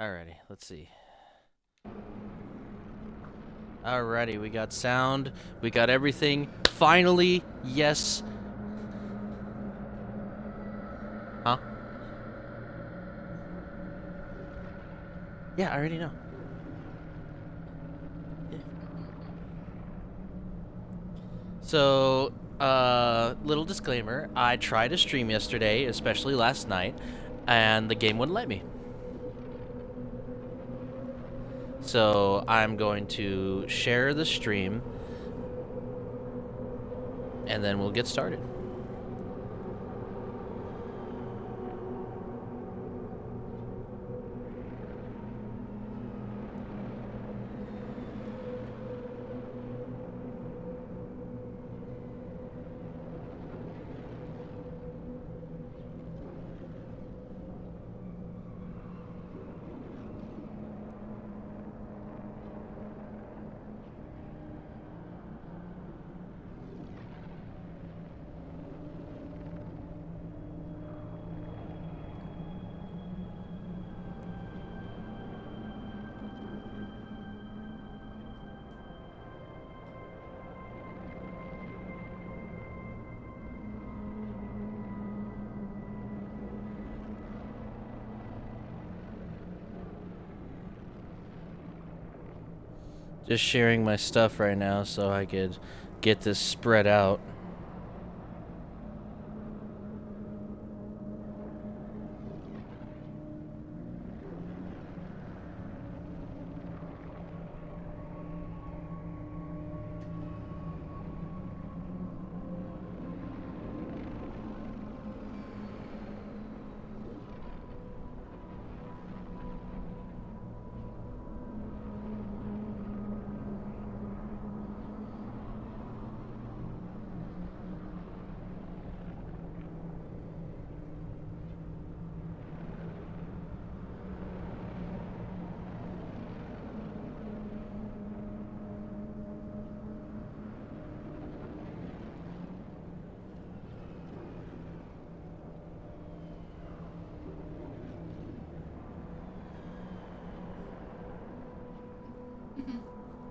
Alrighty, let's see. Alrighty, we got sound, we got everything. Finally, yes. Huh? Yeah, I already know. Yeah. So, little disclaimer, I tried to stream yesterday, especially last night, and the game wouldn't let me. So, I'm going to share the stream, and then we'll get started. Just sharing my stuff right now so I could get this spread out.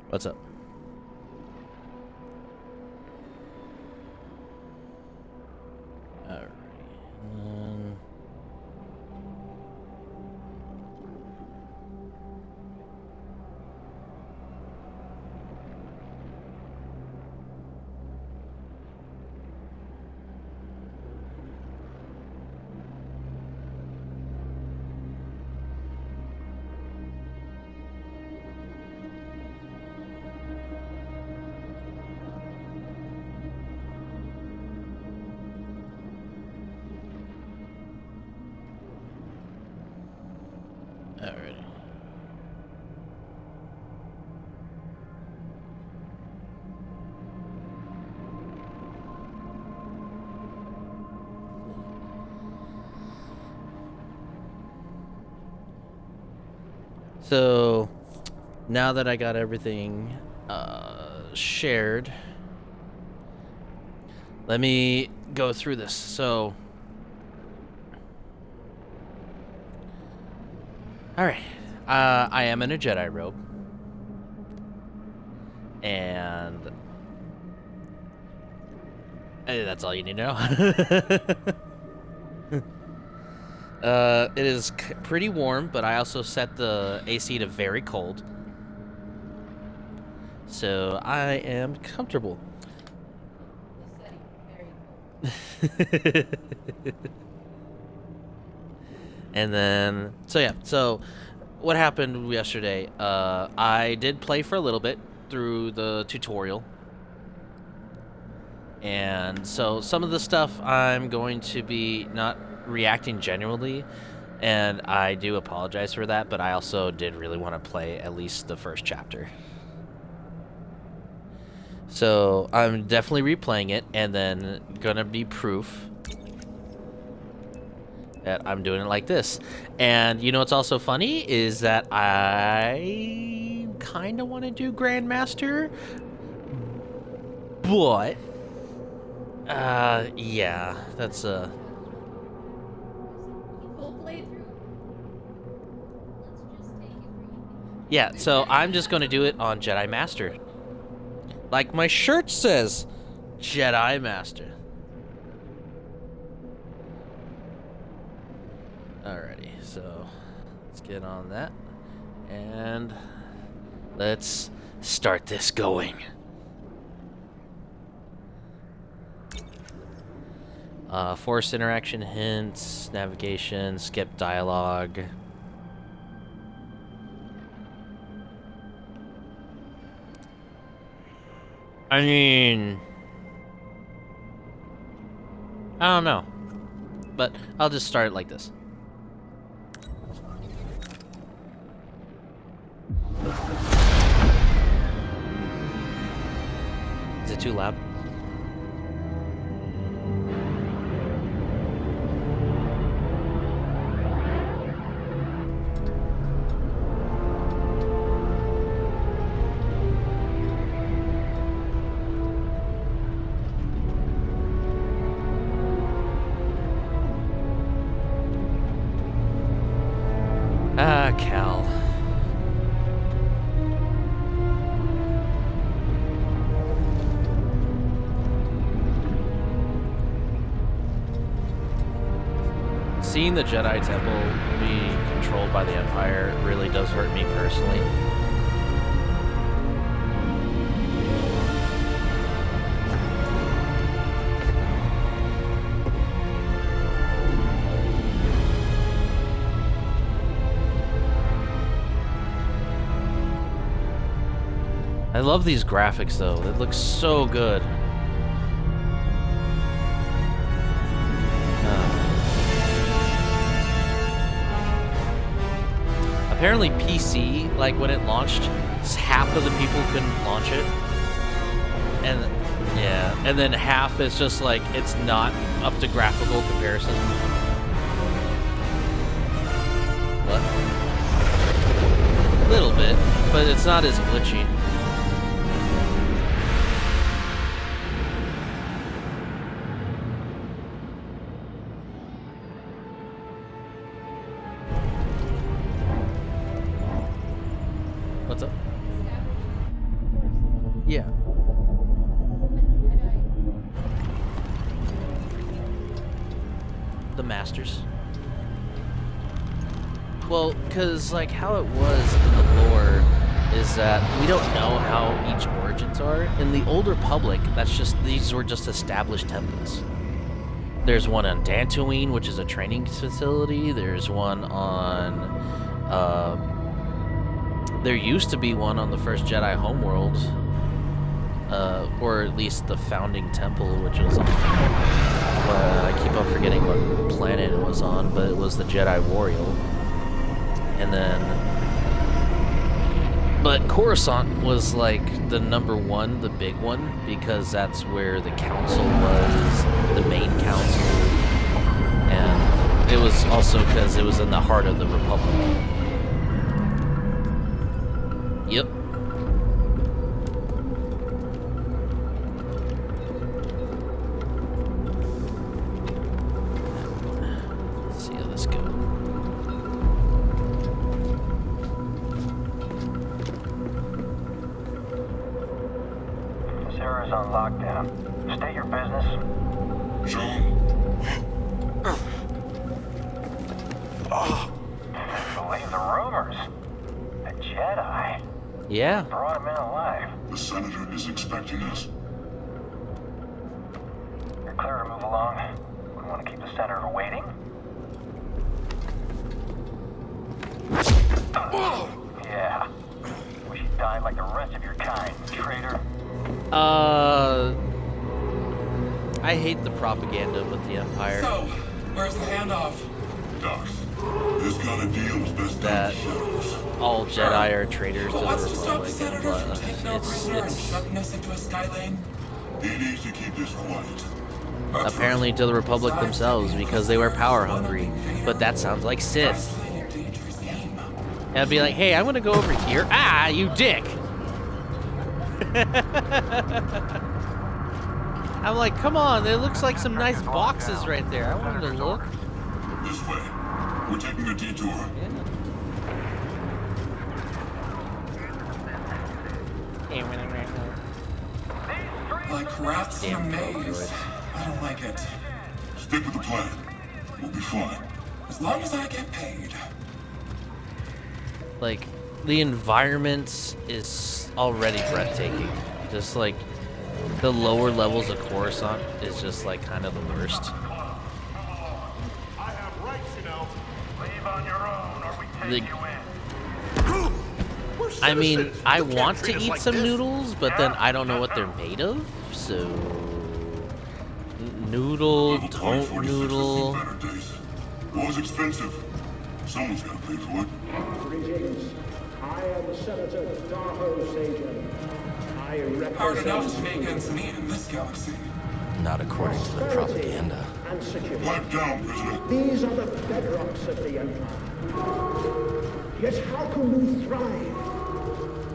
What's up? Alright. Alrighty. So, now that I got everything shared, let me go through this. So, alright. I am in a Jedi robe. And that's all you need to know. It is pretty warm, but I also set the AC to very cold. So I am comfortable. And then, so what happened yesterday? I did play for a little bit through the tutorial. And so some of the stuff I'm going to be not reacting genuinely, and I do apologize for that, but I also did really want to play at least the first chapter. So I'm definitely replaying it, and then gonna be proof that I'm doing it like this. And you know what's also funny is that I kind of want to do Grandmaster, but yeah, that's Full playthrough. Let's just Yeah, so I'm just going to do it on Jedi Master. Like my shirt says, Jedi Master. Alrighty, so let's get on that. And let's start this going. Force interaction hints, navigation, skip dialogue. I mean, I don't know, but I'll just start it like this. Is it too loud? Ah, Cal. Seeing the Jedi Temple be controlled by the Empire really does hurt me personally. I love these graphics though, it looks so good. Apparently PC, like when it launched, half of the people couldn't launch it. And yeah, and then half is just like, it's not up to graphical comparison. What? A little bit, but it's not as glitchy. What's up? Yeah. The Masters. Well, because like how it was in the lore is that we don't know how each origins are. In the Old Republic, these were just established temples. There's one on Dantooine, which is a training facility. There's one on there used to be one on the first Jedi homeworld, or at least the founding temple, which was on. I keep on forgetting what planet it was on, but it was the Jedi Warrior. And then, but Coruscant was like the number one, the big one, because that's where the council was, the main council, and it was also because it was in the heart of the Republic. Yep. Let's see how this goes. This area's on lockdown. State your business. John. Believe the rumors. A Jedi. Yeah. Brought him in alive. The Senator is expecting us. You're clear to move along. We want to keep the Senator waiting. Yeah. Wish you died like the rest of your kind, traitor. I hate the propaganda with the Empire. So, where's the handoff? Doc, this kind of deal is best done That in the shadows. all Jedi are traitors But to what's the to stop the Republic, Senator from but taking our prisoner and shoving us into a sky lane? He needs to keep this quiet. apparently to the Republic themselves because they were power hungry. But that sounds like Sith. And I'd be like, hey, I'm gonna go over here. Ah, you dick! I'm like, come on, there looks like some nice boxes right there. I wanted to look. This way. We're taking a detour. Yeah. Like rats in a Damn maze. droids. I don't like it. Stick with the plan. We'll be fine. As long as I get paid. Like, the environment is already breathtaking. Just like the lower levels of Coruscant is just like kind of the worst. I have rights, you know. Leave on your own or we take The- you in. I mean, I want to eat some noodles, but then I don't know what they're made of, so noodle, Level don't 2046 has noodle. seen better days. War's expensive. Someone's got to pay for it. Greetings. I am Senator Darho Sajan. I Hard enough to represent make ends meet in this galaxy. Not according to the propaganda. and security. Pipe down, prisoner. These are the bedrocks of the Empire. Yet how can we thrive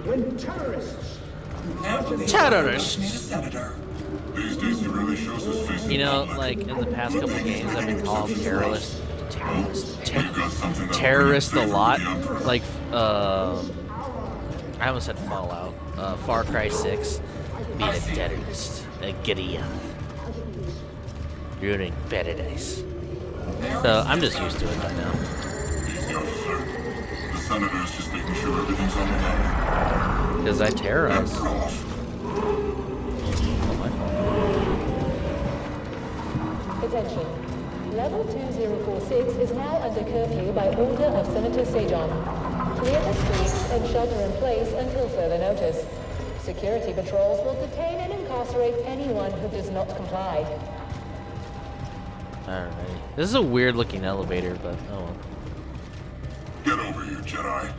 when terrorists Can't believe Terrorists. I need a senator. These days he really shows his face in You know, public. like in the past couple games, I've been called terrorist You've got something that terrorist a will lot. favor the Emperor. Like, I almost said Fallout. Far Cry 6, being a terrorist, a guerrilla, ruining paradise. So I'm just used to it by now. Easy, officer. The senator is just making sure everything's on the level. Because I terrorize. We're off. Not my fault. Attention. Level 2046 is now under curfew by order of Senator Sajan. Clear the streets and shelter in place until further notice. Security patrols will detain and incarcerate anyone who does not comply. Alright. This is a weird looking elevator, but oh well. Get over here, Jedi.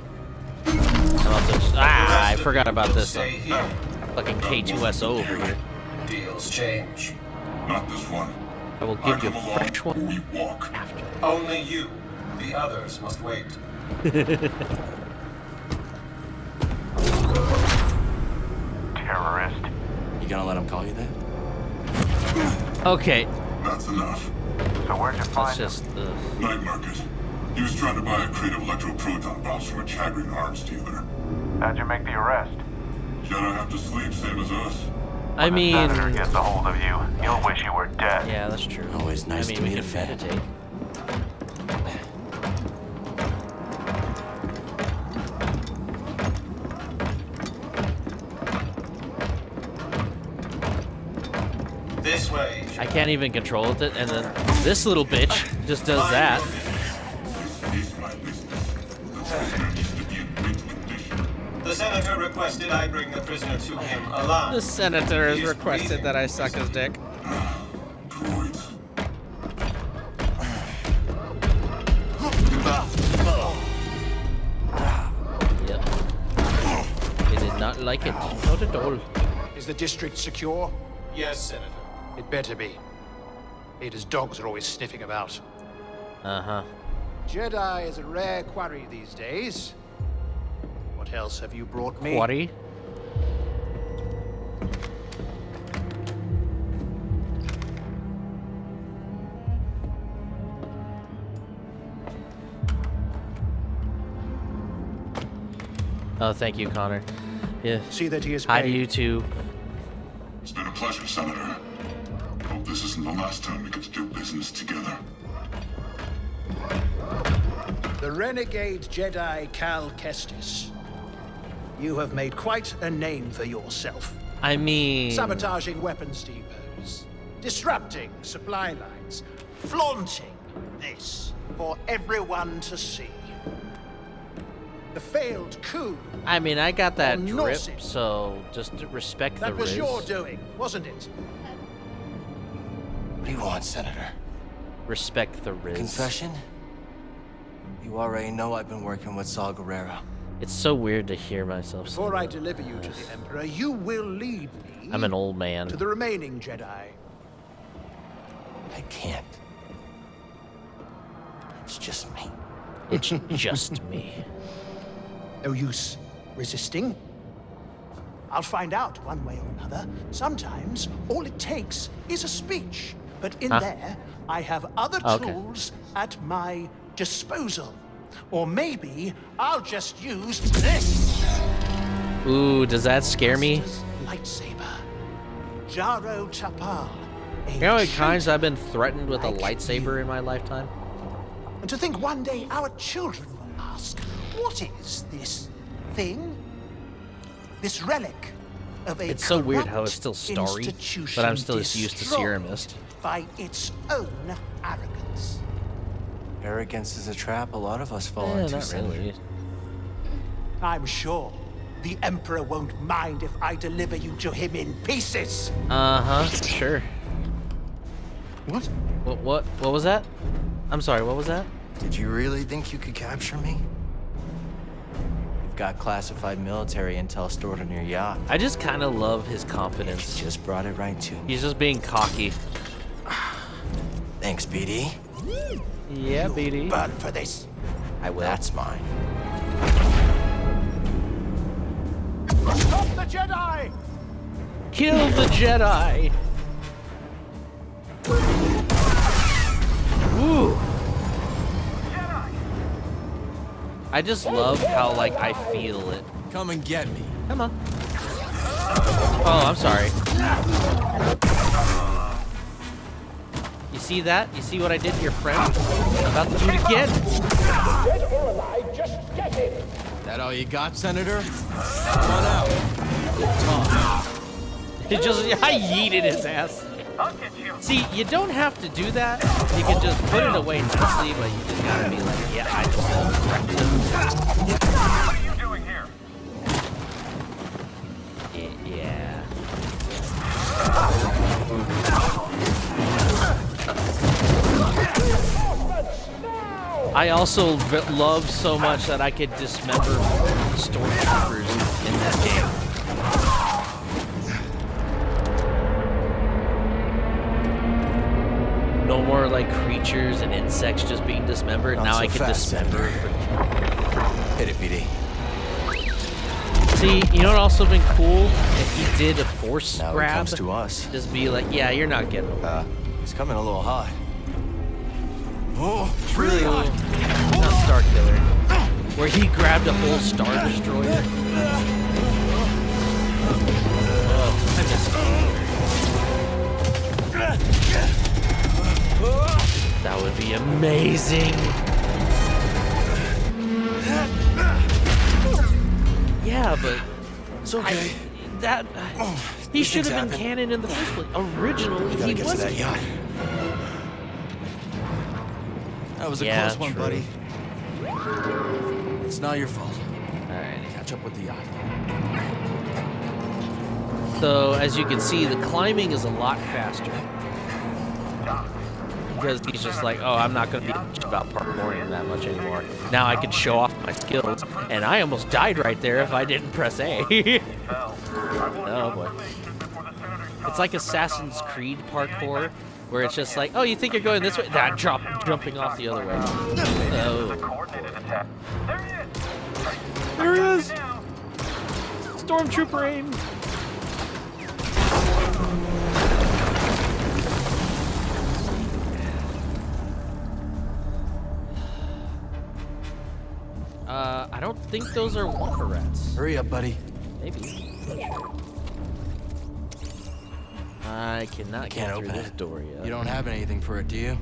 I'm also I forgot about this Stay here. fucking K2SO over here. Deals change. Not this one. I will I give you come a along fresh or one we walk. after. Only you. The others must wait. Terrorist. You gonna let him call you that? Okay, That's enough. So where'd you let's find him? just Night market. He was trying to buy a crate of electroproton bombs from a Chagrin arms dealer. How'd you make the arrest? Jedi have to sleep, same as us. I The mean, senator gets a hold of you. You'll wish you were dead. yeah, that's true. Always nice I mean, to we meet a can fan. meditate. This way. I can't even control it, and then this little bitch just does that. This is my business. The prisoner needs to be in mint condition. The senator requested I bring the prisoner to him alive. The senator has He's requested breathing. that I suck his dick. Droids. Yep. He did not like it. Not at all. Is the district secure? Yes, Senator. It better be. Ada's dogs are always sniffing about. Uh-huh. Jedi is a rare quarry these days. What else have you brought me? Quarry? Oh, thank you, Connor. Yeah. See that he is Hi to paid. you too. It's been a pleasure, Senator. Hope this isn't the last time we get to do business together. The renegade Jedi Cal Kestis. You have made quite a name for yourself. I mean, Sabotaging weapons depots, disrupting supply lines, flaunting this for everyone to see. The failed coup, I mean, I got that on drip, Norset. so just respect the that was Riz. your doing, wasn't it? What do you want, Senator? Respect the Riz. Confession? You already know I've been working with Saw Gerrera. It's so weird to hear myself say Before I that. deliver you to the Emperor, you will lead me I'm an old man. to the remaining Jedi. I can't. It's just me. It's just me. No use resisting. I'll find out one way or another. Sometimes all it takes is a speech. But in Huh? there, I have other Okay. tools at my disposal. Or maybe I'll just use this. Ooh, does that scare me? Lightsaber. Jaro Tapal. You know how many times I've been threatened with a lightsaber in my lifetime? And to think one day our children will ask, what is this thing? This relic of a It's so weird how it's corrupt still starry, institution but I'm still just used to destroyed Serum Mist. by its own arrogance. Arrogance is a trap a lot of us fall Eh, into, not Senator. really. I'm sure the Emperor won't mind if I deliver you to him in pieces. Uh-huh, sure. What? What was that? I'm sorry, what was that? Did you really think you could capture me? You've got classified military intel stored on your yacht. I just kind of love his You confidence. just brought it right to me. He's just being cocky. Thanks, BD. Yeah, BD. Burn for this. I will. That's mine. Stop the Jedi! Kill the Jedi! Woo! I just love how, like, I feel it. Come and get me. Come on. Oh, I'm sorry. You see that? You see what I did to your friend? I'm about to do it again. Dead or alive, just get it! That all you got, Senator? Come on out. It just, I yeeted his ass. See, you don't have to do that. You can just put it away nicely, but you just gotta be like, yeah, I just wrecked him. What are you doing here? Yeah. I also love so much that I could dismember stormtroopers in this game. No more like creatures and insects just being dismembered. Not Now so I can fast, dismember. Hit it, BD. See, you know what also been cool? If he did a force Now grab, it comes to us. just be like, yeah, you're not getting him. He's coming a little hot. Oh, it's really hot. Not Star Killer. Where he grabbed a whole Star Destroyer. Oh, I missed him. That would be amazing. Yeah, but It's okay. he these should things have been happen. canon in the first place. Originally, We gotta he get to was. that yacht. That was a Yeah, close one, true. buddy. It's not your fault. All right. Catch up with the yacht. So as you can see, the climbing is a lot faster. Because he's just like, oh, I'm not going to be about parkouring that much anymore. Now I can show off my skills, and I almost died right there if I didn't press A. Oh boy. It's like Assassin's Creed parkour, where it's just like, oh, you think you're going this way? Nah, jumping off the other way. Oh. There he is! Stormtrooper aim! I don't think those are Wampa rats. Hurry up, buddy. Maybe. I cannot Can't get through open this it. door yet. You don't have anything for it, do you?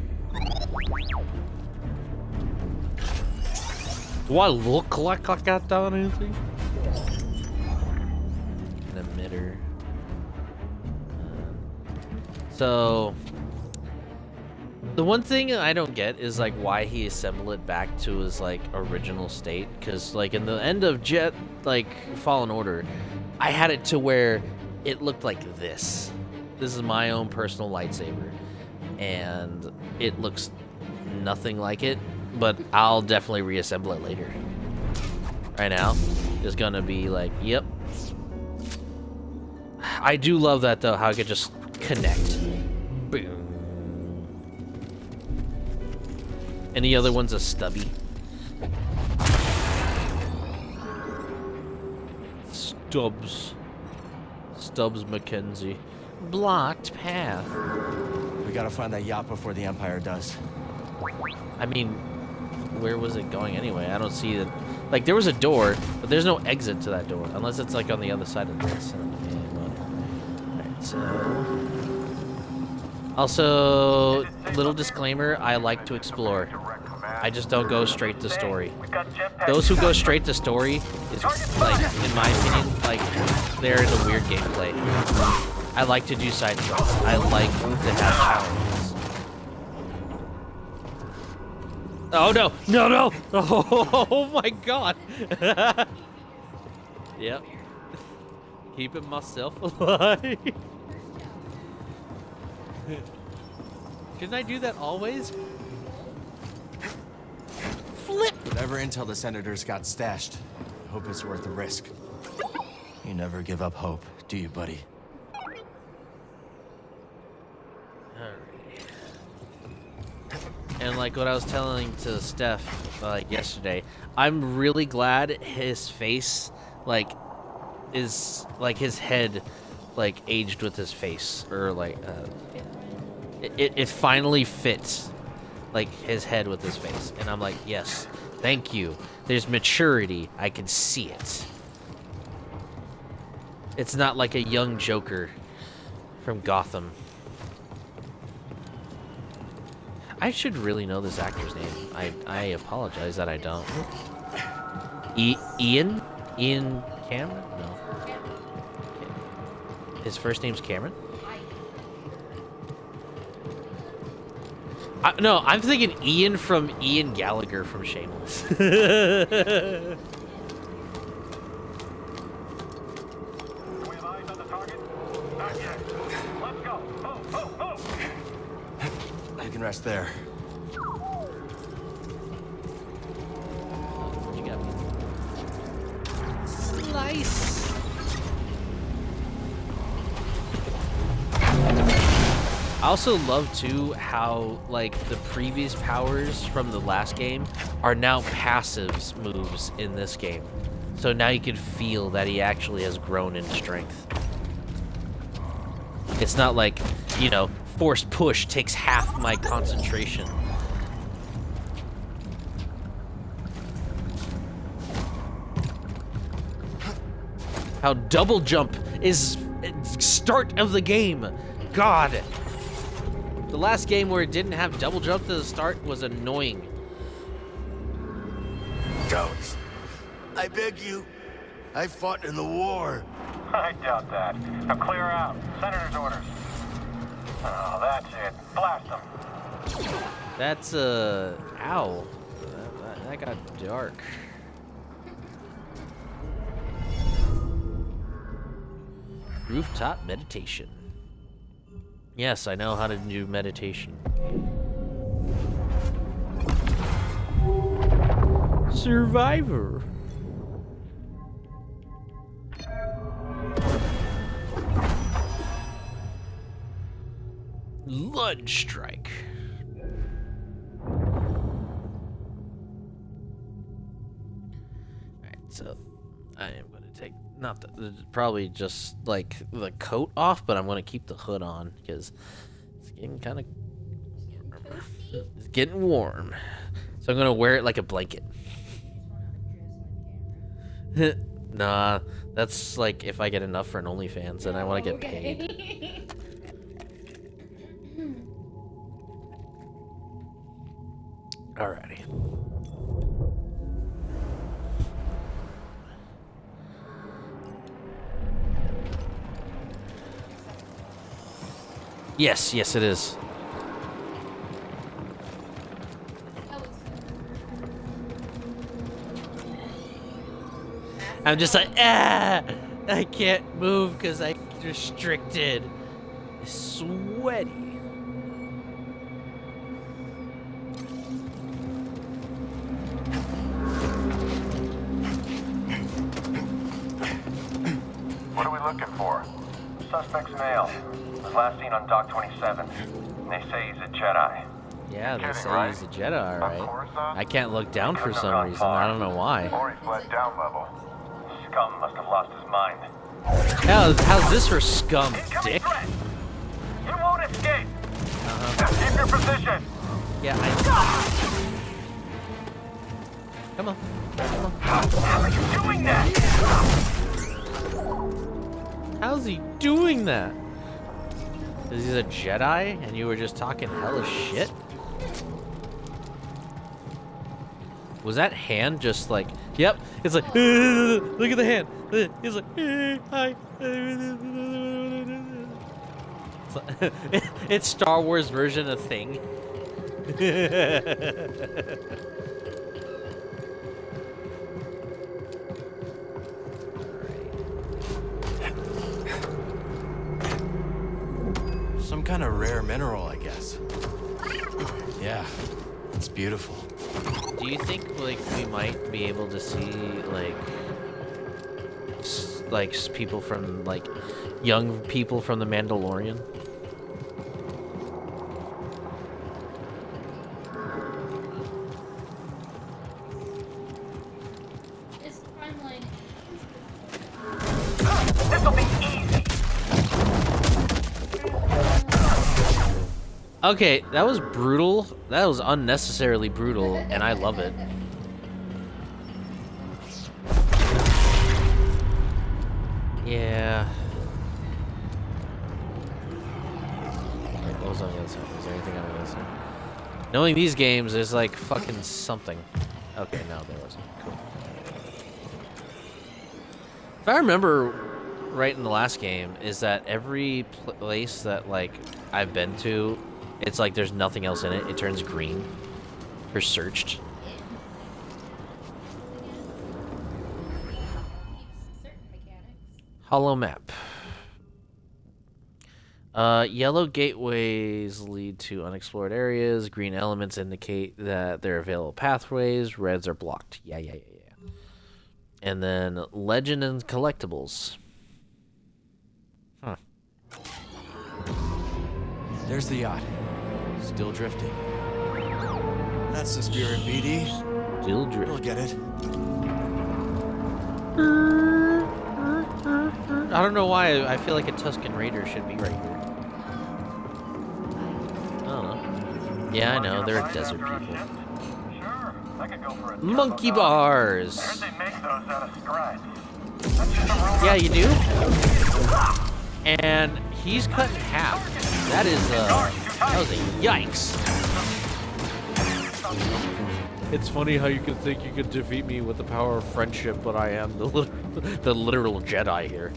Do I look like I got done anything? An emitter. So, the one thing I don't get is like why he assembled it back to his like original state. Because like in the end of Fallen Order, I had it to where it looked like this. This is my own personal lightsaber, and it looks nothing like it. But I'll definitely reassemble it later. Right now, it's gonna be like, yep. I do love that though, how I could just connect. Boom. And the other one's a stubby. Stubbs McKenzie. Blocked path. We gotta find that yacht before the Empire does. I mean, where was it going anyway? I don't see it. Like, there was a door, but there's no exit to that door, unless it's like on the other side of this. Alright, so... Also, little disclaimer, I like to explore. I just don't go straight to story. Those who go straight to story is, like, in my opinion, like, they're in a weird gameplay. I like to do side quests. I like to have challenges. Oh no! No, no! Oh my god! Yep. Keeping myself alive. Shouldn't I do that always? Flip! Whatever intel the senators got stashed, I hope it's worth the risk. You never give up hope, do you, buddy? And like what I was telling to Steph like yesterday, I'm really glad his face like is like his head like aged with his face, or like it finally fits like his head with his face, and I'm like, yes, thank you. There's maturity. I can see it. It's not like a young Joker from Gotham. I should really know this actor's name. I apologize that I don't. Ian? Ian Cameron? No. His first name's Cameron? No, I'm thinking Ian from Ian Gallagher from Shameless. We have eyes on the target? Not yet. Let's go. You can rest there. What you got? Slice. I also love too how like the previous powers from the last game are now passives moves in this game. So now you can feel that he actually has grown in strength. It's not like, you know, force push takes half my concentration. How double jump is start of the game. God. The last game where it didn't have double jump to the start was annoying. Don't. I beg you. I fought in the war. I doubt that. Now clear out. Senator's orders. Oh, that's it. Blast them. That's ow. That got dark. Rooftop meditation. Yes, I know how to do meditation. Survivor. Lunge strike. Alright, so I am going to take probably just like the coat off, but I'm going to keep the hood on because it's getting kind of it's getting warm. So I'm going to wear it like a blanket. Nah, that's like if I get enough for an OnlyFans and I want to get paid. Alrighty. Yes, yes it is. I'm just like, I can't move because I'm restricted. Sweaty. What are we looking for? Suspect's male. Was last seen on Dock 27. They say he's a Jedi. Yeah, they say right? he's a Jedi, alright. Coruscant? I can't look down for Couldn't have some gone reason. far. I don't know why. Or he fled down level. Scum must have lost his mind. How's this for scum, Incoming dick? threat! You won't escape! Keep your position! Yeah, Come on. How are you doing that? How's he doing that? Is he a Jedi and you were just talking hella shit? Was that hand just like, yep, it's like, look at the hand. He's like, hi. It's, like, it's Star Wars version of Thing. Some kind of rare mineral, I guess. Yeah, it's beautiful. Do you think like we might be able to see like people from like young people from the Mandalorian? This timeline. This'll be easy. Okay, that was brutal. That was unnecessarily brutal, and I love it. Yeah. Wait, what was on the other side? Is there anything on the other side? Knowing these games, there's like fucking something. Okay, no, there wasn't. Cool. If I remember right in the last game, is that every place that like I've been to, it's like there's nothing else in it. It turns green for searched. Hollow map. Yellow gateways lead to unexplored areas. Green elements indicate that there are available pathways. Reds are blocked. Yeah. And then legend and collectibles. Huh. There's the yacht. Still drifting. That's the spirit, BD. Still drifting. We'll get it. I don't know why I feel like a Tusken Raider should be right here. I don't know. Yeah, I know. They're desert people. Sure, I could go for a Monkey demo. bars. I heard they make those out of scribes. That's just a rumor. Yeah, you do? And he's cut in half. That was a yikes. It's funny how you can think you could defeat me with the power of friendship, but I am the literal Jedi here.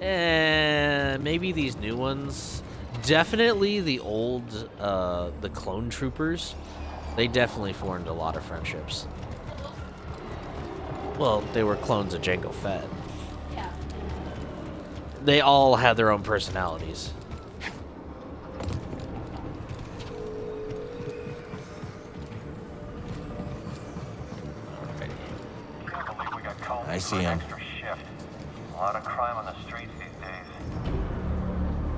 And maybe these new ones. Definitely the old, the clone troopers. They definitely formed a lot of friendships. Well, they were clones of Jango Fett. Yeah. They all had their own personalities. I see him. Extra shift. A lot of crime on the streets these days.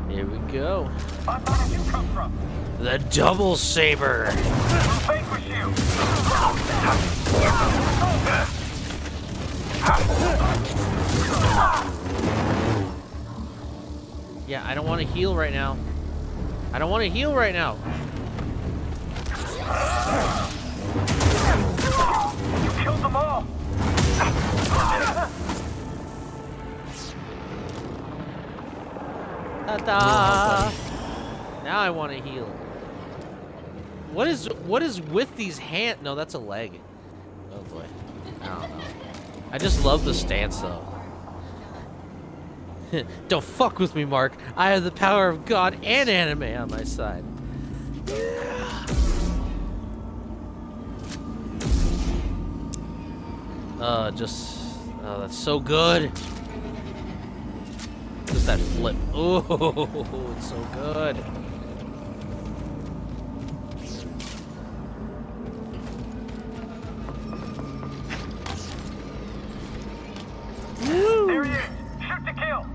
Here we go. Where did you come from? The double saber. Who vanquished you? Yeah, I don't want to heal right now. I don't want to heal right now. You killed them all. Ta-da! Now I want to heal. What is with these hands? No, that's a leg. Oh boy. I don't know. I just love the stance though. Don't fuck with me, Mark. I have the power of God and anime on my side. Oh, that's so good. Just that flip. Oh, it's so good. Woo! There he is. Shoot to kill.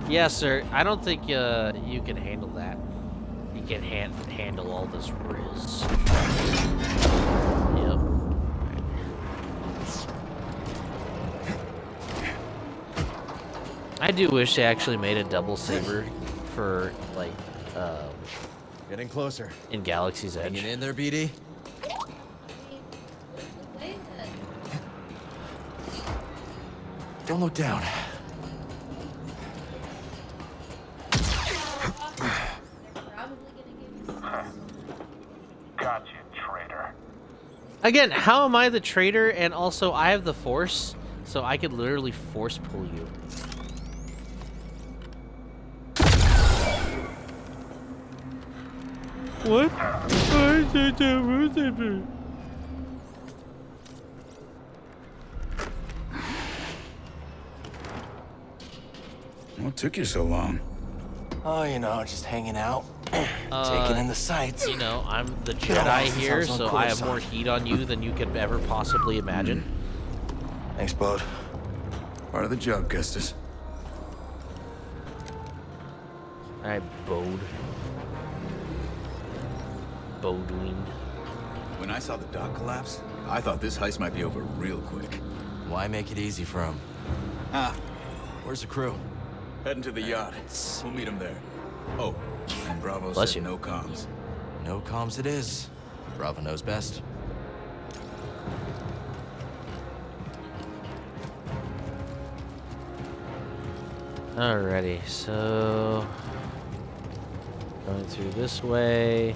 Yes, sir. I don't think you can handle that. You can handle all this riz. Yep. I do wish they actually made a double saber for like Getting closer. in Galaxy's Edge. Hanging in there, BD? Don't look down. Got you, traitor. Again, how am I the traitor? And also, I have the Force, so I could literally force pull you. What? What took you so long? Oh, you know, just hanging out. Taking in the sights. You know, I'm the Yeah, Jedi since I here, was on so I have more Coruscant. heat on you than you could ever possibly imagine. Thanks, Bode. Part of the job, Custis. Alright, Bode. Bodewing. When I saw the dock collapse, I thought this heist might be over real quick. Why make it easy for him? Ah, Where's the crew? heading to the yacht. We'll meet him there. Oh, and Bravo Bless said you. no comms. No comms it is. Bravo knows best. Alrighty, so going through this way.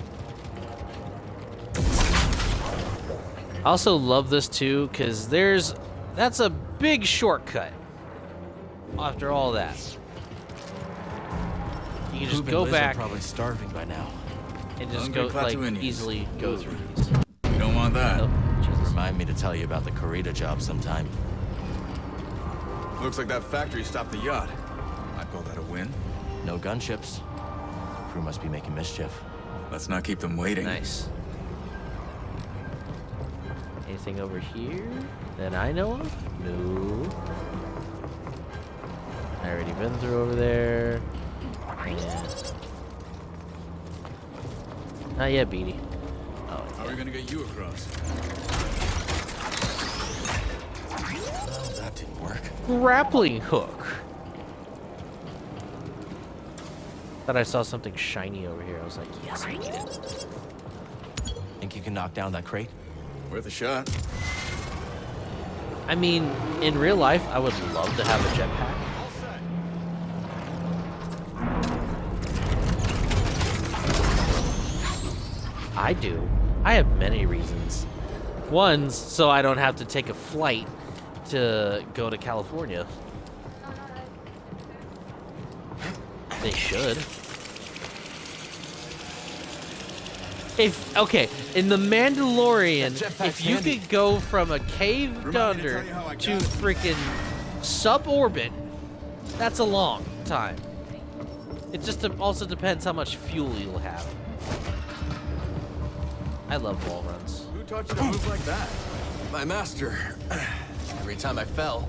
I also love this too, because that's a big shortcut. After all that, you can just Poop and go Liz are back probably starving by now. and just Hungry go like Klaatuinians. easily go through these. You don't want that. Oh, Jesus. Remind me to tell you about the Corita job sometime. Looks like that factory stopped the yacht. I'd call that a win. No gunships. Crew must be making mischief. Let's not keep them waiting. Nice. Anything over here that I know of? No. I already been through over there. And not yet, Beatty. Oh, How are we gonna get you across? Well, that didn't work. grappling hook. Thought I saw something shiny over here. I was like, yes, I need it. Think you can knock down that crate? Worth a shot. I mean, in real life, I would love to have a jetpack. I do. I have many reasons. One's so I don't have to take a flight to go to California. They should. Okay, in The Mandalorian, if you could go from a caved under to freaking suborbit, that's a long time. It just also depends how much fuel you'll have. I love wall runs. Who taught you to move like that? My master. Every time I fell,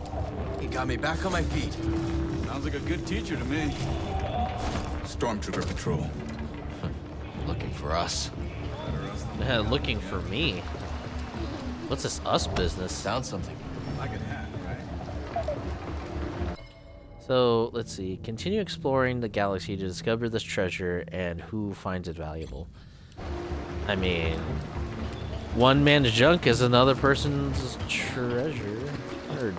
he got me back on my feet. Sounds like a good teacher to me. Stormtrooper patrol. Looking for us. Looking for me. What's this us business? Sounds something. Like a hat, right? So, let's see. Continue exploring the galaxy to discover this treasure and who finds it valuable. I mean, one man's junk is another person's treasure. Or,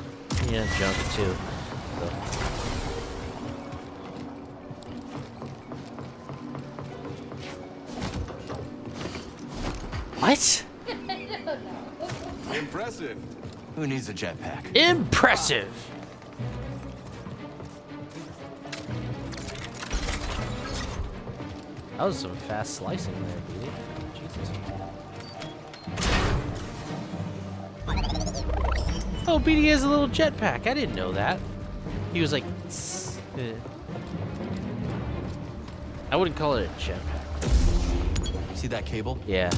yeah, junk too. So. What? Impressive. Who needs a jetpack? Impressive! That was some fast slicing there, dude. Jesus. Oh, BD has a little jetpack. I didn't know that. He was like... "Tss." I wouldn't call it a jetpack. See that cable? Yeah.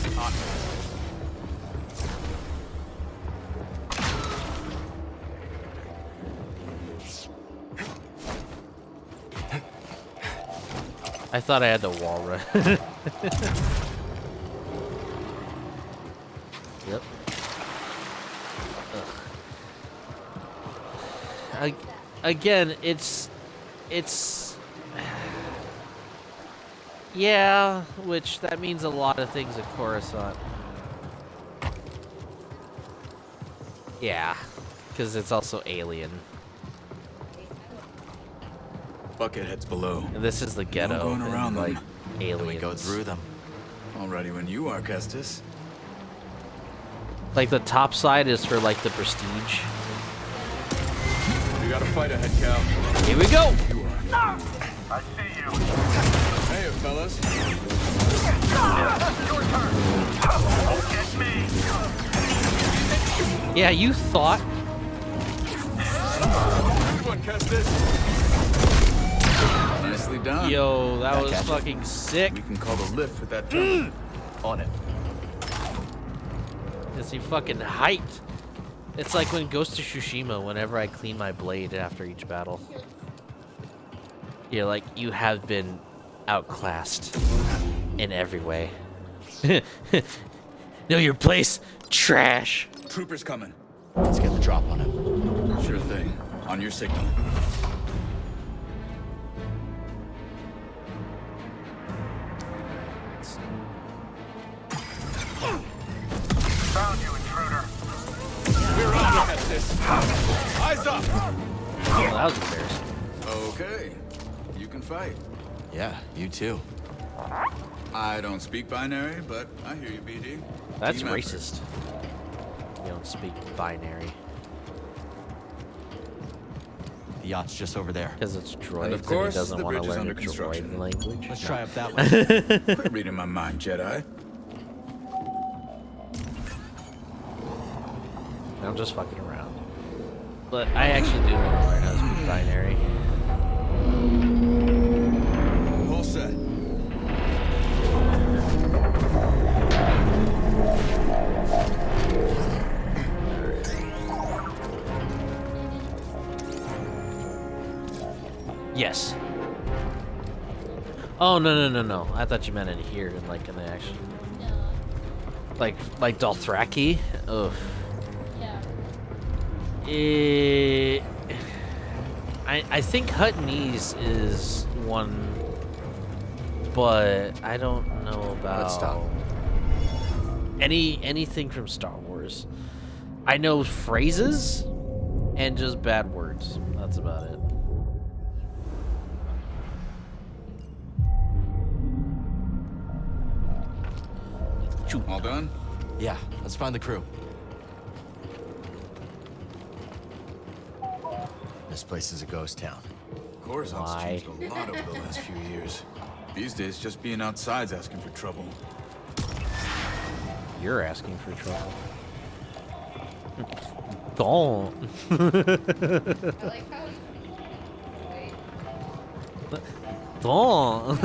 I thought I had the wall run. Yep. Again, it's it's yeah, which that means a lot of things at Coruscant. Yeah, because it's also alien. Buckethead's below. And this is the ghetto. No going around and, them. Aliens. We go through them. Already when you are, Kestis. Like the top side is for like the prestige. We got a fight ahead, Cal. Here we go. I see you. Hey, fellas. Your turn. Get me. Yeah, you thought. Good one, Kestis. Nicely done. Yo, that was catch it. fucking sick. We can call the lift with that terminal. On it. Is he fucking hyped? It's like when Ghost of Tsushima, whenever I clean my blade after each battle. You're like, you have been outclassed in every way. Know your place? Trash. Troopers coming. Let's get the drop on him. Sure thing. On your signal. Found you, intruder. We're on at this. Eyes up. Oh, that was embarrassing. Okay. You can fight. Yeah, you too. I don't speak binary, but I hear you, BD. That's Team effort. racist. You don't speak binary. The yacht's just over there. Because it's droids And of course, he doesn't the want to bridge is learn under the construction. droid language. Let's try up that way. Quit reading my mind, Jedi. I'm just fucking around. But I actually do want to learn how to speak binary. All set. Yes. Oh, no. I thought you meant in here, in like in the action. Like Dothraki? Ugh. Yeah. I think Huttonese is one, but I don't know Let's stop. about anything from Star Wars. I know phrases and just bad words. That's about it. All done? Yeah, let's find the crew. This place is a ghost town. Coruscant's Why? changed a lot over the last few years. These days, just being outside's asking for trouble. You're asking for trouble. Don't. I like how wait. Don't.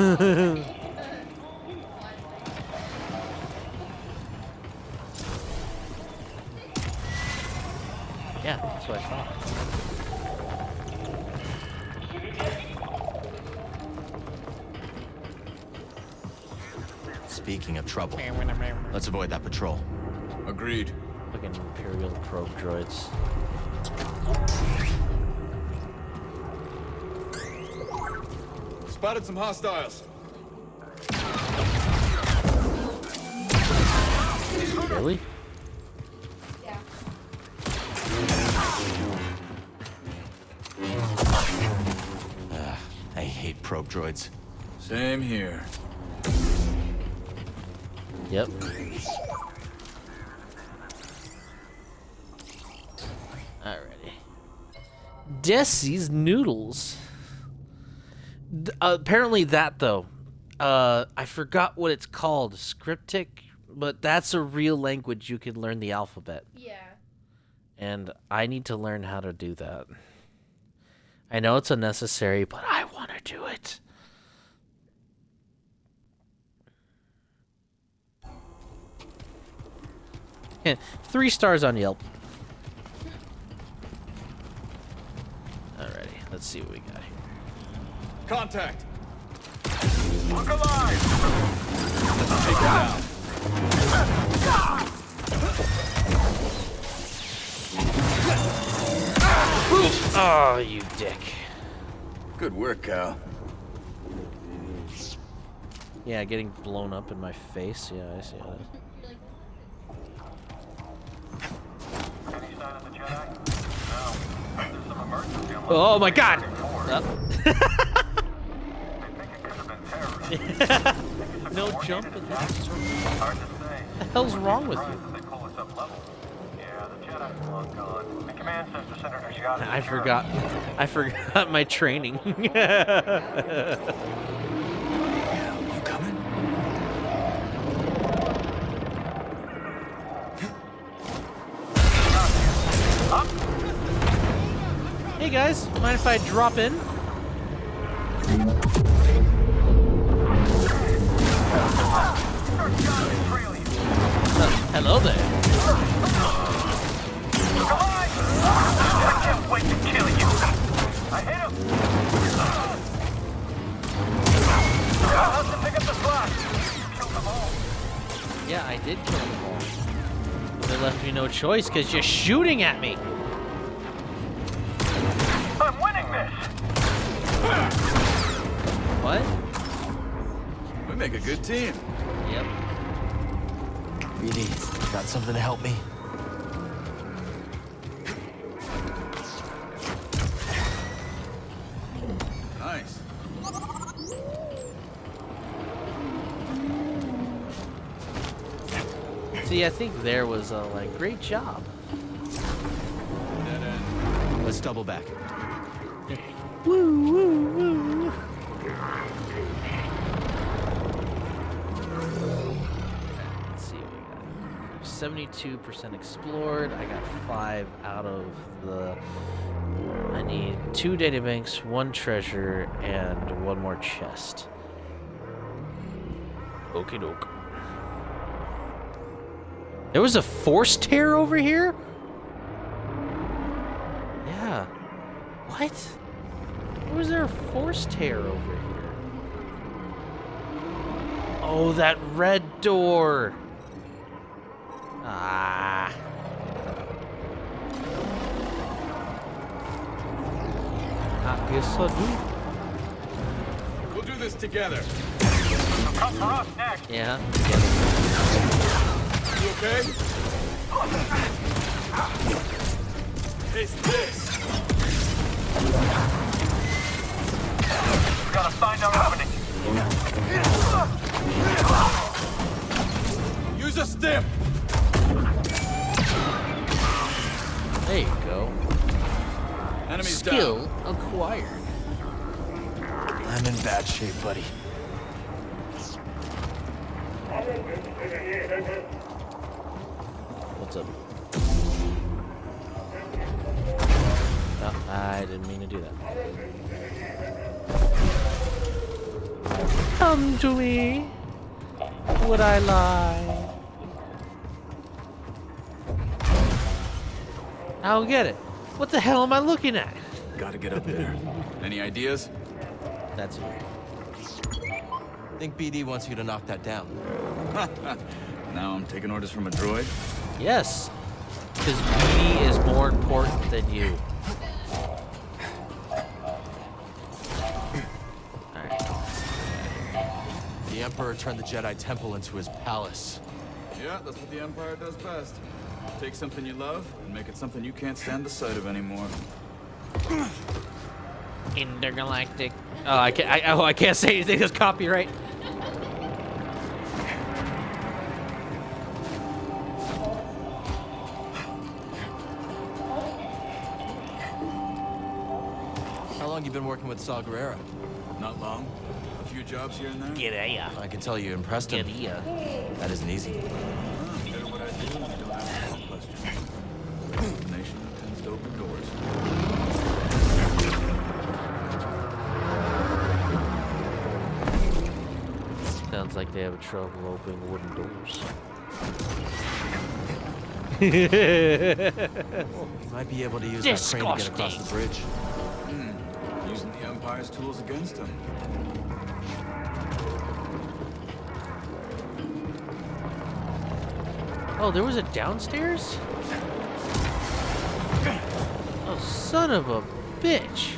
Yeah, that's what I thought. Speaking of trouble, let's avoid that patrol. Agreed. Fucking Imperial probe droids. Spotted some hostiles. Really? Yeah. I hate probe droids. Same here. Yep. Alrighty. Desi's noodles. Apparently that though, I forgot what it's called. Scriptic, but that's a real language you can learn the alphabet. Yeah. And I need to learn how to do that. I know it's unnecessary, but I want to do it. Yeah, 3 stars on Yelp. Alrighty, let's see what we got here. Contact. Look alive! Take it down. Oh, you dick. Good work, Cal. Yeah, getting blown up in my face. Yeah, I see that. Any sign of the Jedi? No. There's some emergency on Oh my God! They think it could have been terrorists. No jump in this. Hard to say. What the hell's wrong with you? Surprised that they pull us up level. Yeah, the Jedi's long gone. The command says to Senator Giada. I forgot my training. You coming? Hey guys, mind if I drop in? Hello there. Come on! I can't wait to kill you. I hit him. I'll have to pick up the slack. You killed them all. Yeah, I did kill them all. But they left me no choice because you're shooting at me. I'm winning this. What? We make a good team. Yep. BD, got something to help me? Nice. See, I think there was a like great job. Dead end. Let's double back. Woo woo woo. Let's see what we got. 72% explored. I got 5 out of the. I need 2 databanks, 1 treasure, and 1 more chest. Okie doke. There was a force tear over here? Yeah. What? Why was there a force tear over here? Oh, that red door. Ah. I guess I do. We'll do this together. Come for us next. Yeah. You okay? Taste this. We gotta find our opening. Use a stim. There you go. Enemies Skill down. acquired. I'm in bad shape, buddy. What's up? Oh, I didn't mean to do that. Come to me. Would I lie? I'll get it. What the hell am I looking at? Gotta get up there. Any ideas? That's it. Think BD wants you to knock that down. Now I'm taking orders from a droid? Yes. Because BD is more important than you. Alright. The Emperor turned the Jedi Temple into his palace. Yeah, that's what the Empire does best. Take something you love and make it something you can't stand the sight of anymore. Intergalactic. Oh, I can't say anything. That's copyright. How long you been working with Saw Gerrera? Not long. A few jobs here and there. Get out. I can tell you impressed him. Get here. That isn't easy. Good at what I do, and I don't ask any questions. Nation tends to open doors. Sounds like they have trouble opening wooden doors. You might be able to use that crane to get across the bridge. Using the Empire's tools against him. Oh, there was a downstairs? Oh, son of a bitch.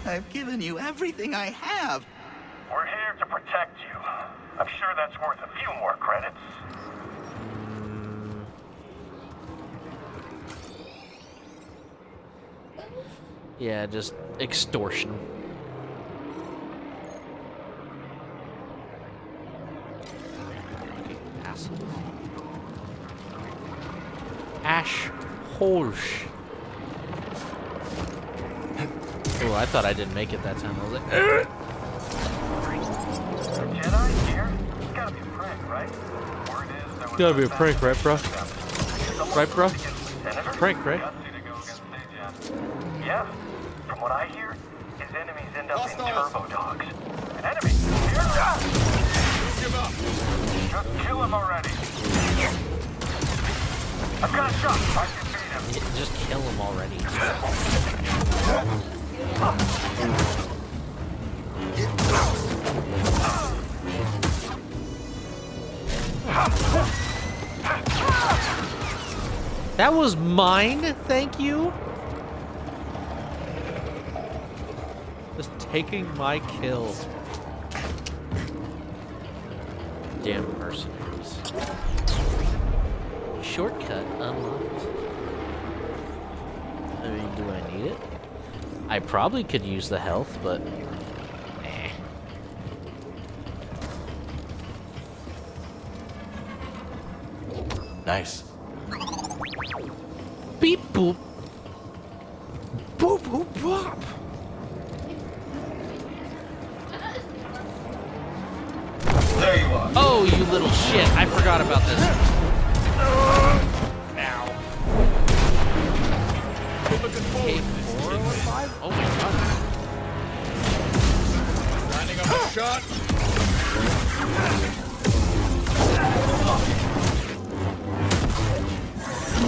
I've given you everything I have. We're here to protect you. I'm sure that's worth a few more credits. Yeah, just extortion. Assholes. Ash Horsch. Oh, I thought I didn't make it that time. I was like, Jedi here? It's gotta be a prank, right? Word is there was gotta be a prank, right, bro? Right, bro? Senator? Prank, right? Yeah. From what I hear, his enemies end up in turbo dogs. An enemy? Here? Give up. Just kill him already. I've got a shot. I can beat him. Just kill him already. That was mine, thank you. Just taking my kill. Damn mercenaries. Shortcut unlocked. I mean, do I need it? I probably could use the health, but eh. Nice. Beep boop. Boop boop bop. There you are. Oh, you little shit. I forgot about this. Ow. Okay, 4 or 5? Oh my god. Lining up a shot.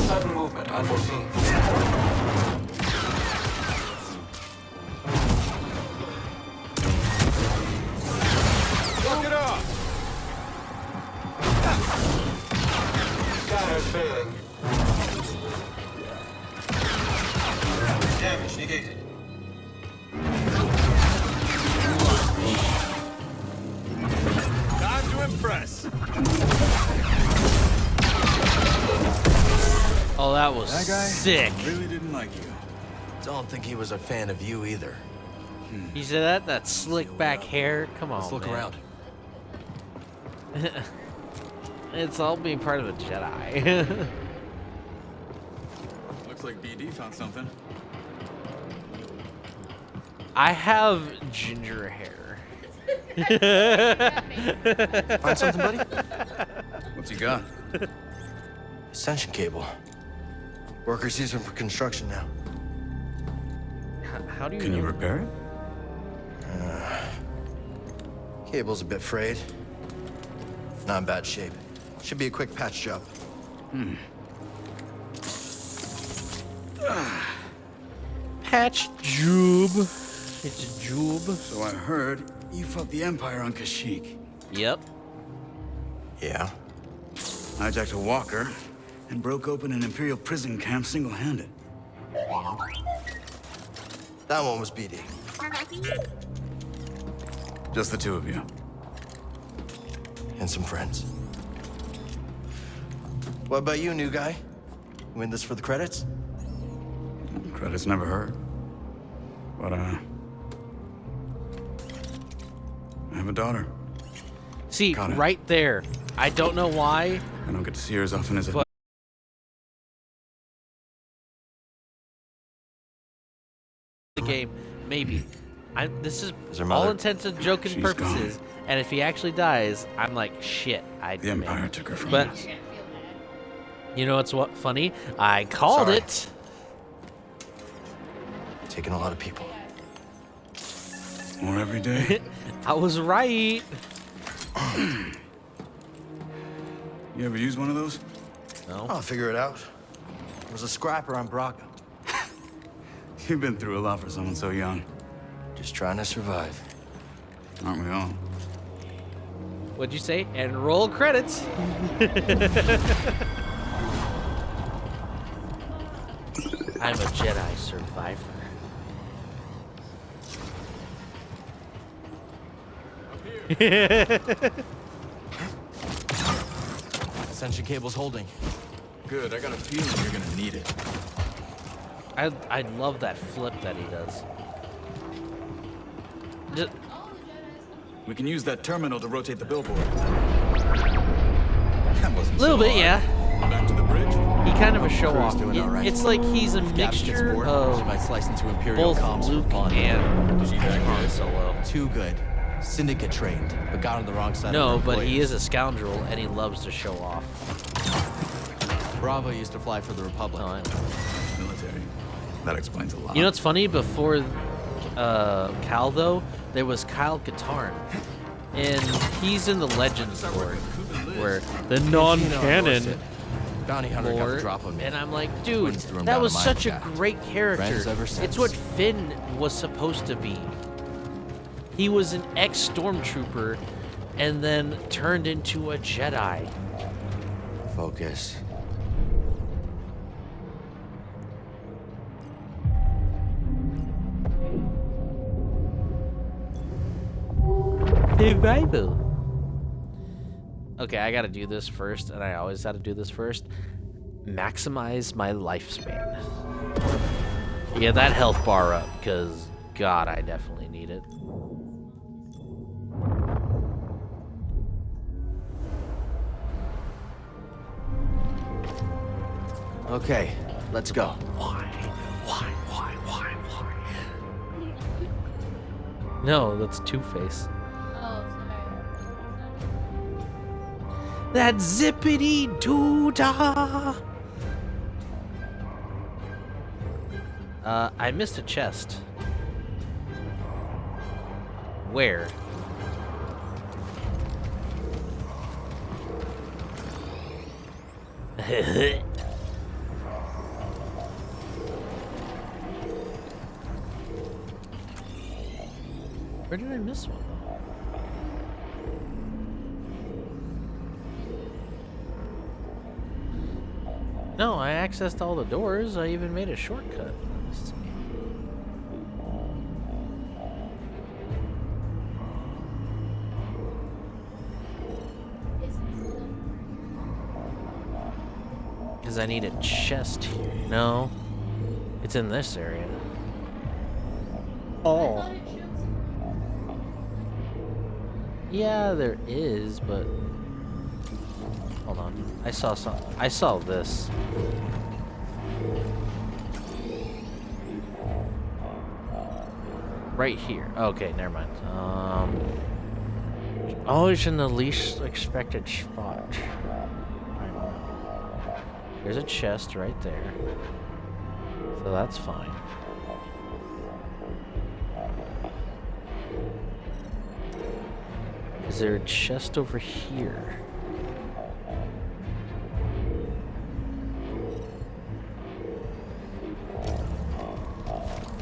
Sudden movement unforeseen. Look it up. Scanners failing. Damage negated. Time to impress. Oh, that was That guy sick. really didn't like you. Don't think he was a fan of you either. You said that? That slick back hair? Come on, Let's look man. around. It's all being part of a Jedi. Looks like BD found something. I have ginger hair. Find something, buddy? What's he got? Extension cable. Workers use them for construction now. How do you Can you know? repair it? Cable's a bit frayed. Not in bad shape. Should be a quick patch job. Patch Jube. It's a Jube. So I heard you fought the Empire on Kashyyyk. Yep. Yeah. Hijacked a walker and broke open an Imperial prison camp single-handed. That one was BD. Just the two of you. And some friends. What about you, new guy? You in this for the credits? Credits never hurt. But, I have a daughter. See, Got it. right there. I don't know why. I don't get to see her as often as I... But- The game, maybe. This is Is her all mother? intents and joking She's purposes. gone. And if he actually dies, I'm like, shit. The Empire took her from But us. you know what's funny? I called Sorry. it. Taking a lot of people. More every day. I was right. You ever use one of those? No. I'll figure it out. There was a scrapper on Braga. You've been through a lot for someone so young. Just trying to survive. Aren't we all? What'd you say? And roll credits. I'm a Jedi survivor. Ascension cable's holding. Good, I got a feeling you're gonna need it. I love that flip that he does. Just, We can use that terminal to rotate the billboard. That wasn't a little so bit, hard. yeah. Back to the bridge. He kind of a show Crew's off. doing all right. It's like he's a If Gaps gets mixture bored, she of might slice into Imperial both comms for Luke fun. and Is he that Han good? Solo. Too good. Syndicate trained, but got on the wrong side No, of the but he employers. is a scoundrel and he loves to show off. Bravo used to fly for the Republic. Oh, I know. Military. That explains a lot. You know what's funny? Before Cal, though, there was Kyle Katarn. And he's in the Legends lore, where the non-canon Bounty hunter got the lore, drop on me. and I'm like, dude, Twins threw him that down was a mine such a shaft. great character. Friends ever It's since. what Finn was supposed to be. He was an ex-stormtrooper, and then turned into a Jedi. Focus. Survival. Okay, I gotta do this first, and I always had to do this first. Maximize my lifespan. Get that health bar up, because, God, I definitely need it. Okay, let's go. Why? No, that's Two-Face. Oh, sorry. That zippity-doo-dah! I missed a chest. Where? Where did I miss one? No, I accessed all the doors. I even made a shortcut. Let's see. Because I need a chest here. No, it's in this area. Oh. Yeah, there is, but hold on. I saw this. Right here. Okay, never mind. Always in the least expected spot. I don't know. There's a chest right there. So that's fine. Is there a chest over here?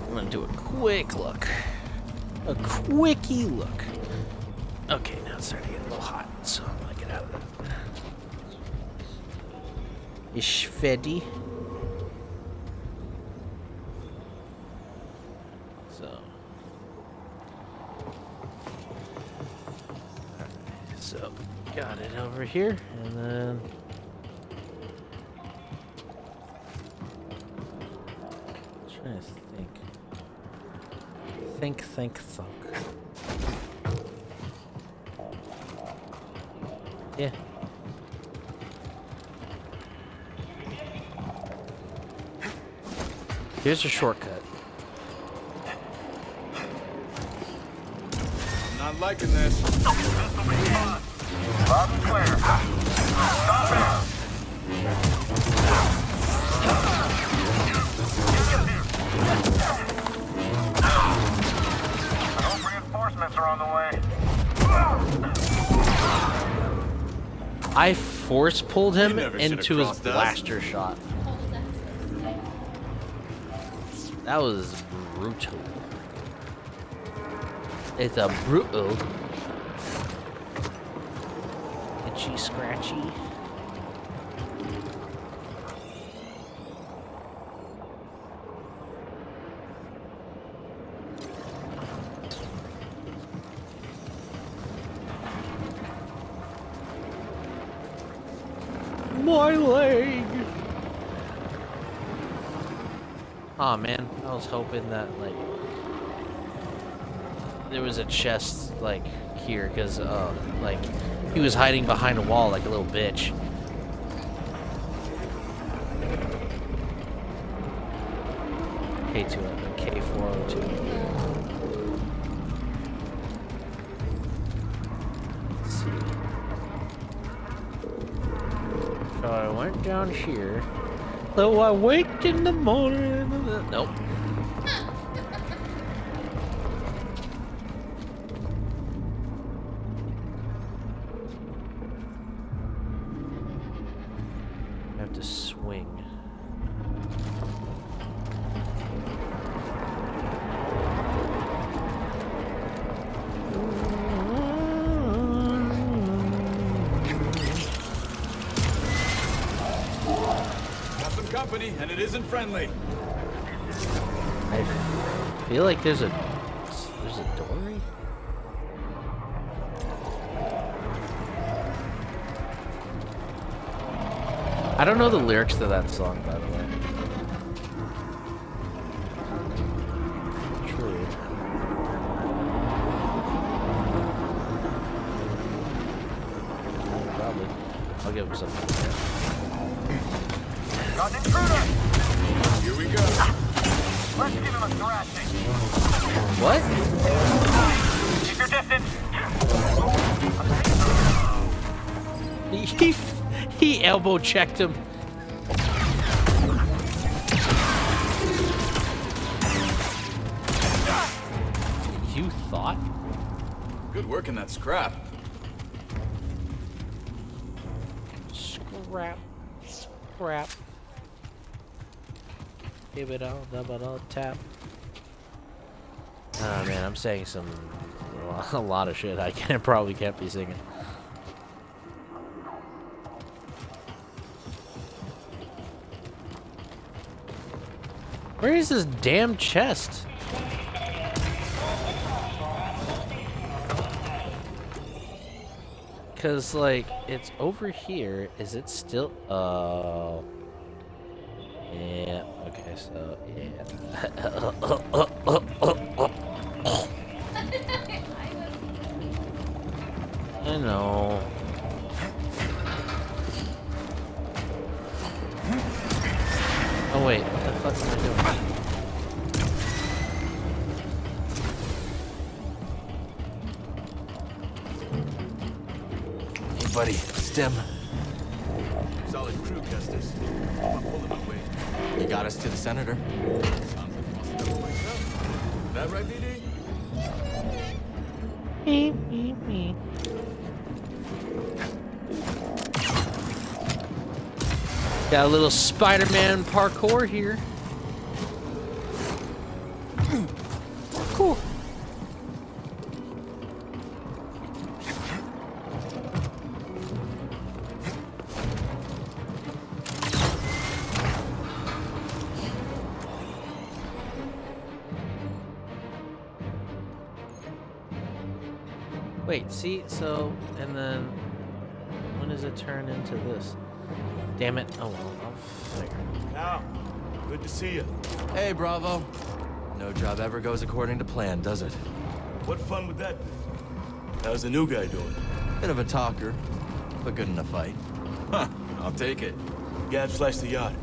I'm gonna do a quick look. A quickie look. Okay, now it's starting to get a little hot, so I'm gonna get out of it. Is Shveddy? So, got it over here, and then trying to think. Yeah. Here's a shortcut. I'm not liking this. Loud and clear. Stop it. Those reinforcements are on the way. I force pulled him never should have into his crossed us. blaster shot. That was brutal. It's a brutal. Itchy, scratchy. My leg! Aw, man. I was hoping that, like, there was a chest, like, here, because, like, he was hiding behind a wall like a little bitch. K2, K402. Let's see. So I went down here. So I waked in the morning. Nope. I have to swing. Company, and it isn't friendly. I feel like there's a dory. I don't know the lyrics to that song, by the way. True. Probably. I'll give him something. Got an intruder! Here we go. Let's give him a thrashing. What? Keep your distance. He elbow checked him. You thought? Good work in that scrap. Scrap. Scrap. Give it all, double all, tap. Oh man, I'm saying a lot of shit I probably can't be singing. Where is this damn chest? Cause like it's over here. Is it still? Oh. Yeah. Okay. So yeah. I know. Oh wait. What the fuck am I doing? Hey, buddy. Stim. Solid crew, Custis. I'm pulling my weight. You got us to the senator. Sounds like he wants to double myself. That right, BD? Got a little Spider-Man parkour here. Cool. Wait, see, so, and then, when does it turn into this? Damn it. Oh well, I'll figure it Now, good to see you. Hey, Bravo. No job ever goes according to plan, does it? What fun would that be? How's the new guy doing? Bit of a talker, but good in a fight. Huh, I'll take it. Gab sliced the yacht.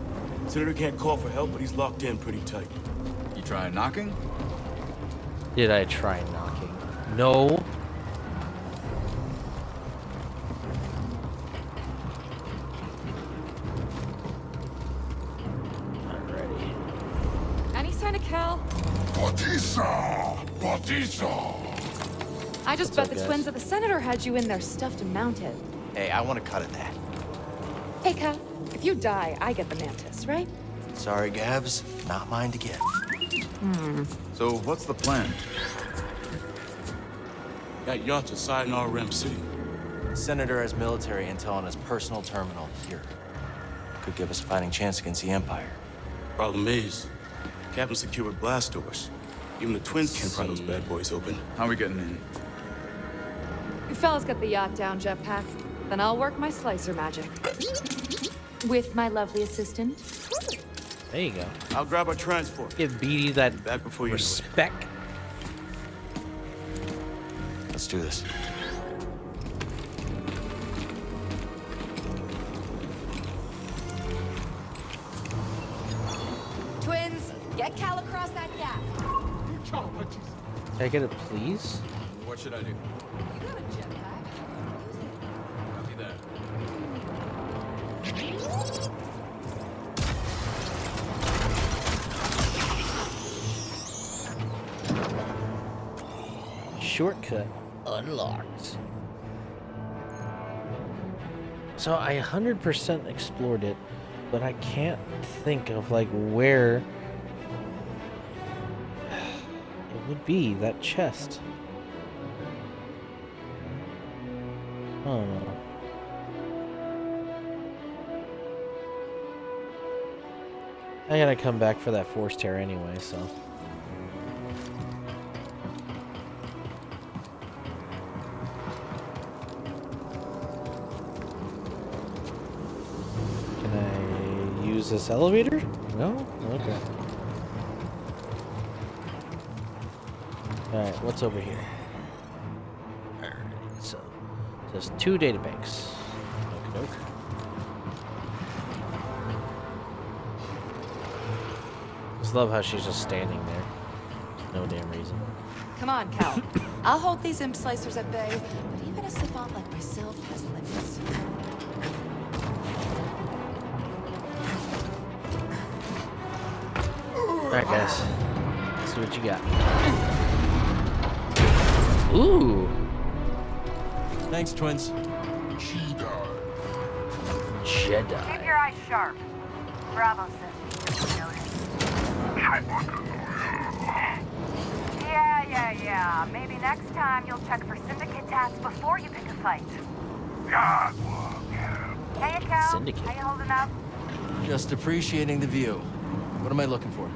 Senator can't call for help, but he's locked in pretty tight. You trying knocking? Did I try knocking? No. I'm ready. Any sign of Cal? Batista! Batista! I just What's bet up, the guys? twins of the senator had you in there stuffed and mounted. Hey, I want to cut at that. Hey, Cal, if you die, I get the mantis, right? Sorry, Gabs. Not mine to give. So what's the plan? That yacht's a site in our Rim City. The Senator has military intel on his personal terminal here. Could give us a fighting chance against the Empire. Problem is, Captain secured blast doors. Even the twins can't pry those bad boys open. How are we getting in? You fellas get the yacht down, Jetpack. Then I'll work my slicer magic. With my lovely assistant. There you go. I'll grab our transport. Give Beatty that Back before you respect. Let's do this. Twins, get Cal across that gap. Can I get it, please? What should I do? You got a jetpack. Use it. Copy that. Shortcut unlocked. So I 100% explored it, but I can't think of like where it would be, that chest. I don't know. I gotta come back for that force tear anyway, so. Use this elevator? No? Okay. Alright, what's over here? Alright, so there's 2 databanks. Okey-doke. Just love how she's just standing there. No damn reason. Come on, Cal. I'll hold these imp slicers at bay, but even a savant like myself has limits. Alright, guys. Let's see what you got. Ooh! Thanks, twins. Jedi. Keep your eyes sharp. Bravo says Yeah. Maybe next time you'll check for syndicate tats before you pick a fight. Hey, Cal. Syndicate. How you holding up? Just appreciating the view. What am I looking for?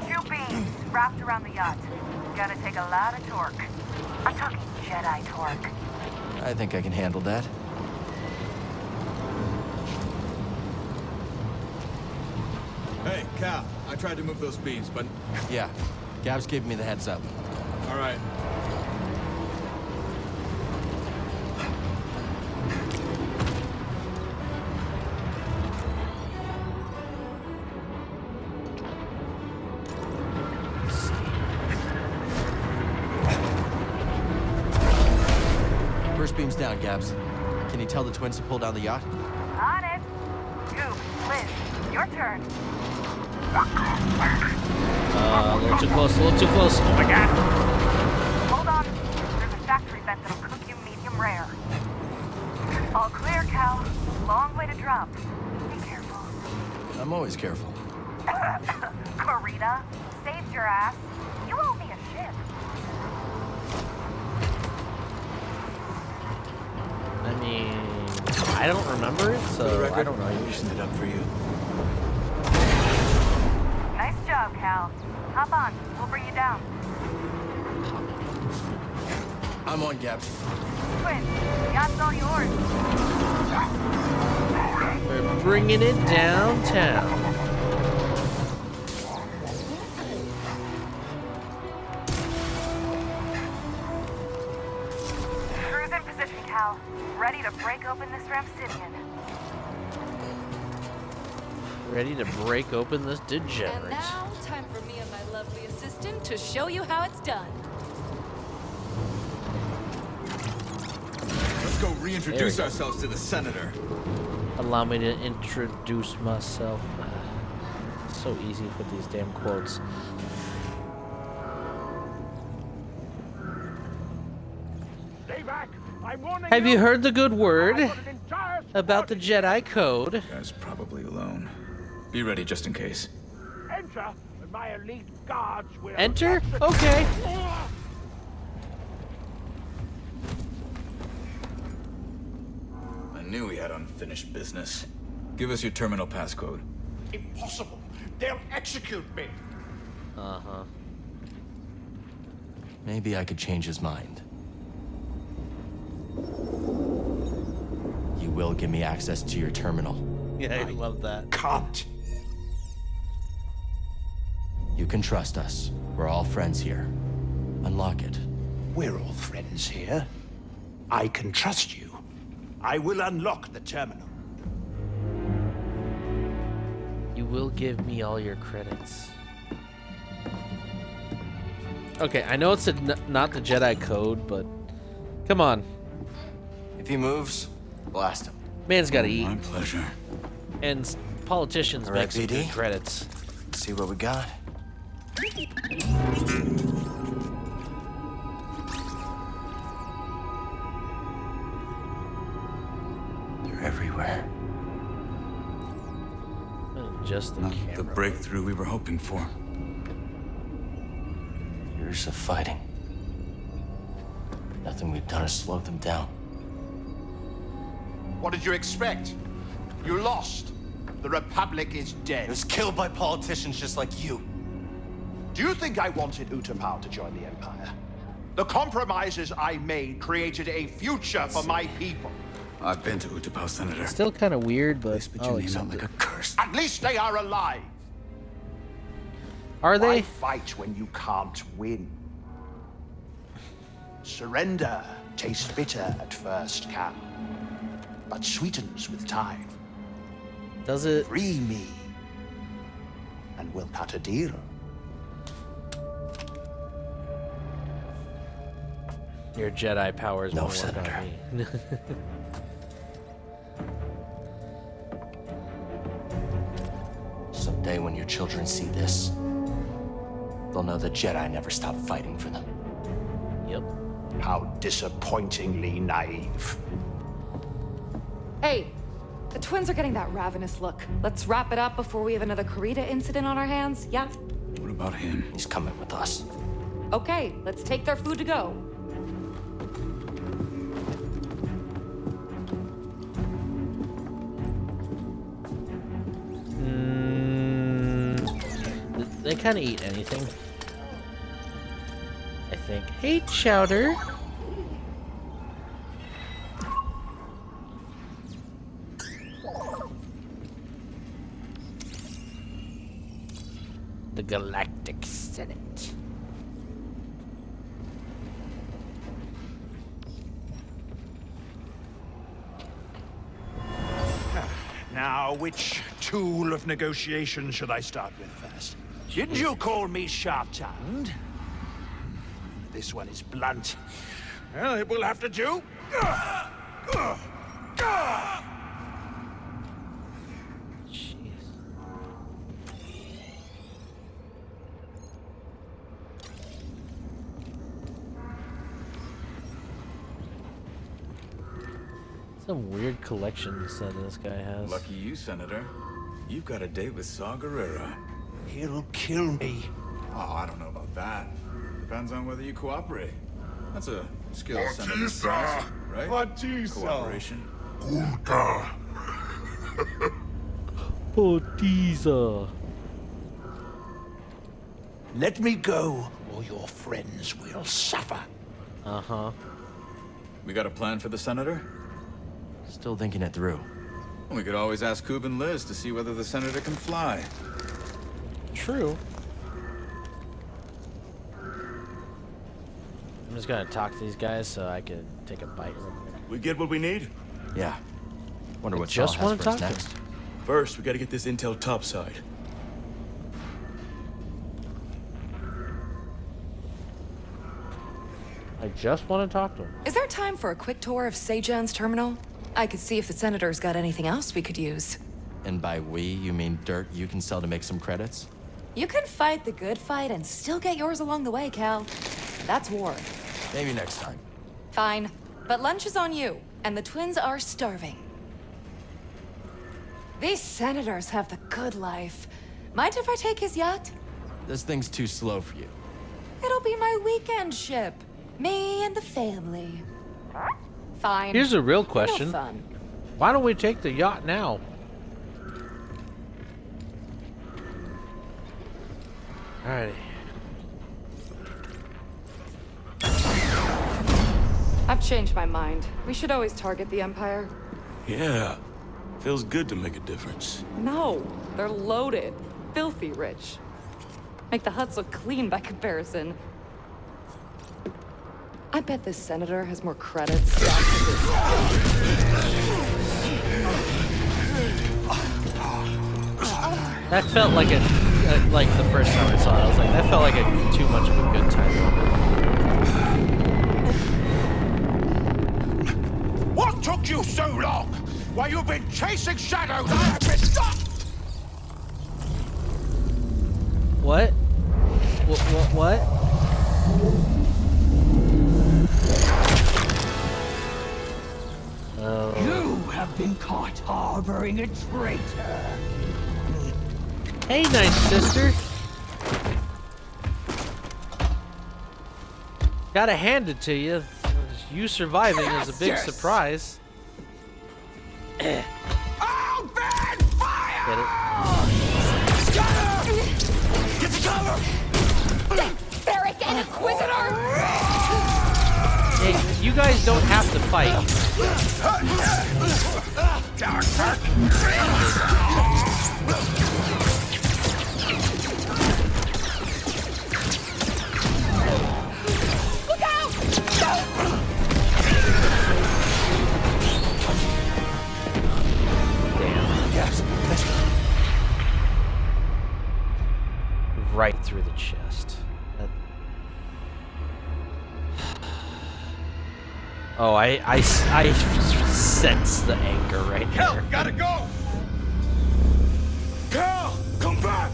2 beams wrapped around the yacht. Gotta take a lot of torque. I'm talking Jedi torque. I think I can handle that. Hey, Cal. I tried to move those beams, but... Yeah. Gabs gave me the heads up. All right. First beam's down, Gabs. Can you tell the twins to pull down the yacht? On it. Goop, Liz, your turn. A little too close, a little too close. Oh my god! Hold on. There's a factory vent that'll cook you medium rare. All clear, Cal. Long way to drop. Be careful. I'm always careful. Corita, saved your ass. You owe me a ship. I mean, I don't remember it, so I don't know. I loosened it up for you. Nice job, Cal. Hop on. We'll bring you down. I'm on, Gabs. Twins, the yacht's all yours. We're bringing it downtown. Cruise in position, Cal. Ready to break open this Ramsidian. Ready to break open this And degenerate. now, time for me and my lovely assistant to show you how it's done. Let's go reintroduce ourselves to the senator. Allow me to introduce myself. So easy with these damn quotes. Stay back. I'm warning Have you heard the good word I've got an entire about the Jedi Code? Guy's probably alone. Be ready just in case. enter, and my elite guards will Enter? Okay. I knew he had unfinished business. Give us your terminal passcode. Impossible. They'll execute me. Uh-huh. Maybe I could change his mind. You will give me access to your terminal. Yeah, I love that. Can't. You can trust us. We're all friends here. Unlock it. We're all friends here. I can trust you. I will unlock the terminal. You will give me all your credits. Okay, I know it's not the Jedi code, but come on. If he moves, blast him. Man's gotta eat. My pleasure. And politicians All make right, some BD. good credits. Let's see what we got. They're everywhere. Just the Not camera. the breakthrough we were hoping for. Years of fighting. Nothing we've done has slowed them down. What did you expect? You lost. The Republic is dead. It was killed by politicians just like you. Do you think I wanted Utapau to join the Empire? The compromises I made created a future for my people. I've been to Utapau, Senator. Still kind of weird, but Spit I'll your name out accept like it. a curse. At least they are alive. Are Why they? fight when you can't win? Surrender tastes bitter at first, Cal, but sweetens with time. Does it? Free me, and we'll cut a deal. Your Jedi powers No, won't work Senator. on me. Someday when your children see this, they'll know the Jedi never stopped fighting for them. Yep. How disappointingly naive. Hey, the twins are getting that ravenous look. Let's wrap it up before we have another Karita incident on our hands, yeah? What about him? He's coming with us. Okay, let's take their food to go. They kind of eat anything. I think. Hey, Chowder. The Galactic Senate. Now, which tool of negotiation should I start with first? Didn't you call me sharp-tongued? This one is blunt. Well, it will have to do. Jeez. Some weird collection set this guy has. Lucky you, Senator. You've got a date with Saw Gerrera. He'll kill me. Oh, I don't know about that. Depends on whether you cooperate. That's a skill Senator has, right? Cooperation. Potiza. Let me go, or your friends will suffer. Uh-huh. We got a plan for the Senator? Still thinking it through. We could always ask Coob and Liz to see whether the Senator can fly. True. I'm just gonna talk to these guys so I can take a bite real quick. We get what we need? Yeah. Wonder I what just Saul wanna has for us talk to next. First, we gotta get this intel topside. I just want to talk to him. Is there time for a quick tour of Sejan's terminal? I could see if the Senator's got anything else we could use. And by we, you mean dirt you can sell to make some credits? You can fight the good fight and still get yours along the way, Cal. That's war. Maybe next time. Fine. But lunch is on you, and the twins are starving. These Senators have the good life. Mind if I take his yacht? This thing's too slow for you. It'll be my weekend ship. Me and the family. Fine. Here's a real No question. fun. Why don't we take the yacht now? Alrighty. I've changed my mind. We should always target the Empire. Yeah. Feels good to make a difference. No, they're loaded. Filthy rich. Make the huts look clean by comparison. I bet this senator has more credits stacked to this. That felt like like the first time I saw it, I was like, that felt like too much of a good time moment. What took you so long? While you've been chasing shadows, I have been stopped! What? What? Oh. You have been caught harboring a traitor. Hey, nice sister. Gotta hand it to you. You surviving is a big surprise. Get it? Get to cover! Barrick and Inquisitor! Hey, you guys don't have to fight. Look out! Yes. Right through the chest. Oh, I sense the anger right Cal, there. gotta go! Cal, come back!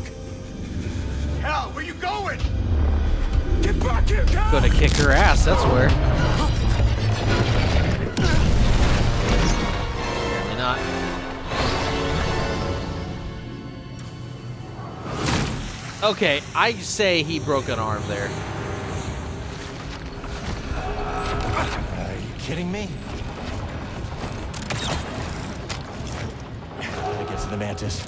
Cal, where you going? Get back here, Cal! Gonna kick her ass, that's where. Apparently not. Okay, I say he broke an arm there. Are you kidding me? Gotta get to the Mantis.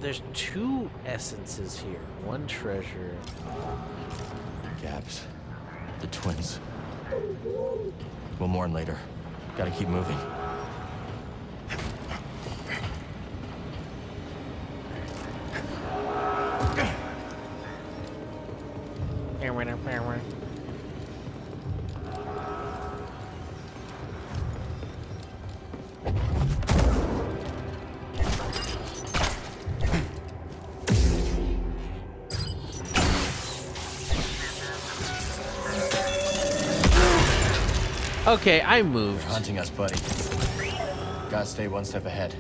There's two essences here. One treasure. Gaps. The twins. We'll mourn later. Gotta keep moving. Okay, I moved. They're hunting us, buddy. Gotta stay one step ahead.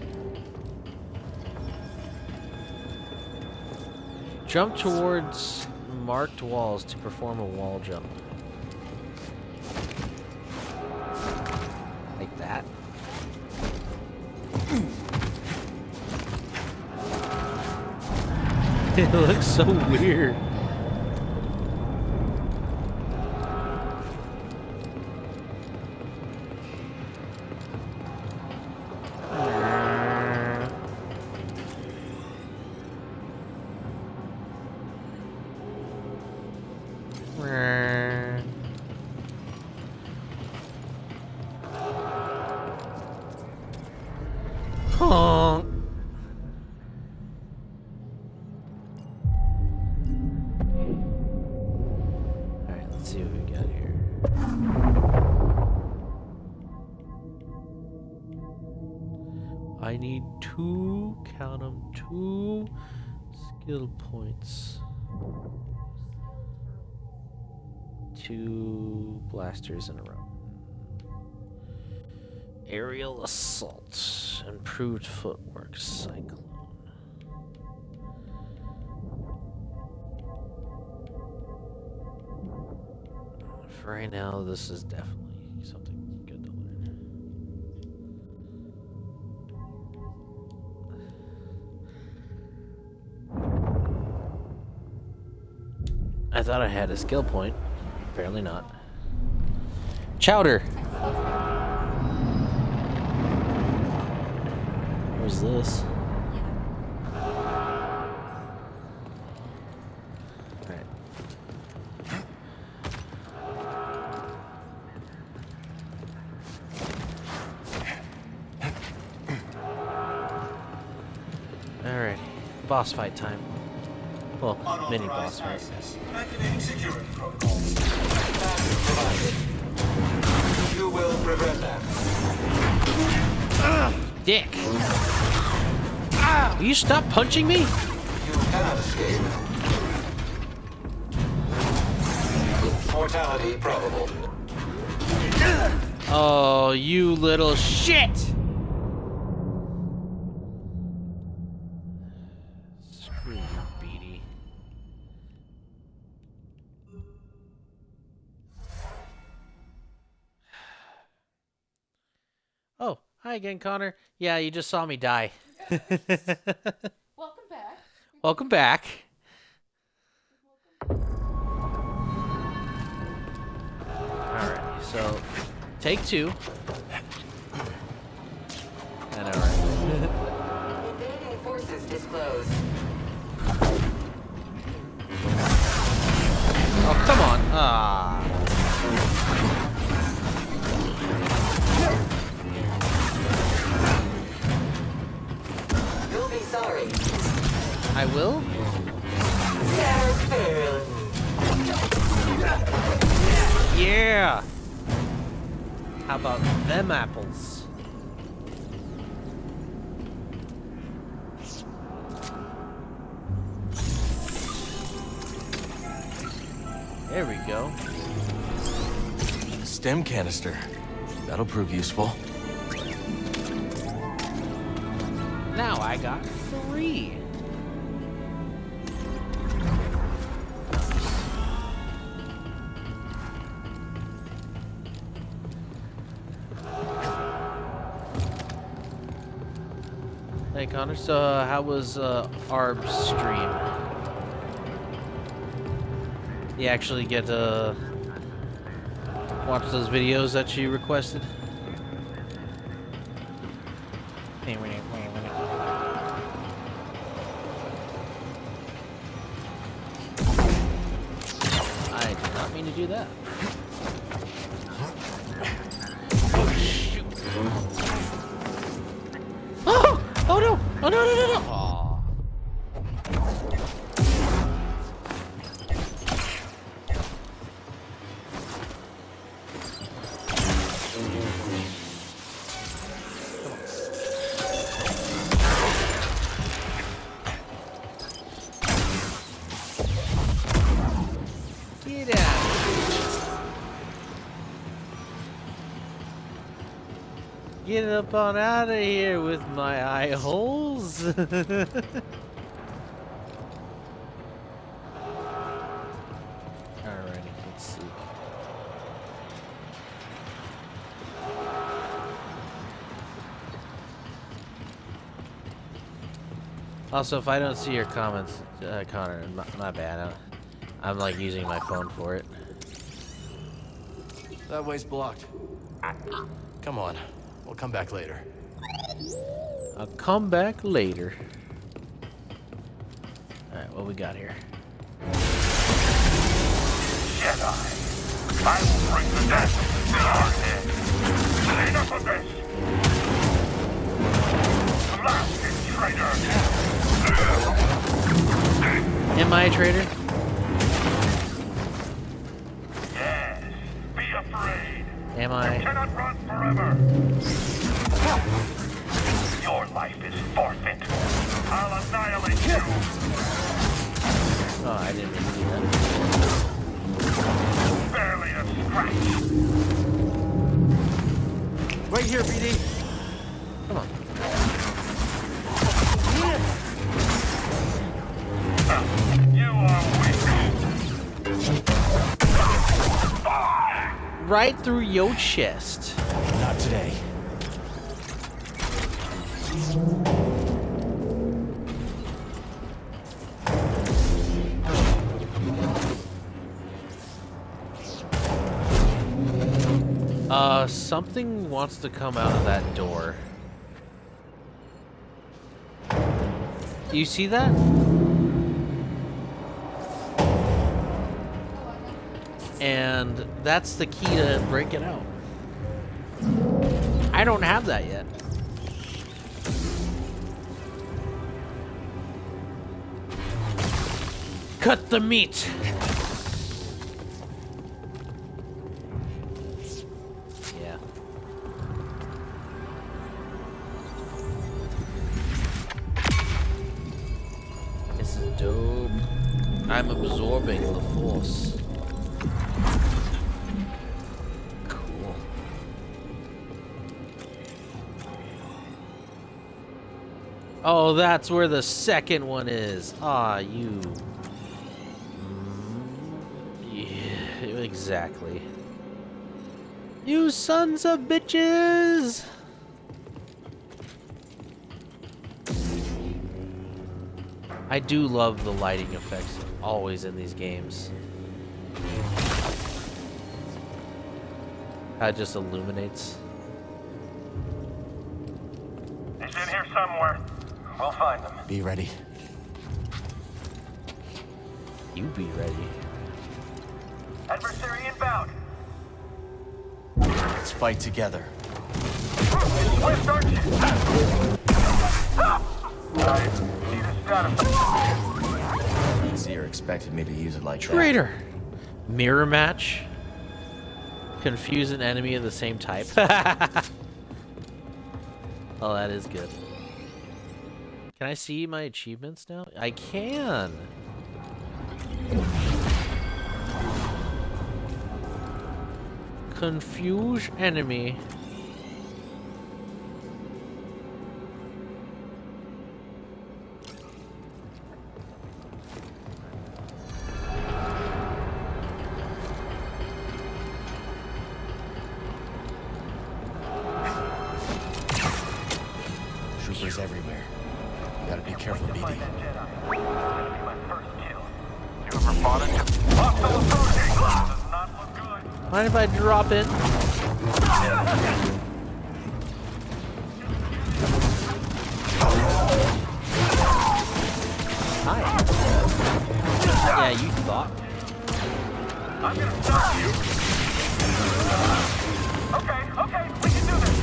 Jump towards marked walls to perform a wall jump. Like that. It looks so weird. Alright, let's see what we got here. I need two, count them, 2 skill points. 2 blasters in a row. Aerial assault, improved footwork, cyclone. For right now, this is definitely something good to learn. I thought I had a skill point. Apparently not. Chowder. Where's this? Alright. Alright. Boss fight time. Well, mini boss fight. Activating security protocols. You will prevent that. Dick! Will you stop punching me? You cannot escape. Mortality probable. Oh, you little shit! Screw you, Beatty. Oh, hi again, Connor. Yeah, you just saw me die. Welcome back. Welcome back. Alright, so take 2. And alright. Invading forces disclosed. Oh, come on. Ah. You'll be sorry. I will? Yeah! How about them apples? There we go. Stem canister. That'll prove useful. Now I got 3. Hey Connor, so how was Arb's stream? You actually get to watch those videos that you requested? I did not mean to do that. Oh shoot! Oh! Oh no! Oh no no no no! Aw. Get out! Get up on out of here with my eye holes. Alrighty, let's see. Also, if I don't see your comments, Connor, my bad. I'm like using my phone for it. That way's blocked. Come on. We'll come back later. I'll come back later. Alright, what we got here? Jedi, I will bring the death to your head. Enough of this! Blast it, traitor! Am I a traitor? Yes, be afraid. Am I? You cannot run forever. Your life is forfeit. I'll annihilate you. Oh, I didn't mean to do that. Barely a scratch. Right here, BD. Come on. You are weak. Right through your chest. Not today. Something wants to come out of that door. Do you see that? And that's the key to break it out. I don't have that yet. Cut the meat! Yeah. This is dope. I'm absorbing the force. Cool. Oh, that's where the second one is. Ah, you. Yeah, exactly. You sons of bitches! I do love the lighting effects always in these games. How it just illuminates. He's in here somewhere. We'll find them. Be ready. You be ready. Adversary inbound. Let's fight together. Swift, aren't you? I need a status. Seer expected me to use it like Traitor! Mirror match? Confuse an enemy of the same type? Oh, that is good. Can I see my achievements now? I can! Confuse enemy. Troopers everywhere. You gotta be careful, BD. Mind if I drop in? Hi. Yeah, you thought. I'm gonna stop you. Okay, we can do this.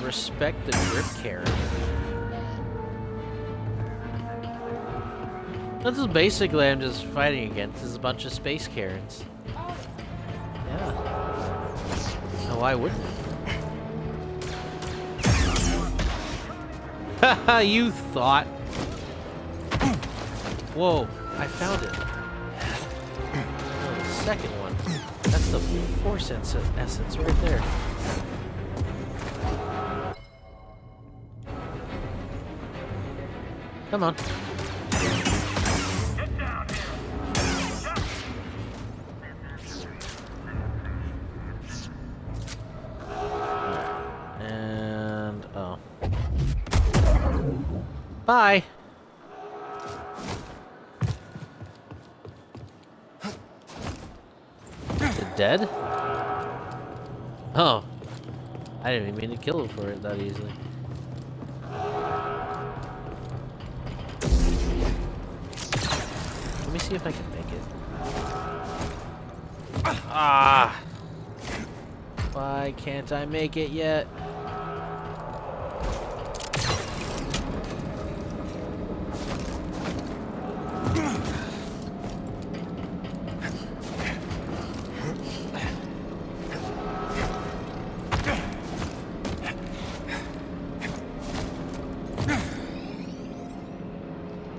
Respect the grip carry. This is basically I'm just fighting against is a bunch of space Karens. Yeah. Oh, why wouldn't Haha, you thought. Whoa, I found it. Oh, the second one. That's the force essence right there. Come on. Get down here. And oh. Bye. Is it dead? Oh. I didn't even mean to kill it for it that easily. Let me see if I can make it. Ah! Why can't I make it yet?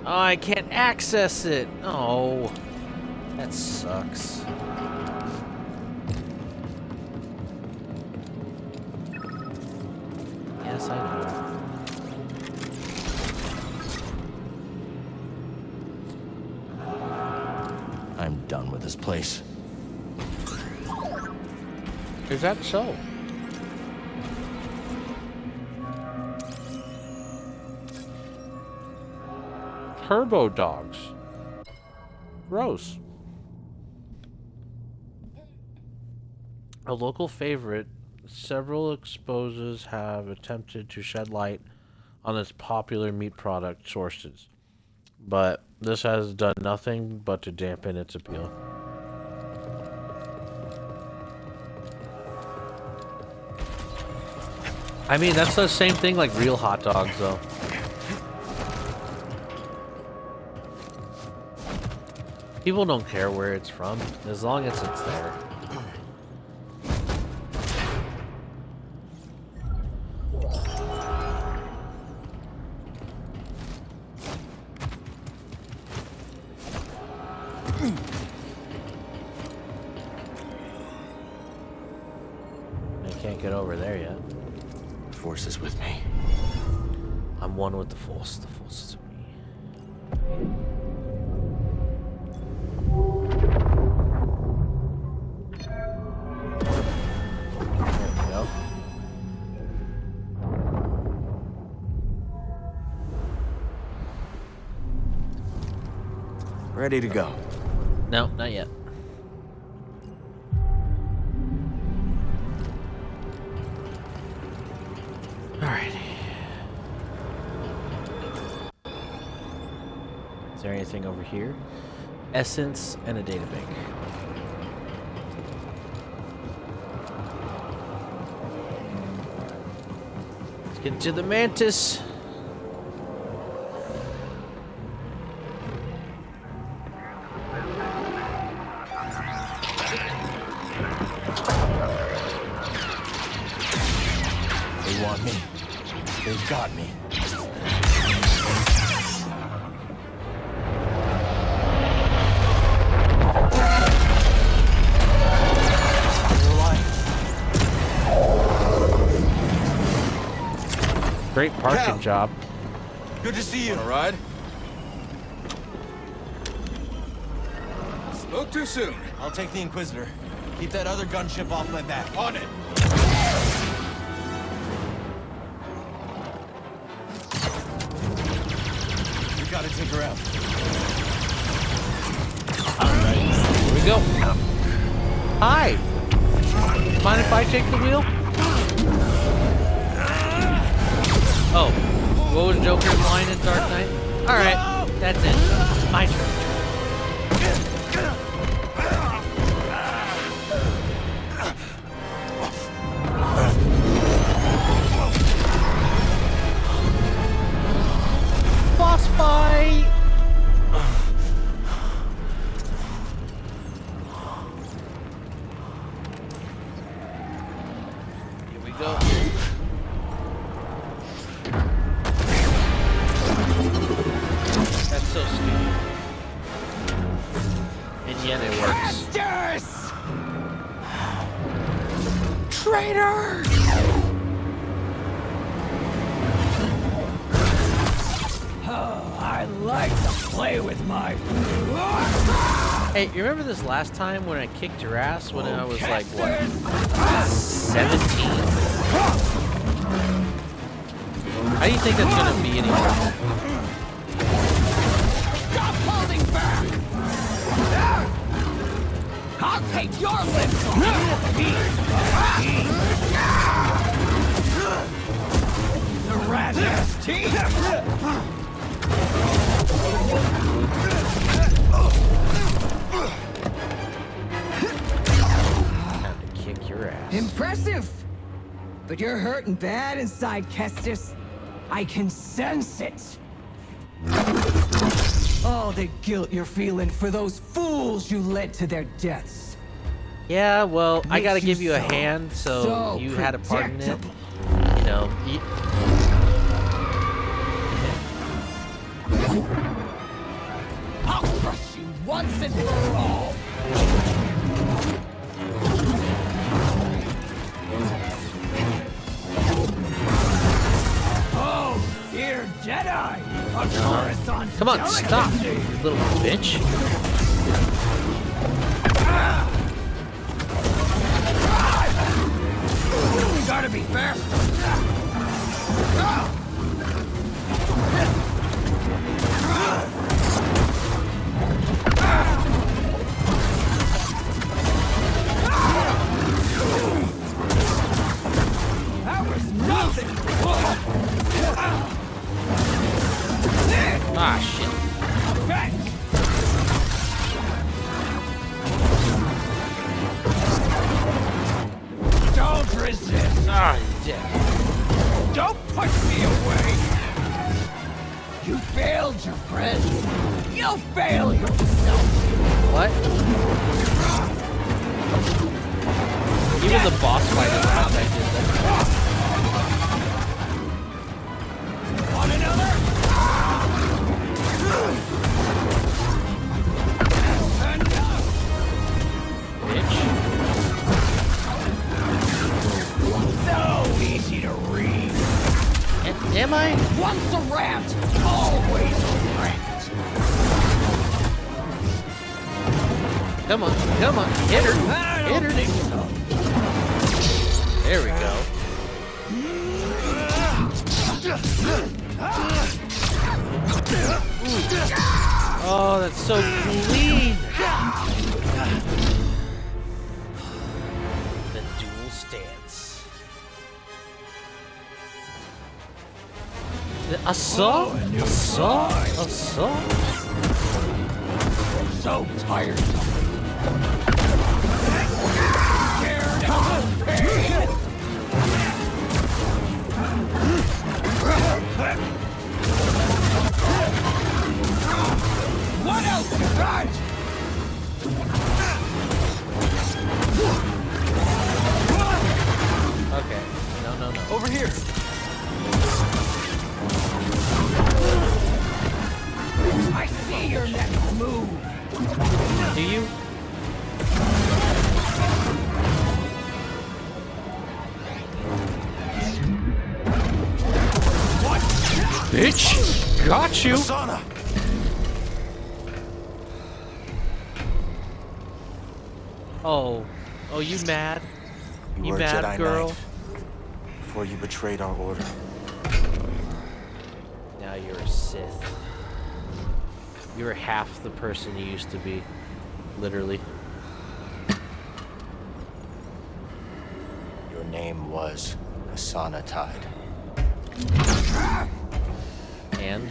Oh, I can't access it. Oh, that sucks. Yes, I know. I'm done with this place. Is that so? Turbo dogs. Gross. A local favorite, several exposes have attempted to shed light on its popular meat product sources, but this has done nothing but to dampen its appeal. I mean, that's the same thing like real hot dogs, though. People don't care where it's from, as long as it's there. I can't get over there yet. The Force is with me. I'm one with the Force. The Force is with me. There we go. Ready to go. No, not yet. Alrighty. Is there anything over here? Essence and a data bank. Let's get to the Mantis. They want me. They've got me. Great parking job. Good to see you. All right. Spoke too soon. I'll take the Inquisitor. Keep that other gunship off my back. On it. We gotta take her out. Alright, here we go. Hi! Mind if I take the wheel? Oh, what was Joker's line in Dark Knight? Alright, that's it. My turn. Boss fight! Here we go. That's so stupid. And yet it works. Yes! Traitor! Oh, I like to play with my... Hey, you remember this last time when I kicked your ass when I was like, what, 17? How do you think that's gonna be anymore? Stop holding back! I'll take your lips off! The rat-ass teeth! Time to kick your ass. Impressive! But you're hurting bad inside, Kestis. I can sense it. All the guilt you're feeling for those fools you led to their deaths. Yeah, well, I Makes gotta you give you a so- hand, so so you had a part in it. predictable. You know, I'll crush you once and for all. Oh, dear Jedi! A Coruscant come on, stop, delicacy. you little bitch. You gotta be faster. Ah, shit. Don't resist. Ah, he's dead. Don't push me away. You failed your friend. You'll fail yourself. What? Even the boss fight is not effective. Want another? Bitch. So easy to read. Am I? Once a rat, always a rat. Come on, come on. Hit her. Hit her. Think so. There we go. Ooh. Oh, that's so clean. The dual stance. The assault? Assault? Assault? So tired. Scared of pain. What else you got? Okay. No. Over here. I see your next move. Do you? What? Bitch! Got you! Persona. Oh. Oh, you mad? You You were a mad, Jedi girl? Knight before you betrayed our order. Now you're a Sith. You're half the person you used to be. Literally. Your name was Asana Tide. And?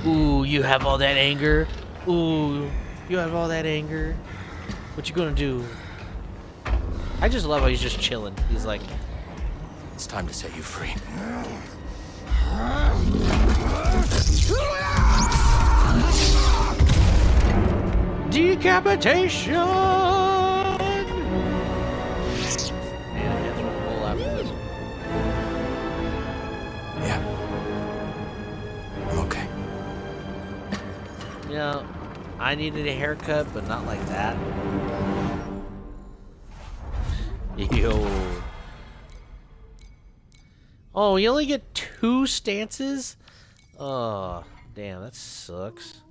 Ooh, you have all that anger? Ooh, you have all that anger? What you gonna do? I just love how he's just chilling. He's like, It's time to set you free. decapitation! And it has one roll after this. Yeah. I'm okay. Yeah, I needed a haircut, but not like that. Yo. Oh, you only get 2 stances? Oh, damn, that sucks.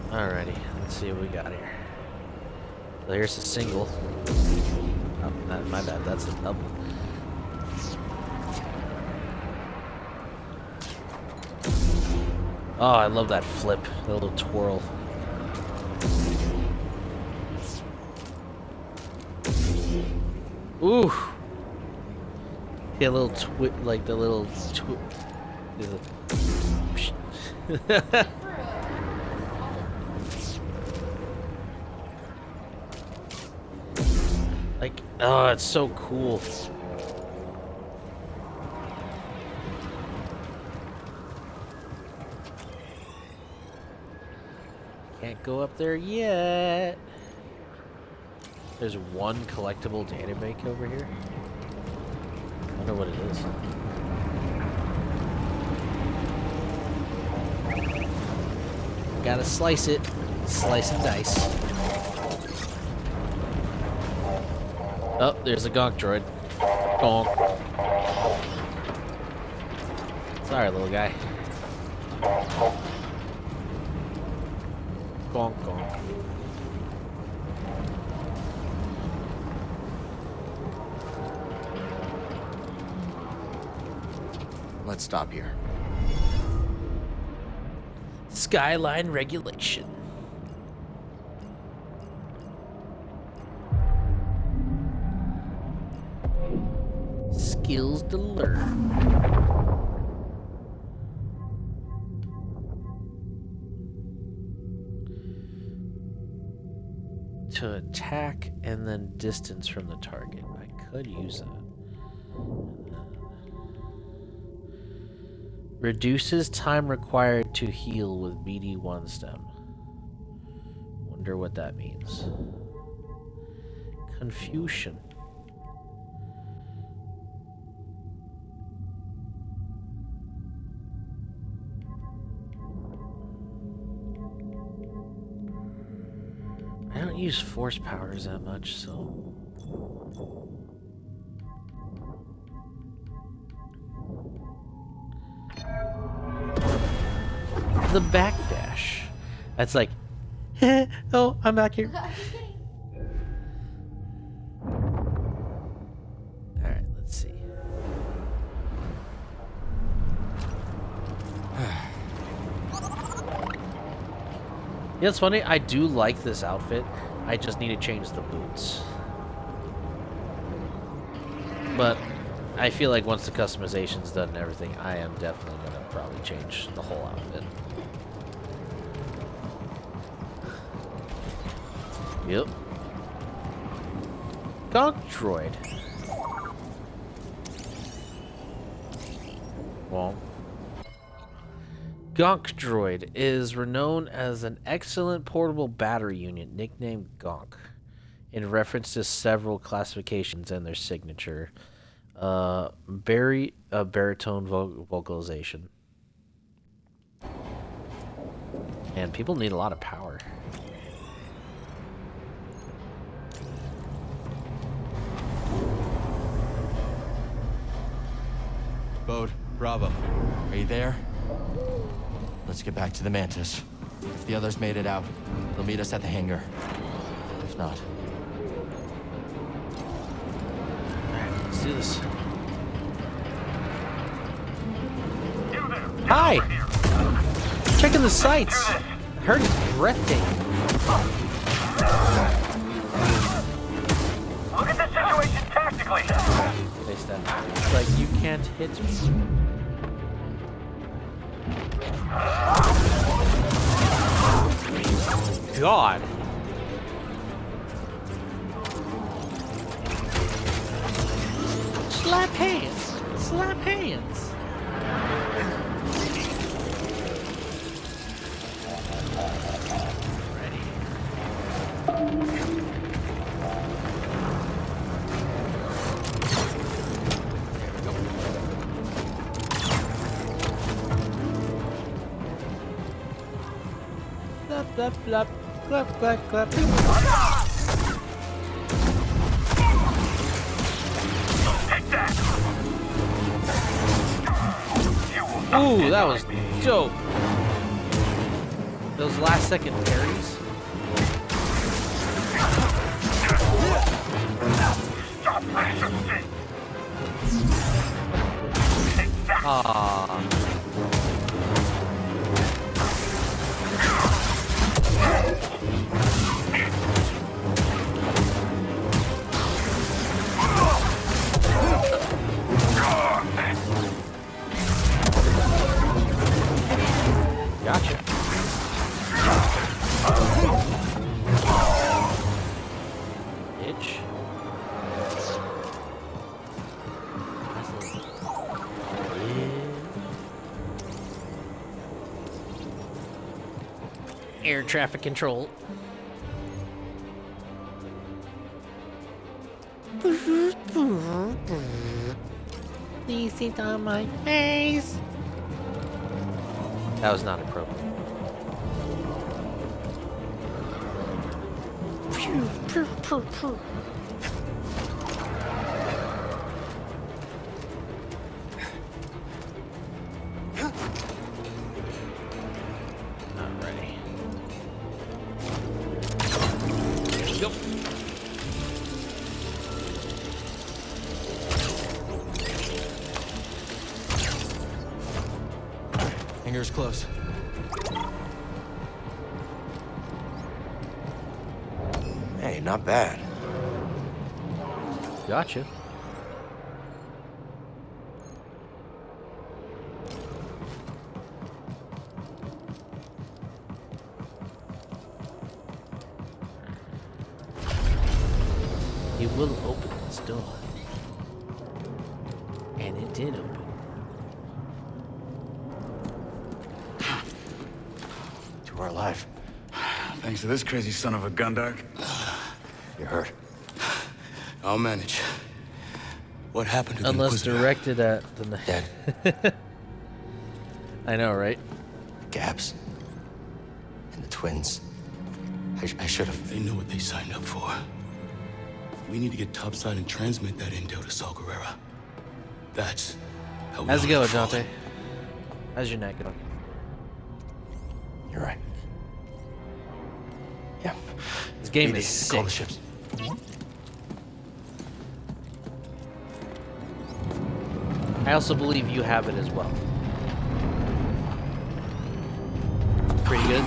Alrighty, let's see what we got here. So here's a single. Oh, my bad, that's a double. Oh, I love that flip, that little twirl. Ooh. Yeah, a little twit, like the little twit. Like, oh, it's so cool. Can't go up there yet. There's one collectible data bank over here. I wonder what it is. Gotta slice it. Slice and dice. Oh, there's a gonk droid. Gonk. Sorry, little guy. Gonk, gonk. Let's stop here. Skyline regulation. skills to learn. To attack and then distance from the target. I could use that. Reduces time required to heal with PT.1 stem. Wonder what that means. Confusion. I don't use force powers that much, so... The backdash. That's like, oh, I'm back here. Alright, let's see. Yeah, it's funny. I do like this outfit. I just need to change the boots. But I feel like once the customization's done and everything, I am definitely going to probably change the whole outfit. Yep. Gonk droid. Well, Gonk droid is renowned as an excellent portable battery unit nicknamed Gonk, in reference to several classifications and their signature. Baritone vocalization. And people need a lot of power. Bode, Bravo, are you there? Let's get back to the Mantis. If the others made it out, they'll meet us at the hangar. If not... Alright, let's do this. Hi! Checking the sights. I heard it's breathtaking. Look at the situation tactically. Face that. It's like you can't hit me. God. Slap hands. Slap hands. Clap, clap, clap, clap, clap. Ooh, that was dope. Those last second parries. Aww. Gotcha. Itch. Air traffic control. Please sit on my face. That was not appropriate. Alrighty. Yep. Hangar's close. Hey, not bad. Gotcha. will open this door. And it did open. You are alive. Thanks to this crazy son of a Gundark. You're hurt. I'll manage. What happened to the Unless Inquisitor? directed at the Dead. I know, right? Gaps. And the twins. I should have. They know what they signed up for. We need to get topside and transmit that intel to Saw Gerrera. That's how we How's it honor going, the Dante? fallen. How's your neck going? You're right. Yeah. This game BD, is call the sick. ships. I also believe you have it as well. Pretty good.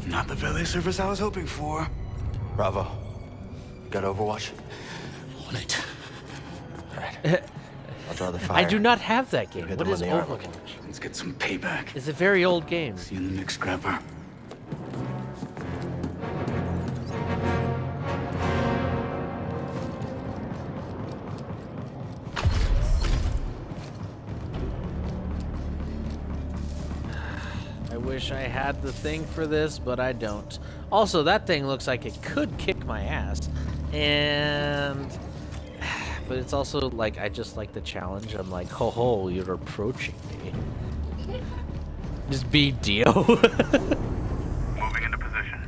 Not the valet service I was hoping for. Bravo. Got Overwatch? On it. Alright. I'll draw the fire. I do not have that game. Hit What them is when they aren't Overwatch? looking. Let's get some payback. It's a very old game. See you in the next scrapper. I wish I had the thing for this, but I don't. Also, that thing looks like it could kick my ass. And... But it's also like, I just like the challenge. I'm like, ho ho, you're approaching me. Just be Dio. Moving into position.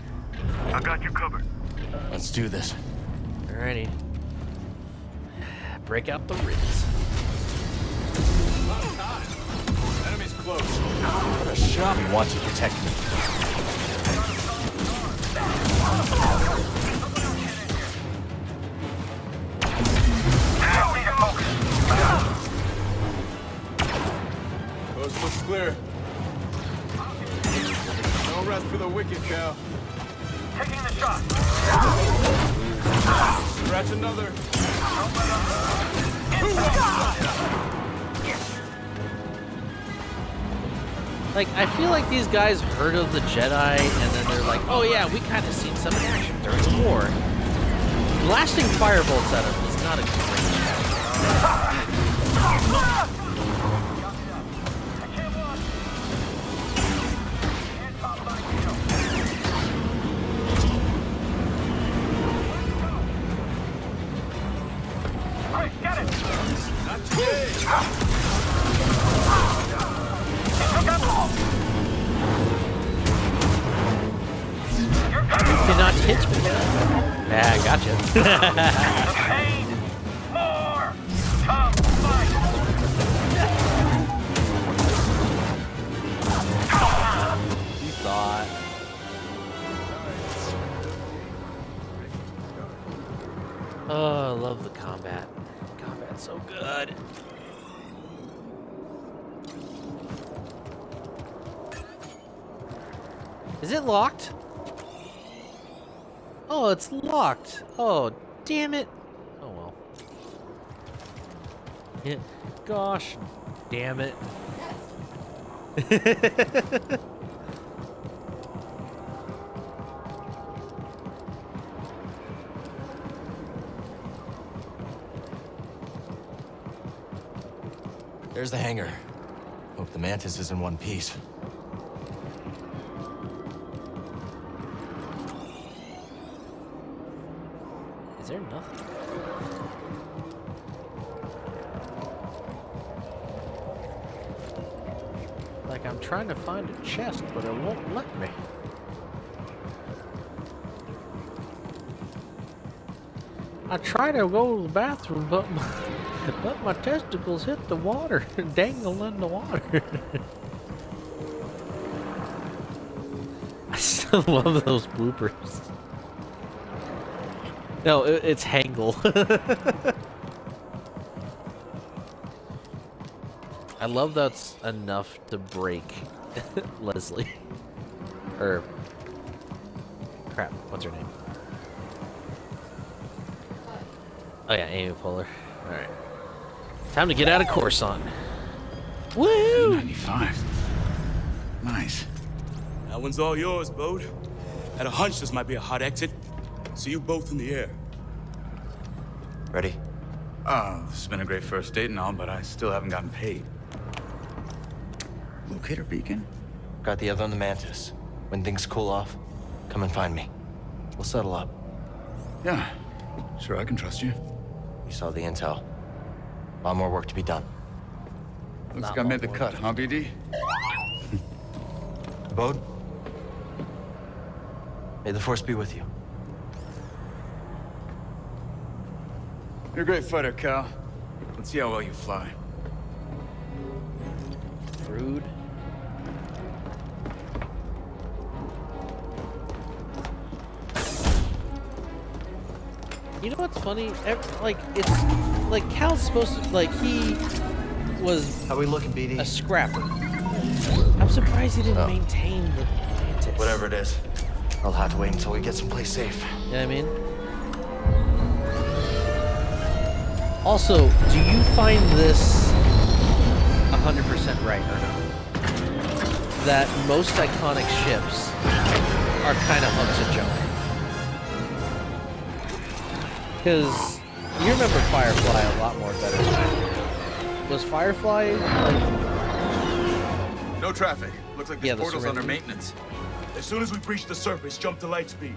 I got you covered. Let's do this. Alrighty. Break out the ribs. Enemy's close. What a shot. We want to protect me. Coast looks clear. No rest for the wicked, Cal. Taking the shot. Scratch another. Like, I feel like these guys heard of the Jedi, and then they're like, oh yeah, we kind of seen some in action during the war. Blasting firebolts at them is not a great Quick, get it! Not today. You cannot hit me. Ah, gotcha. Pain! More! Come, fight! You thought. Oh, I love the combat. Combat's so good. Is it locked? Oh, it's locked. Oh, damn it. Oh, well. Yeah. Gosh, damn it. There's the hangar. Hope the Mantis is in one piece. Is there nothing? Like, I'm trying to find a chest, but it won't let me. I try to go to the bathroom, but my testicles hit the water, dangle in the water. I still love those bloopers. No, it's Hangle. I love that's enough to break Leslie. Or crap, what's her name? Oh yeah, Amy Poehler. Alright. Time to get out of Coruscant. Woo! 95. Nice. That one's all yours, Bode. Had a hunch this might be a hot exit. See you both in the air. Ready? This has been a great first date and all, but I still haven't gotten paid. Locator beacon? Got the other on the Mantis. When things cool off, come and find me. We'll settle up. Yeah, sure, I can trust you. You saw the intel. A lot more work to be done. Looks like I made the cut, huh, BD? Bode? May the Force be with you. You're a great fighter, Cal. Let's see how well you fly. Rude. You know what's funny? Like, it's like Cal's supposed to, like, he was How we looking, BD? a scrapper. I'm surprised he didn't maintain the Mantis. Whatever it is, I'll have to wait until we get someplace safe. You know what I mean? Also, do you find this 100% right or not? That most iconic ships are kind of hunks of junk. Because you remember Firefly a lot more better than I do. Was Firefly like... No traffic. Looks like this Yeah, the portal's under surrender. maintenance. As soon as we breach the surface, jump to light speed.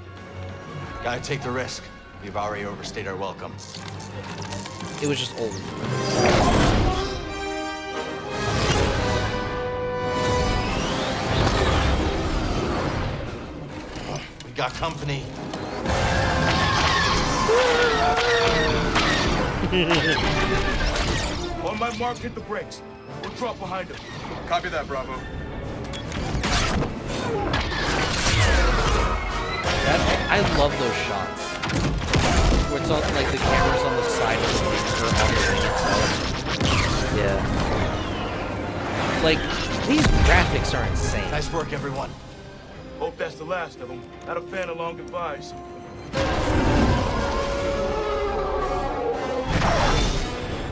Gotta take the risk. We've already overstayed our welcome. It was just old. We got company. On my mark, hit the brakes. We'll drop behind him. Copy that, Bravo. I love those shots. Where it's on, like, the camera's on the side of the wing or on the wing itself. Yeah. Like, these graphics are insane. Nice work, everyone. Hope that's the last of them. Not a fan of long goodbyes.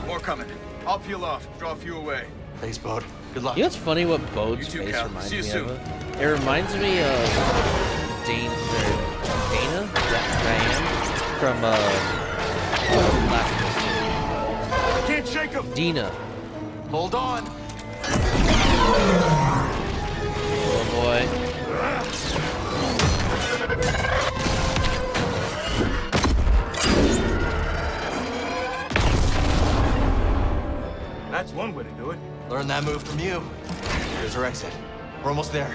More coming. I'll peel off, draw a few away. Thanks, Bode. Good luck. You know what's funny what Bode's You too, face Cal. reminds See you me soon. of? It reminds me of Dana Diane from Last of Us 2. Can't shake him! Dina. Hold on. Oh boy. That's one way to do it. Learn that move from you. Here's our exit. We're almost there.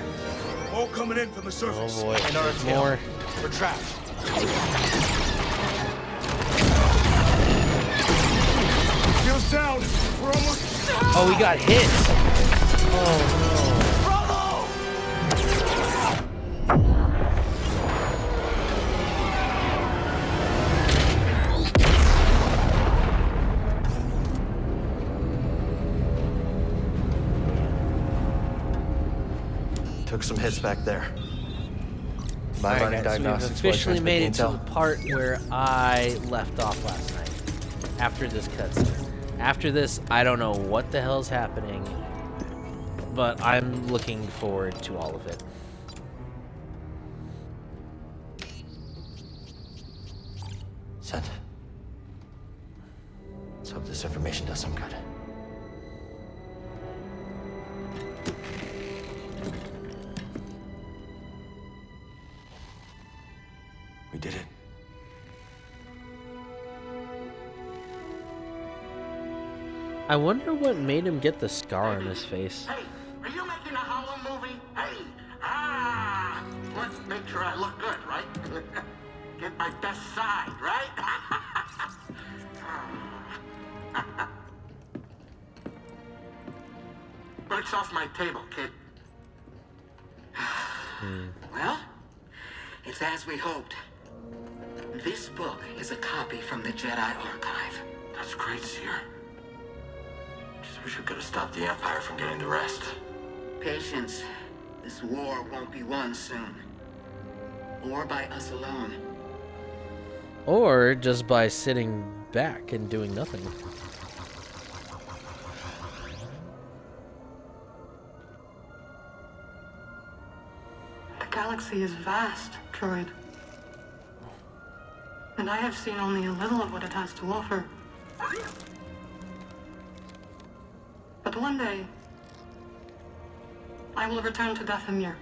All coming in from the surface. Oh boy. And our There's tail. more. We're trapped. Shields down. We're almost... Oh, we got hit. Oh Took some hits back there. no. My running Alright, guys, so we've diagnostics. officially while I made it transmit to the the part where I left off last night. After this cutscene. After this, I don't know what the hell's happening, but I'm looking forward to all of it. Sent. Let's hope this information does some good. We did it. I wonder what made him get the scar on his face. Hey, are you making a Hollow movie? Hey, let's make sure I look good, right? Get my best side, right? Books off my table, kid. Well, it's as we hoped. This book is a copy from the Jedi Archive. That's great, Seer. Just wish we could have stopped the Empire from getting the rest. Patience. This war won't be won soon. Or by us alone. Or just by sitting back and doing nothing. The galaxy is vast, droid. and I have seen only a little of what it has to offer. But one day, I will return to Dathomir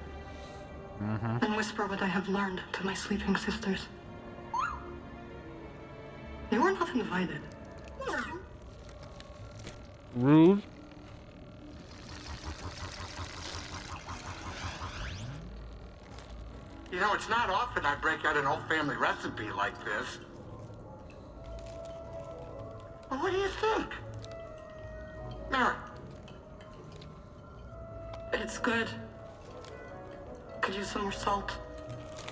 and whisper what I have learned to my sleeping sisters. You are not invited. Rude. You know, it's not often I break out an old family recipe like this. Well, what do you think? Mary. It's good. Could use some more salt.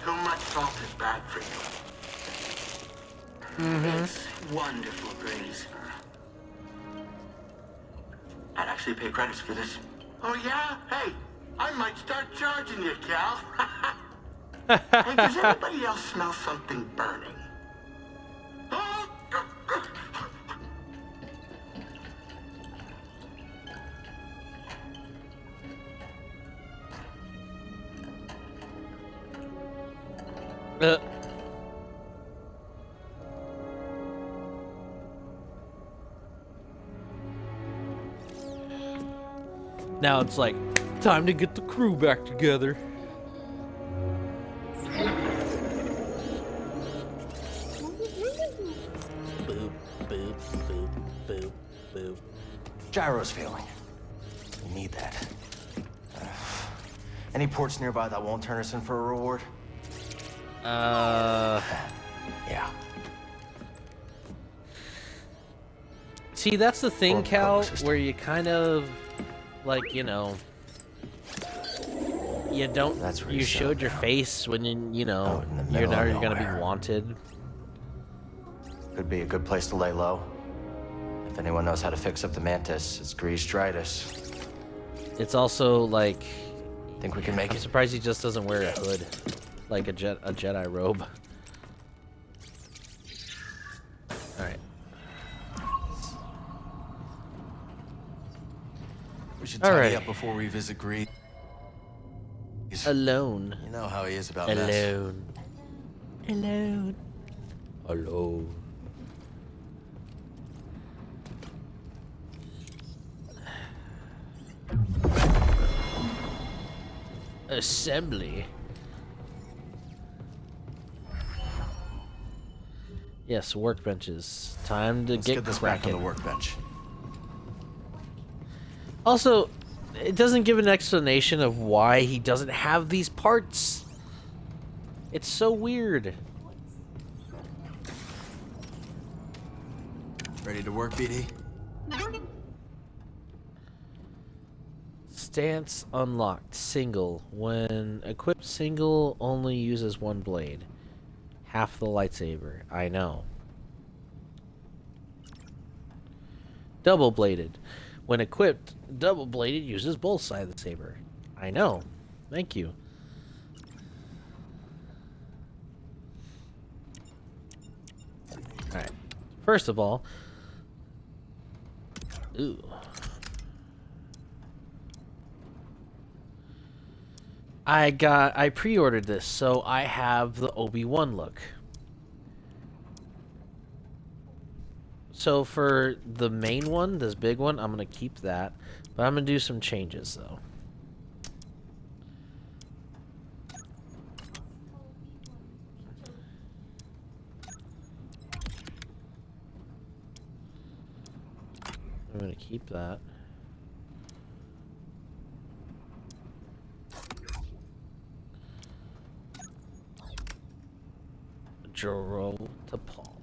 Too much salt is bad for you. It's wonderful, Grace. I'd actually pay credits for this. Oh, yeah? Hey, I might start charging you, Cal. Hey, does anybody else smell something burning? Now it's like, time to get the crew back together. Boop, boop, boop, boop, boop. Gyro's failing. We need that. Any ports nearby that won't turn us in for a reward? Yeah. See, that's the thing, Cal, where you kind of, like, you know, you don't, you showed your face when you know, you're gonna be wanted. Could be a good place to lay low. If anyone knows how to fix up the Mantis, it's Grease Dritus. It's also like, think we can make I'm surprised he just doesn't wear a hood, like a Jedi robe. All right. We should tidy up before we visit Grease. Alone. You know how he is about mess. Alone. Alone. Alone. Assembly. Yes, workbenches. Time to get this back on the workbench. Also, it doesn't give an explanation of why he doesn't have these parts. It's so weird. Ready to work, BD? Stance unlocked. Single. When equipped, single only uses one blade. Half the lightsaber. I know. Double bladed. When equipped, double bladed uses both sides of the saber. I know. Thank you. Alright. First of all. Ooh. I pre-ordered this, so I have the Obi-Wan look. So for the main one, this big one, I'm going to keep that. But I'm going to do some changes, though. I'm going to keep that. Joro to Paul.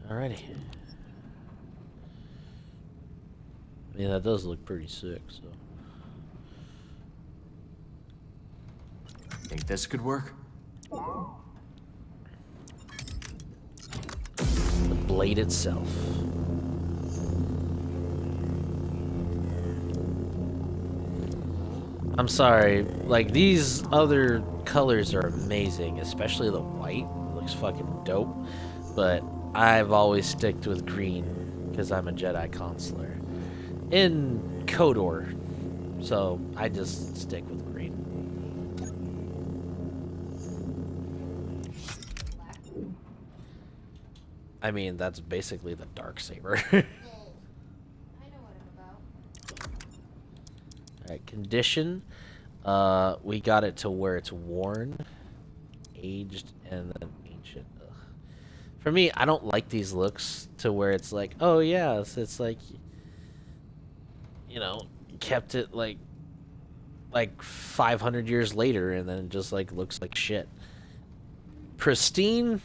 Alrighty. Yeah, that does look pretty sick, so. Think this could work? The blade itself. I'm sorry, like, these other colors are amazing, especially the white. It looks fucking dope. But I've always sticked with green, because I'm a Jedi consular. In KOTOR, so I just stick with green. I mean, that's basically the dark saber. Alright, condition. We got it to where it's worn, aged, and then ancient. Ugh. For me, I don't like these looks to where it's like, oh yeah, it's like, you know, kept it like 500 years later, and then it just like looks like shit. Pristine.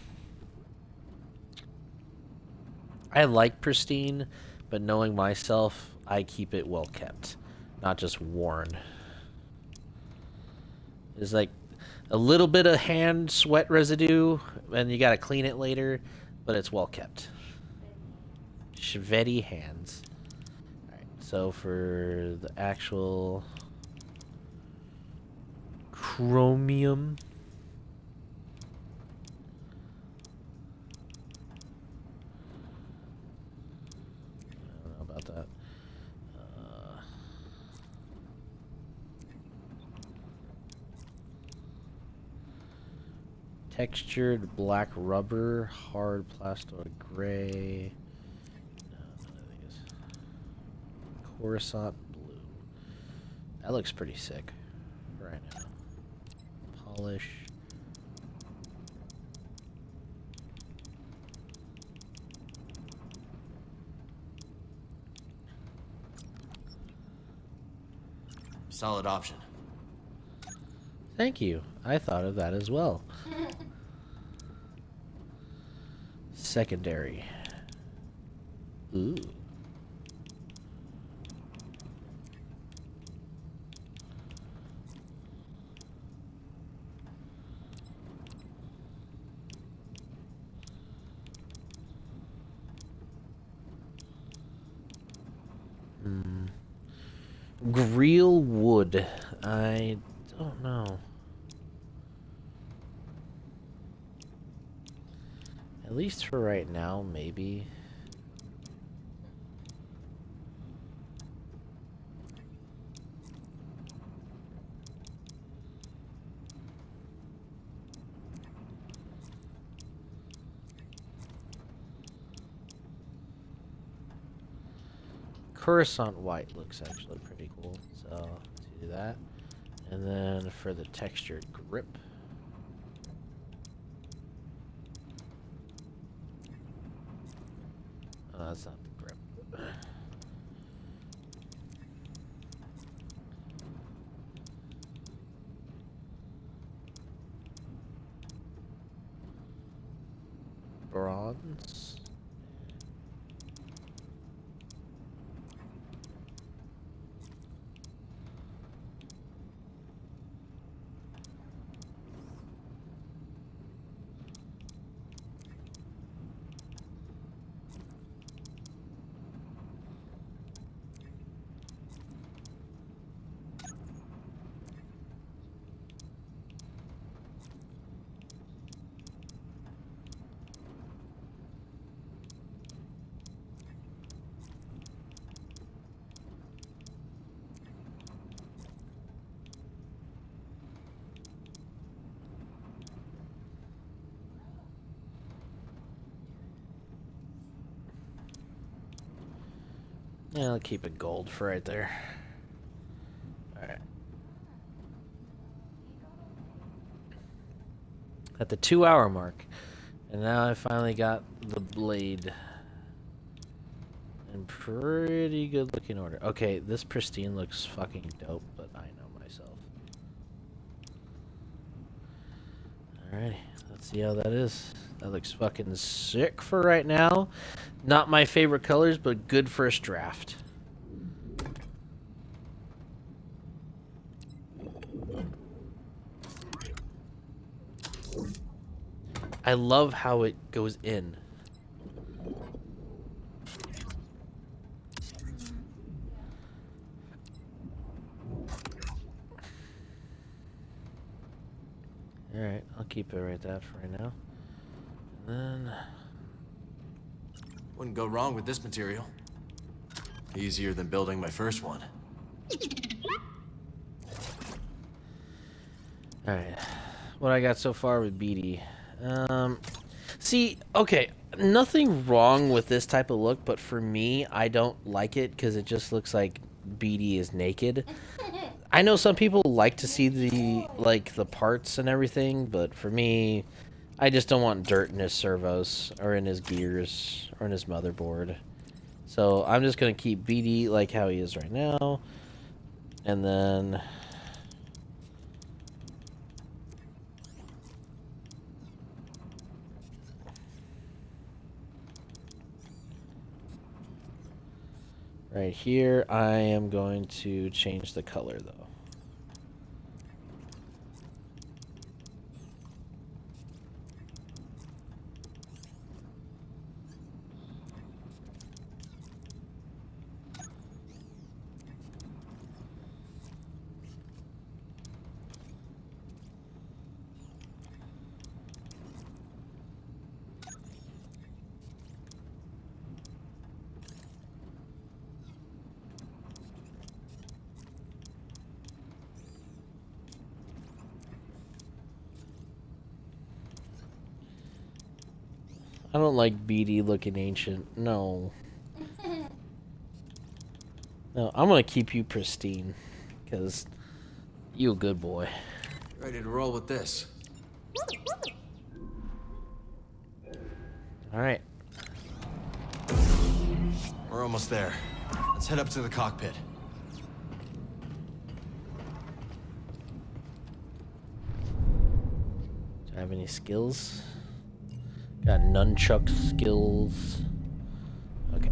I like pristine, but knowing myself, I keep it well kept, not just worn. There's like a little bit of hand sweat residue, and you gotta clean it later, but it's well kept. Sweaty hands. Alright, so for the actual chromium. I don't know about that. Textured black rubber, hard plastoid gray. No, none of these. Coruscant blue. That looks pretty sick right now. Polish. Solid option. Thank you. I thought of that as well. Secondary. Ooh. Greel wood. I don't know. At least for right now, maybe. Coruscant white looks actually pretty cool, so let's do that. And then for the textured grip. Oh, that's not the grip. Bronze. Yeah, I'll keep it gold for right there. Alright. At the 2-hour mark. And now I finally got the blade in pretty good looking order. Okay, this pristine looks fucking dope, but I know myself. Alrighty, let's see how that is. That looks fucking sick for right now. Not my favorite colors, but good first draft. I love how it goes in. Alright, I'll keep it right that for right now. And then... Wouldn't go wrong with this material. Easier than building my first one. Alright. What I got so far with BD. See, okay, nothing wrong with this type of look, but for me, I don't like it because it just looks like BD is naked. I know some people like to see the parts and everything, but for me, I just don't want dirt in his servos or in his gears or in his motherboard. So I'm just gonna keep BD like how he is right now, and then right here I am going to change the color though. I don't like BD looking ancient. No. No, I'm gonna keep you pristine, because you a good boy. Ready to roll with this. Alright. We're almost there. Let's head up to the cockpit. Do I have any skills? Got nunchuck skills. Okay.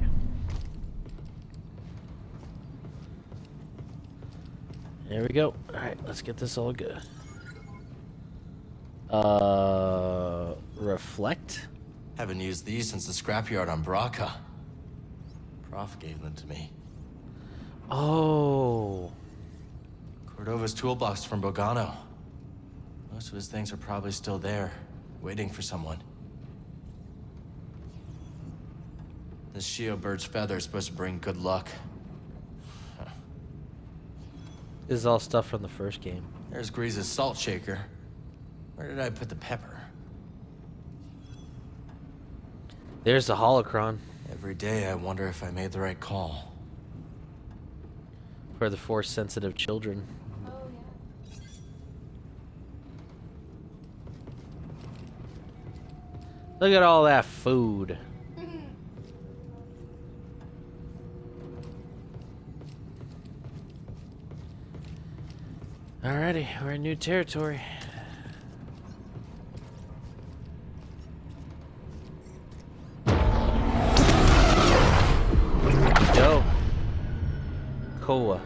There we go. Alright, let's get this all good. Reflect? Haven't used these since the scrapyard on Braca. Prof gave them to me. Oh. Cordova's toolbox from Bogano. Most of his things are probably still there, waiting for someone. This Shio bird's feather is supposed to bring good luck. This is all stuff from the first game. There's Grease's salt shaker. Where did I put the pepper? There's the holocron. Every day I wonder if I made the right call. For the force-sensitive children. Look at all that food. Alrighty, we're in new territory. Yo. Koa.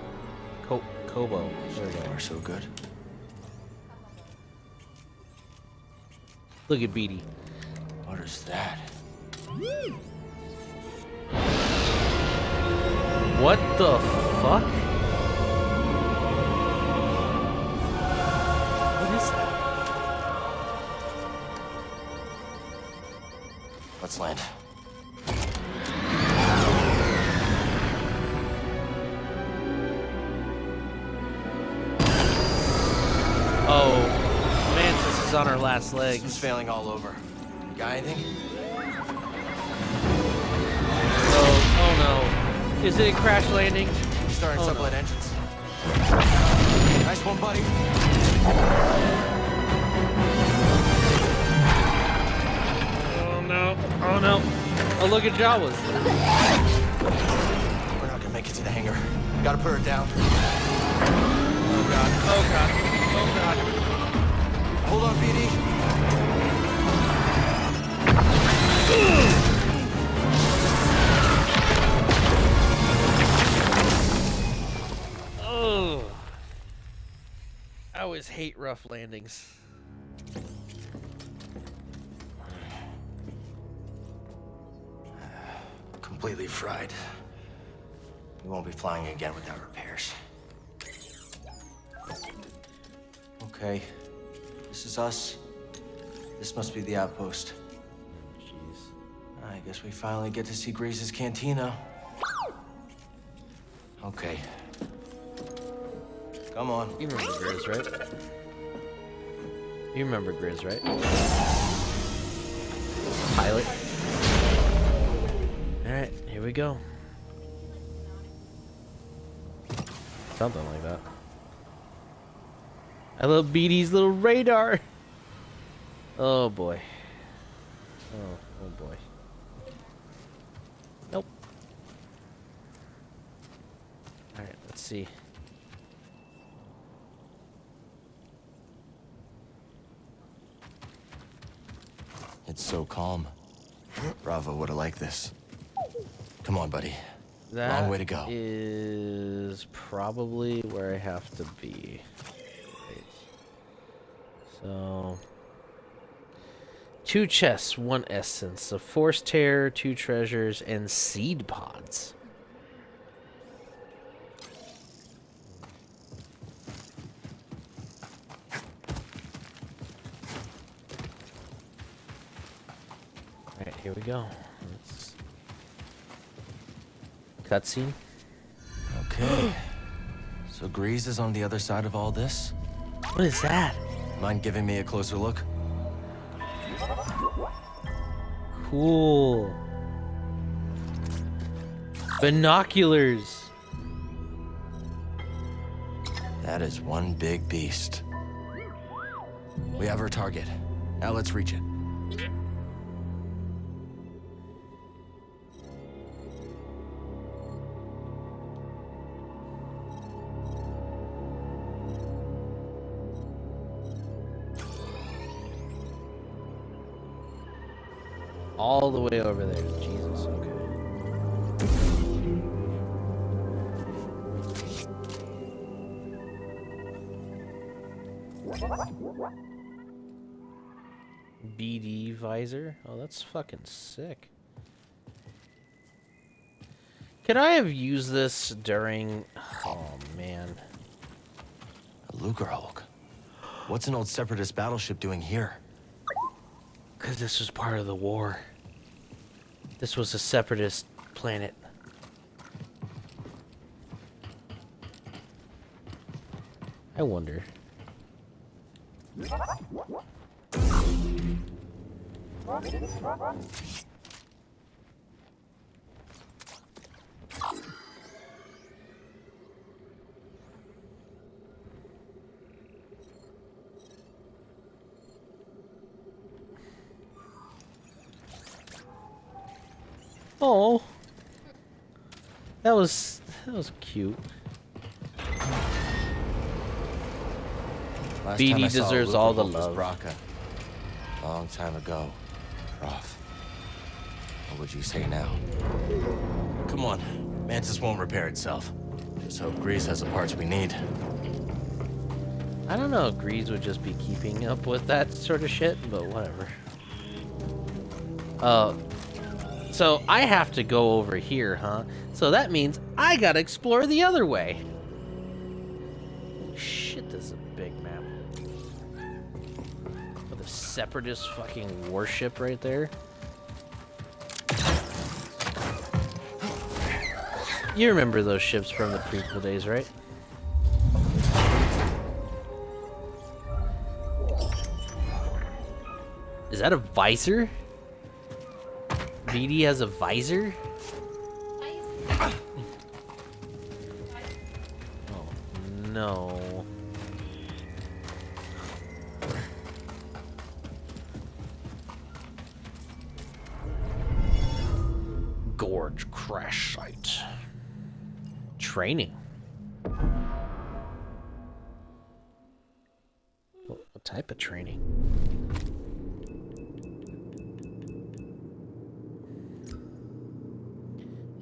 Kobo. There we go. We're so good. Look at BD. What is that? What the fuck? What is that? Let's land. Oh, Mantis is on her last legs. Systems failing all over. Got anything? Oh no. Is it a crash landing? Starting sublet engines. Nice one, buddy. Oh no. Oh no. Oh, look at Jawas. We're not gonna make it to the hangar. Gotta put her down. Oh god. Oh god. Oh god. Hold on, BD. Oh. I always hate rough landings. Completely fried. We won't be flying again without repairs. Okay. This is us. This must be the outpost. Jeez. I guess we finally get to see Grease's cantina. Okay. Come on. You remember Grizz, right? You remember Grizz, right? Pilot. Here we go. Something like that. I love BD's little radar. Oh boy. Oh boy. Nope. Alright, let's see. It's so calm. Bravo would have liked this. Come on, buddy. Long way to go. Is probably where I have to be. Right. So 2 chests, 1 essence, a force tear, 2 treasures, and seed pods. Alright, here we go. Cutscene. Okay. So Grease is on the other side of all this? What is that? Mind giving me a closer look? Cool. Binoculars. That is one big beast. We have our target. Now let's reach it. All the way over there. Jesus, okay. BD visor? Oh, that's fucking sick. Could I have used this during... Oh, man. A Luger Hulk. What's an old Separatist battleship doing here? Because this was part of the war. This was a Separatist planet. I wonder. Oh, that was cute. Last BD time I saw a deserves Luger all the Hulk was love. Braca. Long time ago, Prof. What would you say now? Come on, Mantis won't repair itself. Just hope Grease has the parts we need. I don't know if Grease would just be keeping up with that sort of shit, but whatever. So I have to go over here, huh? So that means I gotta explore the other way. Shit, this is a big map. With a Separatist fucking warship right there. You remember those ships from the prequel days, right? Is that a visor? BD has a visor? Oh, no. Gorge crash site. Training. What type of training?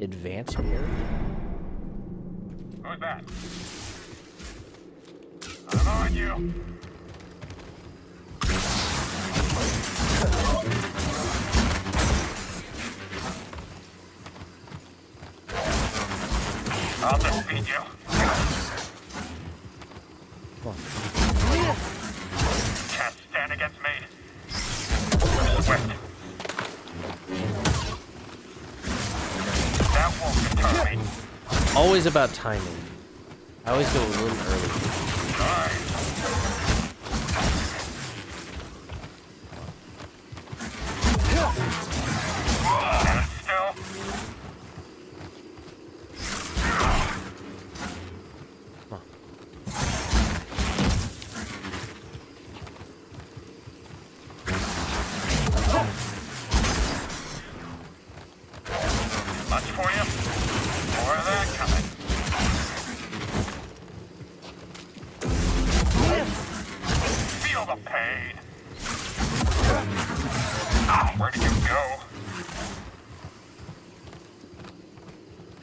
Advanced mirror? Who's that? I'm on you. I'll defeat you. Can't stand against me. Swift. That won't deter me. Always about timing. I always go a little early. Stand still.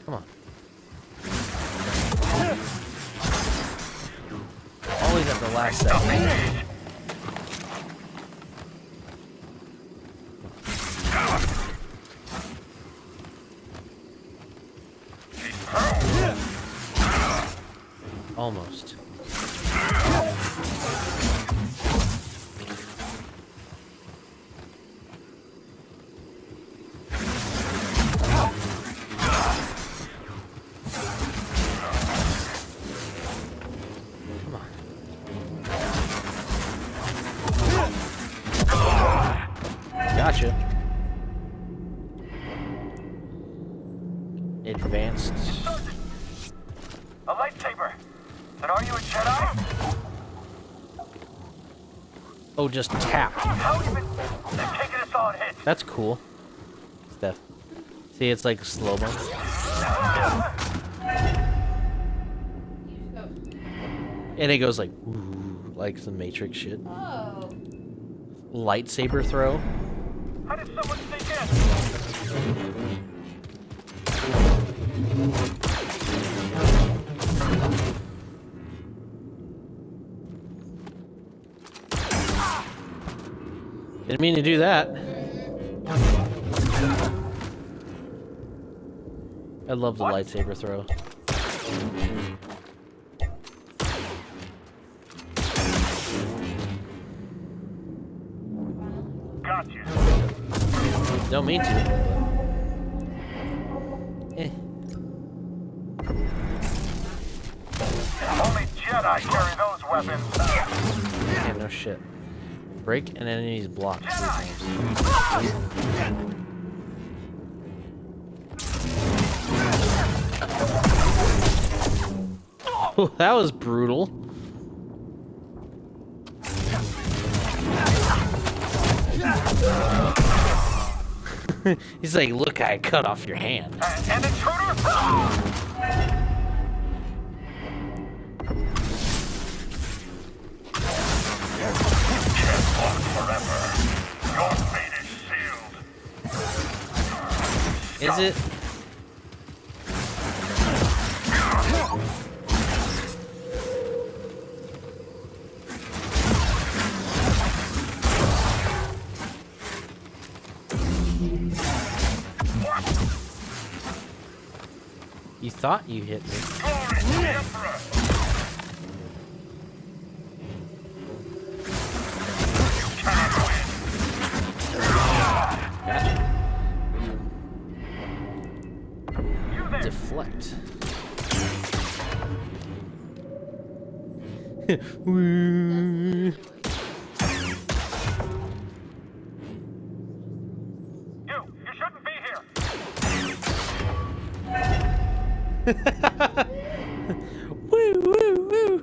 Come on. Always at the last second. Almost. Gotcha. Advanced. A lightsaber. And are you a Jedi? Oh, just tap. How even? They're taking us on hits. That's cool. Stuff. See, it's like slow-mo. And it goes like, ooh, like some Matrix shit. Oh. Lightsaber throw. How did someone sneak Didn't mean to do that. I love the lightsaber throw. Gotcha. Don't mean to. Eh. Only Jedi carry those weapons. Yeah, no shit. Break an enemy's block 3 times. Oh, that was brutal. He's like, look, I cut off your hand. An intruder? Your fate is sealed. Is it? You thought you hit me. Gotcha. Deflect. Woo. You shouldn't be here. Woo, woo, woo.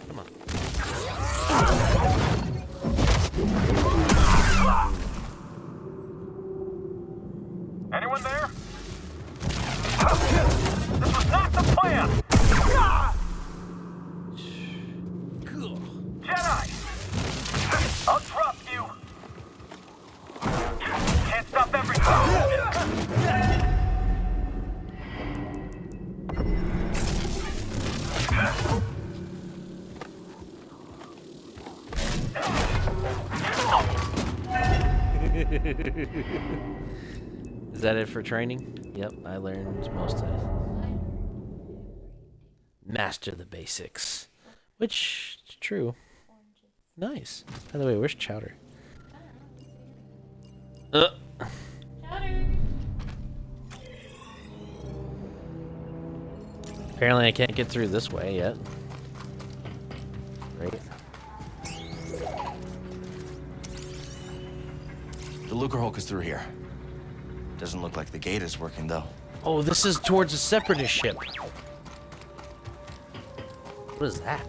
Come on. Anyone there? This was not the plan. Jedi! I'll drop you. Can't stop everything. Is that it for training? Yep, I learned most of it. Master the basics. Which is true. Nice. By the way, where's Chowder? Apparently I can't get through this way yet. Great. The Lucre Hulk is through here. Doesn't look like the gate is working, though. Oh, this is towards a separatist ship. What is that?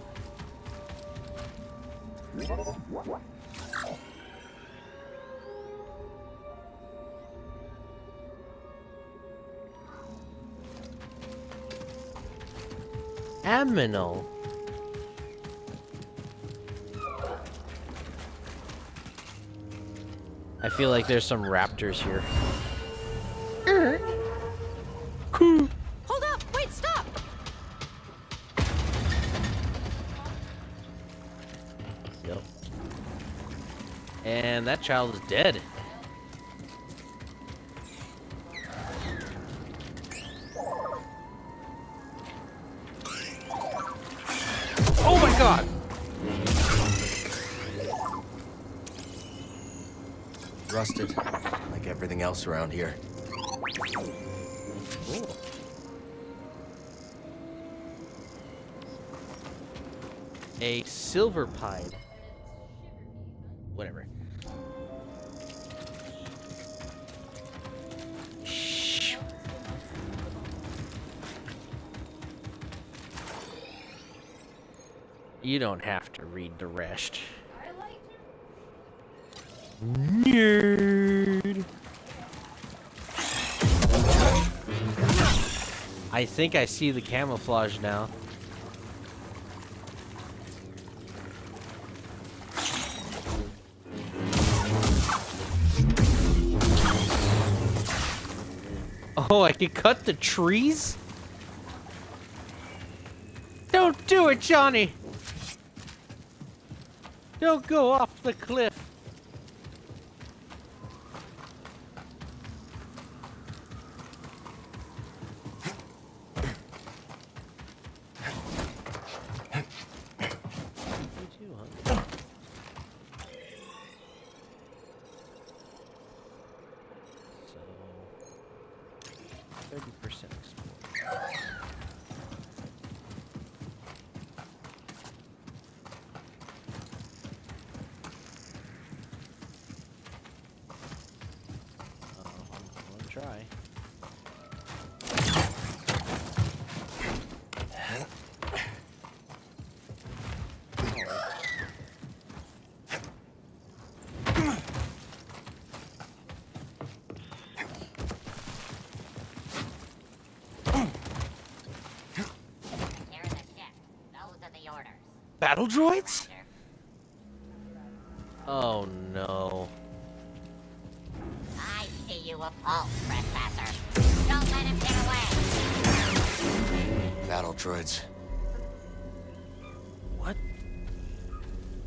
Aminal. I feel like there's some raptors here. Hold up! Wait, stop! Yep. And that child is dead. Oh my god! Rusted, like everything else around here. Ooh. A silver pied. Whatever. Shh. You don't have to read the rest. Nerd. I think I see the camouflage now. Oh, I can cut the trees? Don't do it, Johnny! Don't go off the cliff. Try. Battle droids? Oh no. I see you a pulse, trespasser. Don't let him get away. Battle droids. What?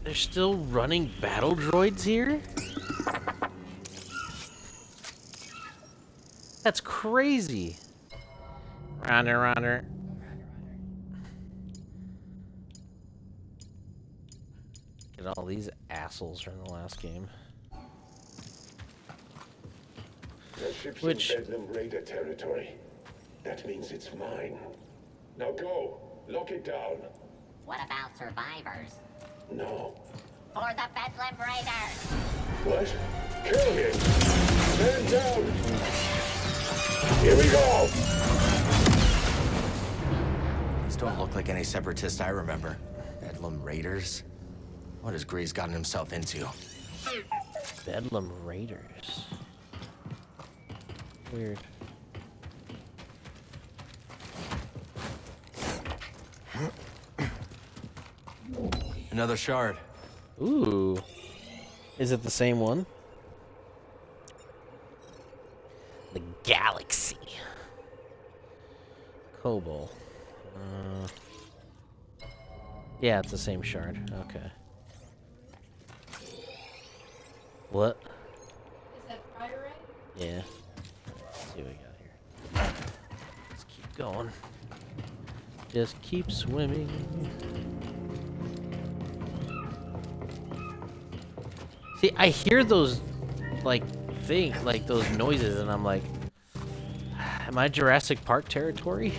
They're still running battle droids here? That's crazy. Rounder. Get all these assholes from the last game. The ship's Which- in Bedlam Raider territory. That means it's mine. Now go. Lock it down. What about survivors? No. For the Bedlam Raiders! What? Kill him! Stand down! Here we go! These don't look like any separatists I remember. Bedlam Raiders? What has Grease gotten himself into? Bedlam Raiders. Weird. Another shard. Ooh. Is it the same one? The Galaxy. Cobol. Yeah, it's the same shard. Okay. What? Is that fire ray? Yeah. Let's see what we got here. Let's keep going. Just keep swimming. See, I hear those, like, those noises, and I'm like, am I Jurassic Park territory?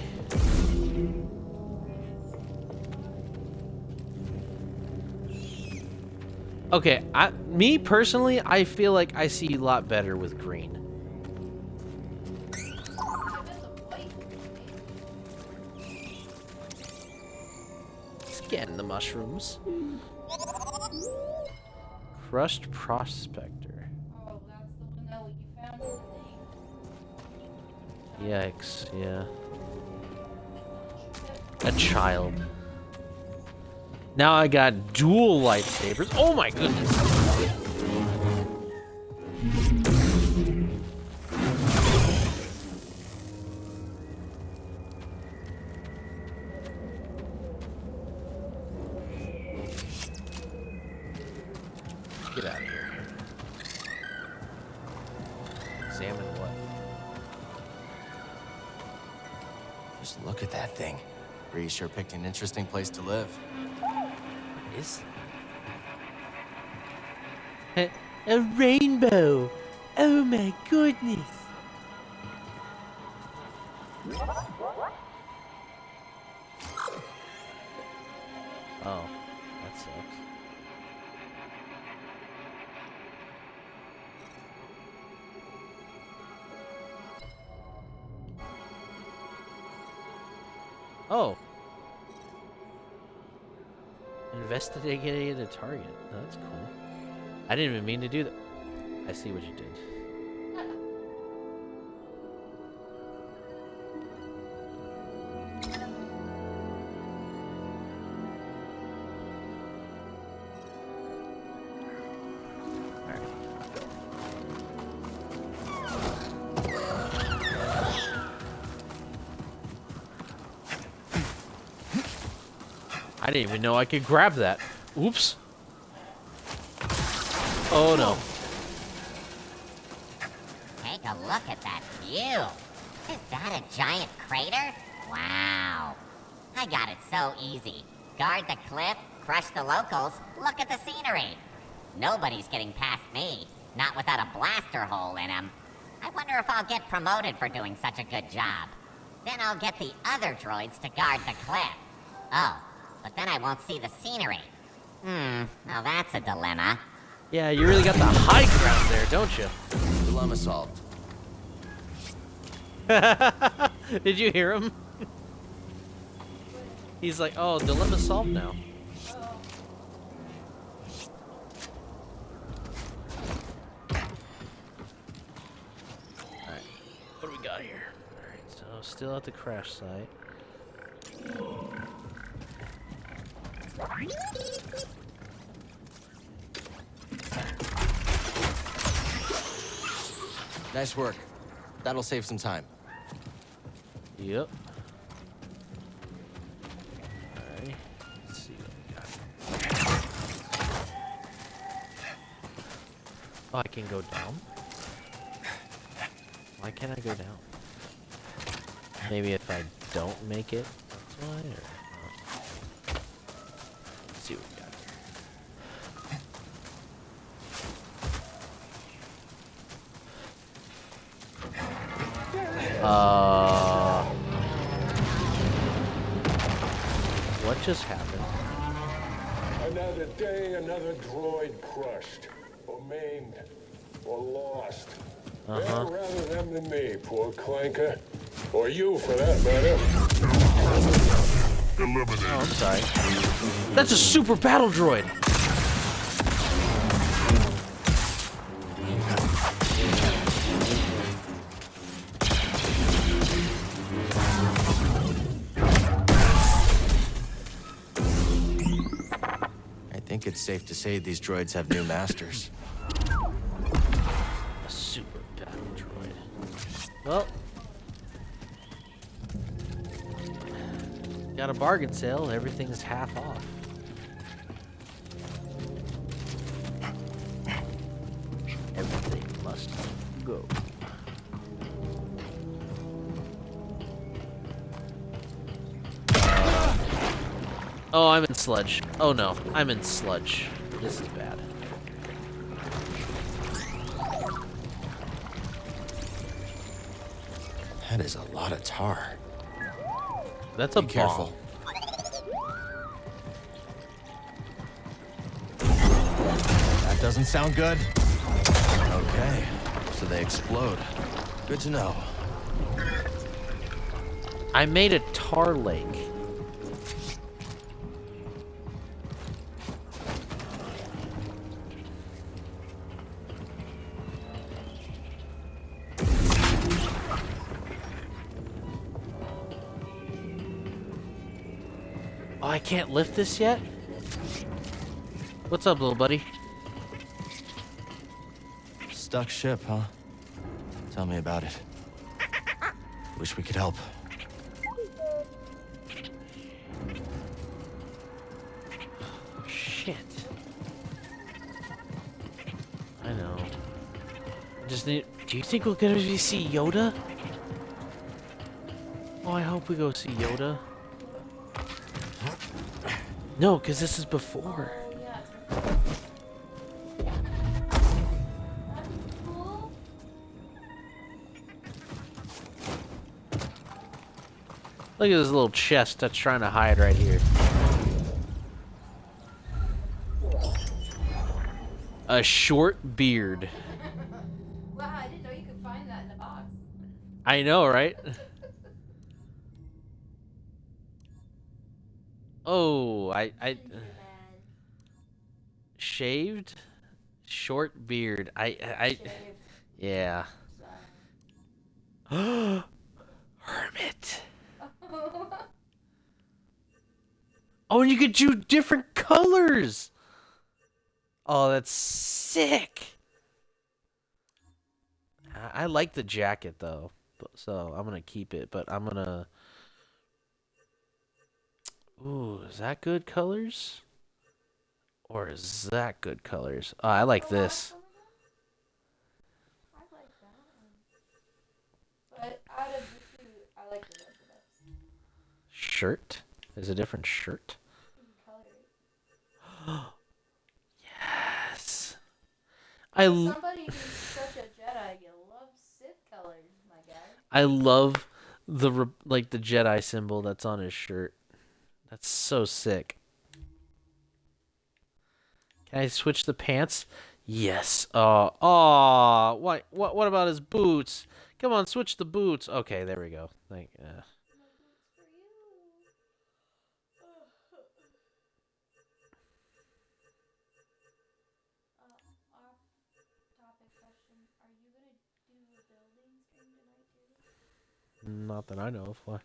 Okay, me personally, I feel like I see a lot better with green. Scan the mushrooms. Crushed Prospector. Oh, that's the one that you found. Yikes, yeah. A child. Now I got dual lightsabers. Oh my goodness. Examine what? Just look at that thing. Bree sure picked an interesting place to live. What is that? A rainbow! Oh my goodness! Oh, that sucks. Oh. Investigating a target. Oh, that's cool. I didn't even mean to do that. I see what you did. I didn't even know I could grab that. Oops. Oh no. Take a look at that view. Is that a giant crater? Wow. I got it so easy. Guard the cliff, crush the locals, look at the scenery. Nobody's getting past me, not without a blaster hole in him. I wonder if I'll get promoted for doing such a good job. Then I'll get the other droids to guard the cliff. Oh, but then I won't see the scenery. Now that's a dilemma. Yeah, you really got the high ground there, don't you? Dilemma solved. Did you hear him? He's like, oh, dilemma solved now. Alright, what do we got here? Alright, so still at the crash site. Nice work. That'll save some time. Yep. Alright. Let's see what we got. Oh, I can go down? Why can't I go down? Maybe if I don't make it, that's why, or not? Let's see what we got here. What just happened? Another day, another droid crushed, or maimed, or lost. They'd rather them than me, poor clanker. Or you, for that matter. Eliminate. Oh, I'm sorry. That's a super battle droid! I think it's safe to say these droids have new masters. A super battle droid. Well, got a bargain sale. Everything's half off. Everything must go. Oh, I'm in sludge. Oh no, I'm in sludge. This is bad. That is a lot of tar. That's a Be careful. That doesn't sound good. Okay, so they explode. Good to know. I made a tar lake. Oh, I can't lift this yet? What's up, little buddy? Stuck ship, huh? Tell me about it. Wish we could help. Shit. I know. just need. Do you think we're gonna see Yoda? Oh, I hope we go see Yoda. No, because this is before. Oh, yeah, it's before. That'd be cool. Look at this little chest that's trying to hide right here. A short beard. Wow, I didn't know you could find that in a box. I know, right? Oh, I shaved, short beard. Yeah. Hermit. Oh, and you could do different colors. Oh, that's sick. I like the jacket though, so I'm gonna keep it. But I'm gonna. Ooh, is that good colors? Or is that good colors? Oh, I like this. I like that one. But out of the two, I like the red the best. Shirt? Is a different shirt? Yes. Somebody who's such a Jedi, you love Sith colors, my guy. I love the the Jedi symbol that's on his shirt. That's so sick. Can I switch the pants? Yes. What about his boots? Come on, switch the boots. Okay, there we go. Not that I know of. Why?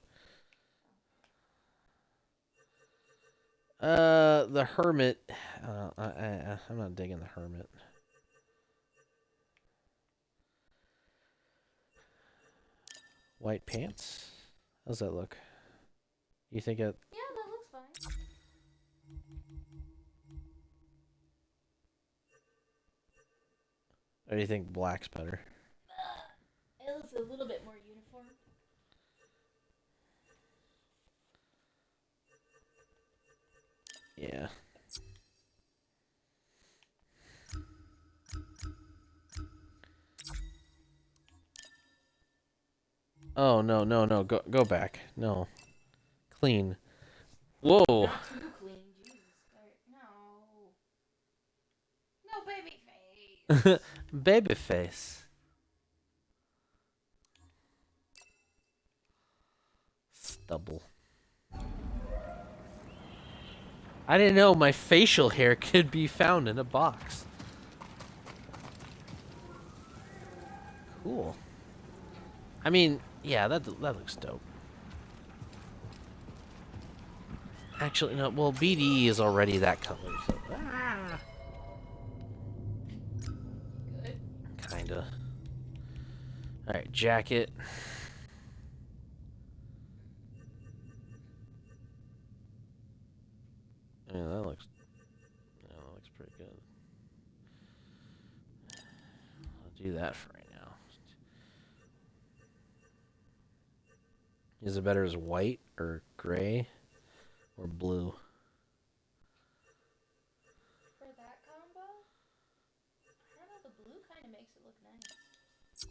The hermit. I'm not digging the hermit. White pants. How's that look? You think it? Yeah, that looks fine. Or do you think black's better? It looks a little bit more uniform. Yeah. Oh no. Go back. No. Clean. Whoa. Not too clean, Jesus. No. No baby face. Baby face. Stubble. I didn't know my facial hair could be found in a box. Cool. I mean, yeah, that looks dope. Actually, no. Well, BDE is already that color. So. Good. Kinda. All right, jacket. Yeah, that looks pretty good. I'll do that for right now. Is it better as white or gray or blue? For that combo, I don't know, the blue kind of makes it look nice.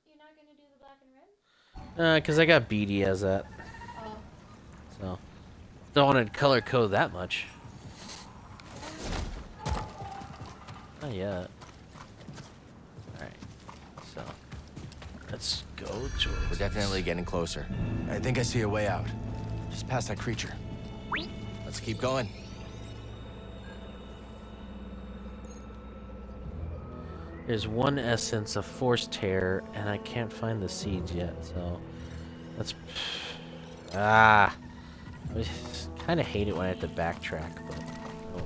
You're not gonna do the black and red? Cause I got BD as that. Oh. So, don't want to color code that much. Not yet. Alright, so let's go towards. We're definitely getting closer. I think I see a way out. Just past that creature. Let's keep going. There's one essence of force tear, and I can't find the seeds yet, so let's. I kind of hate it when I have to backtrack, but. Oh.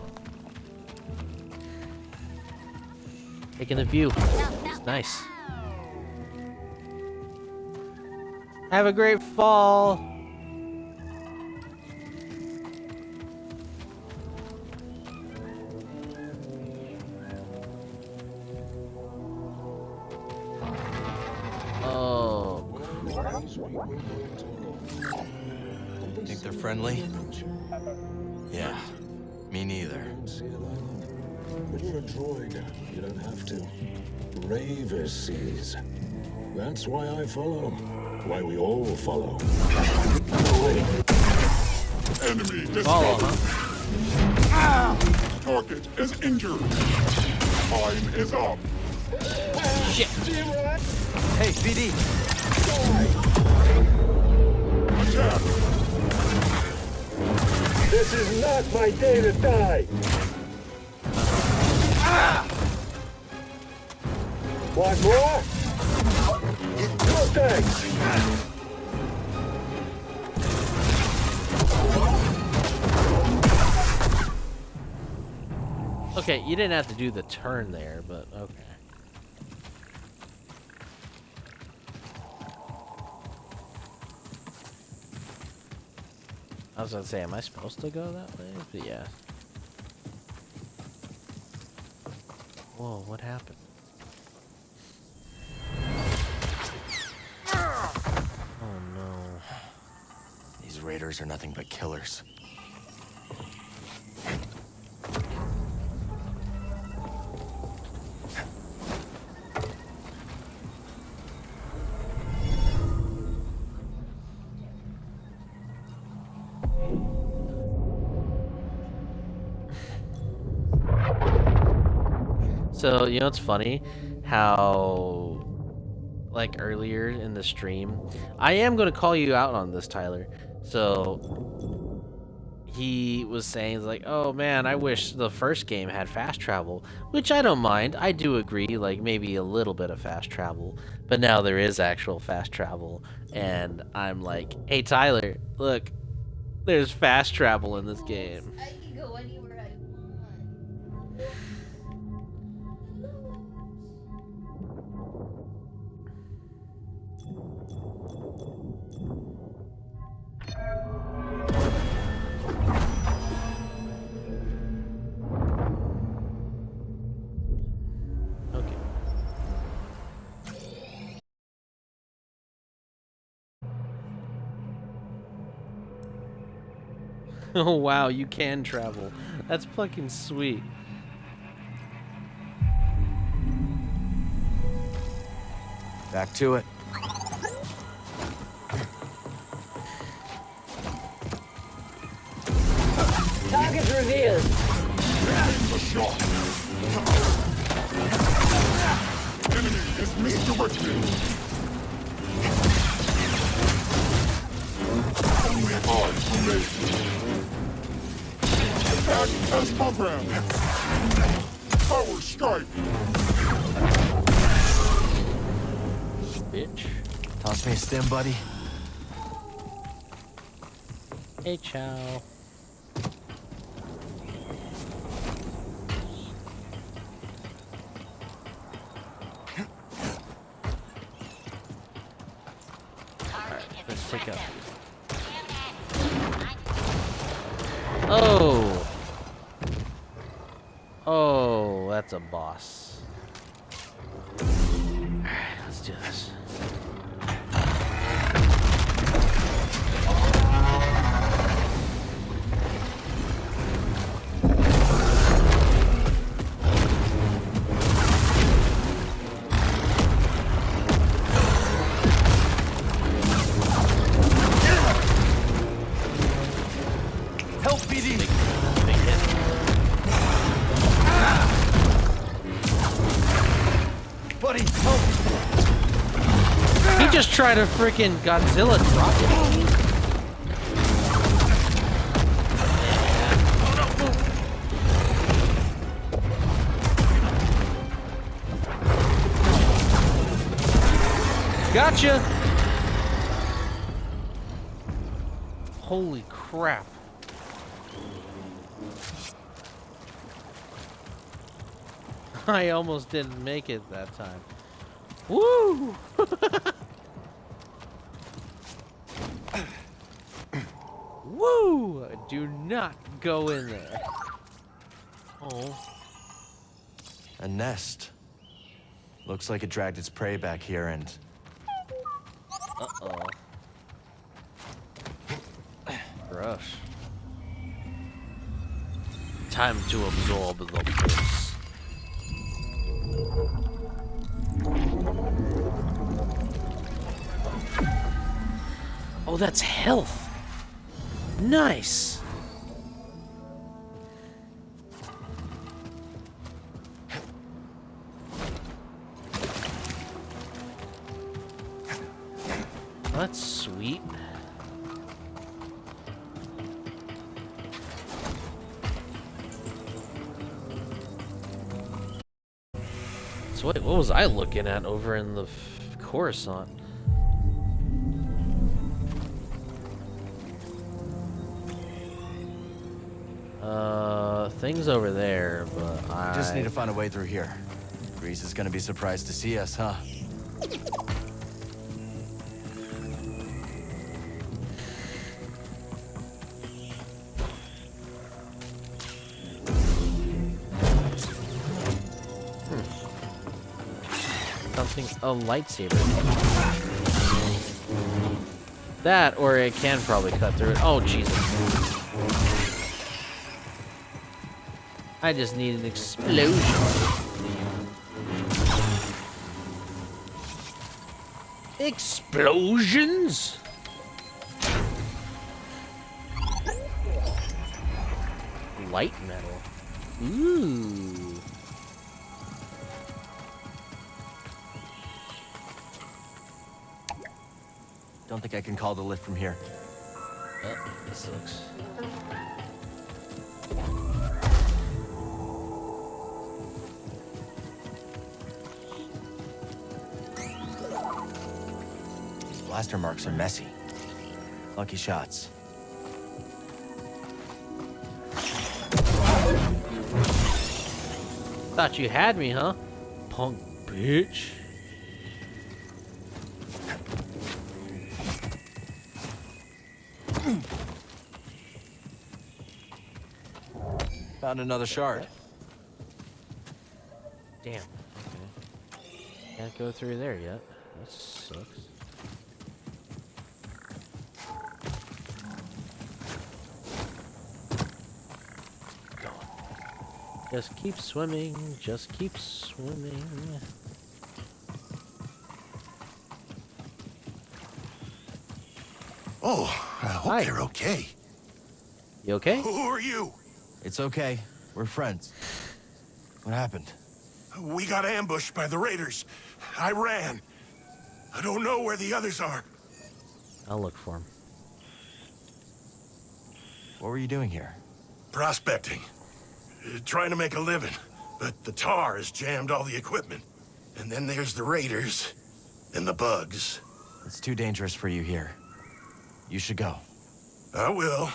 Taking the view. It's nice. Have a great fall. Think they're friendly? Yeah, me neither. But you're a droid. You don't have to. Raver sees. That's why I follow. Why we all follow. Enemy Follow, discovered. huh? Target is injured. Time is up. Shit. Hey, BD. Attack. This is not my day to die. Want more? No thanks. Okay, you didn't have to do the turn there, but okay. I was gonna say, am I supposed to go that way? But yeah. Whoa, what happened? Oh no. These raiders are nothing but killers. So, you know what's funny? How, like, earlier in the stream, I am going to call you out on this, Tyler. So, he was saying, like, oh man, I wish the first game had fast travel, which I don't mind. I do agree, like, maybe a little bit of fast travel, but now there is actual fast travel, and I'm like, hey, Tyler, look, there's fast travel in this game. I can go anywhere I want. Okay. Oh wow, you can travel. That's fucking sweet. Back to it. Target revealed. Enemy is misdirected. Only eyes remain. Attack as programmed. Power strike. Bitch. Toss me a stim, buddy. Hey, chow. Alright, let's take up. Oh! Oh, that's a boss. Alright, let's do this. Help, BD! Big hit. Buddy, help! He just tried to freaking Godzilla drop it. Gotcha! Holy crap. I almost didn't make it that time. Woo! Woo! Do not go in there. Oh. A nest. Looks like it dragged its prey back here and... Uh-oh. gosh. Time to absorb the force. Oh, that's health. Nice. That's sweet. So wait, what was I looking at over in the Coruscant? Things over there, but I just need to find a way through here. Grease is gonna be surprised to see us, huh? Something, a lightsaber. That, or it can probably cut through it. Oh, Jesus. I just need an explosion. Explosions? Light metal. Ooh. Don't think I can call the lift from here. Oh, this looks... These blaster marks are messy. Lucky shots. Thought you had me, huh? Punk bitch. Found another shard. Damn. Okay. Can't go through there yet. That sucks. Go on. Just keep swimming. Just keep swimming. Oh, I hope you're okay. You okay? Who are you? It's okay. We're friends. What happened? We got ambushed by the raiders. I ran. I don't know where the others are. I'll look for him. What were you doing here? Prospecting. Trying to make a living. But the tar has jammed all the equipment. And then there's the raiders. And the bugs. It's too dangerous for you here. You should go. I will.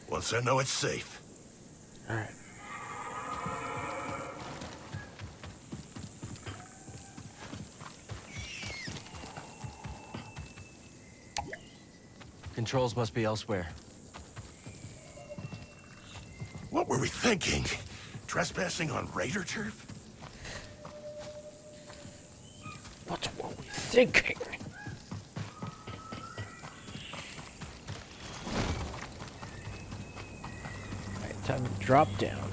Once I know it's safe. All right. Controls must be elsewhere. What were we thinking? Trespassing on raider turf? What were we thinking? Alright, time to drop down.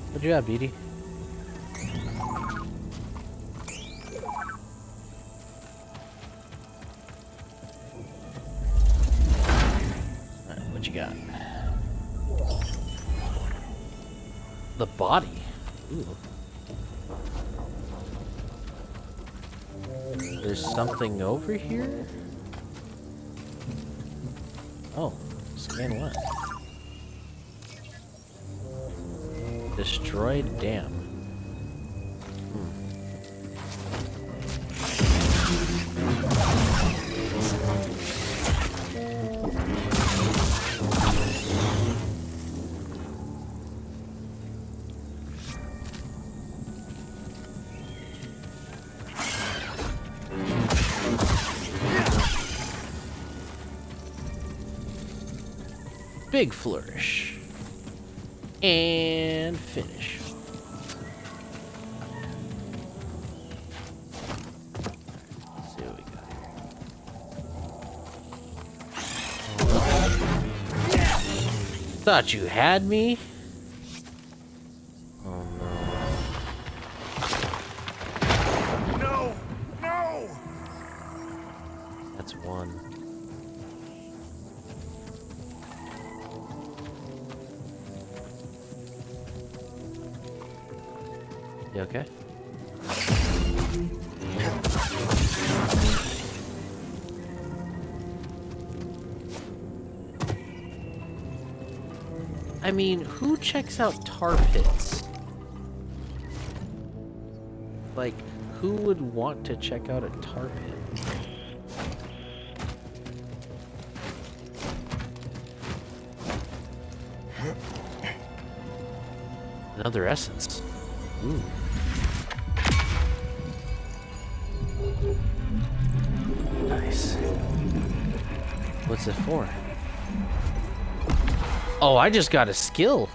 What'd you have, BD? Alright, what you got? The body. Ooh. There's something over here? Oh, scan what? Destroyed dam. Big flourish. And finish. Thought you had me? Oh no. No! No! That's one. You okay? I mean, who checks out tar pits? Like, who would want to check out a tar pit? Another essence. Ooh. Nice. What's it for? Oh, I just got a skill.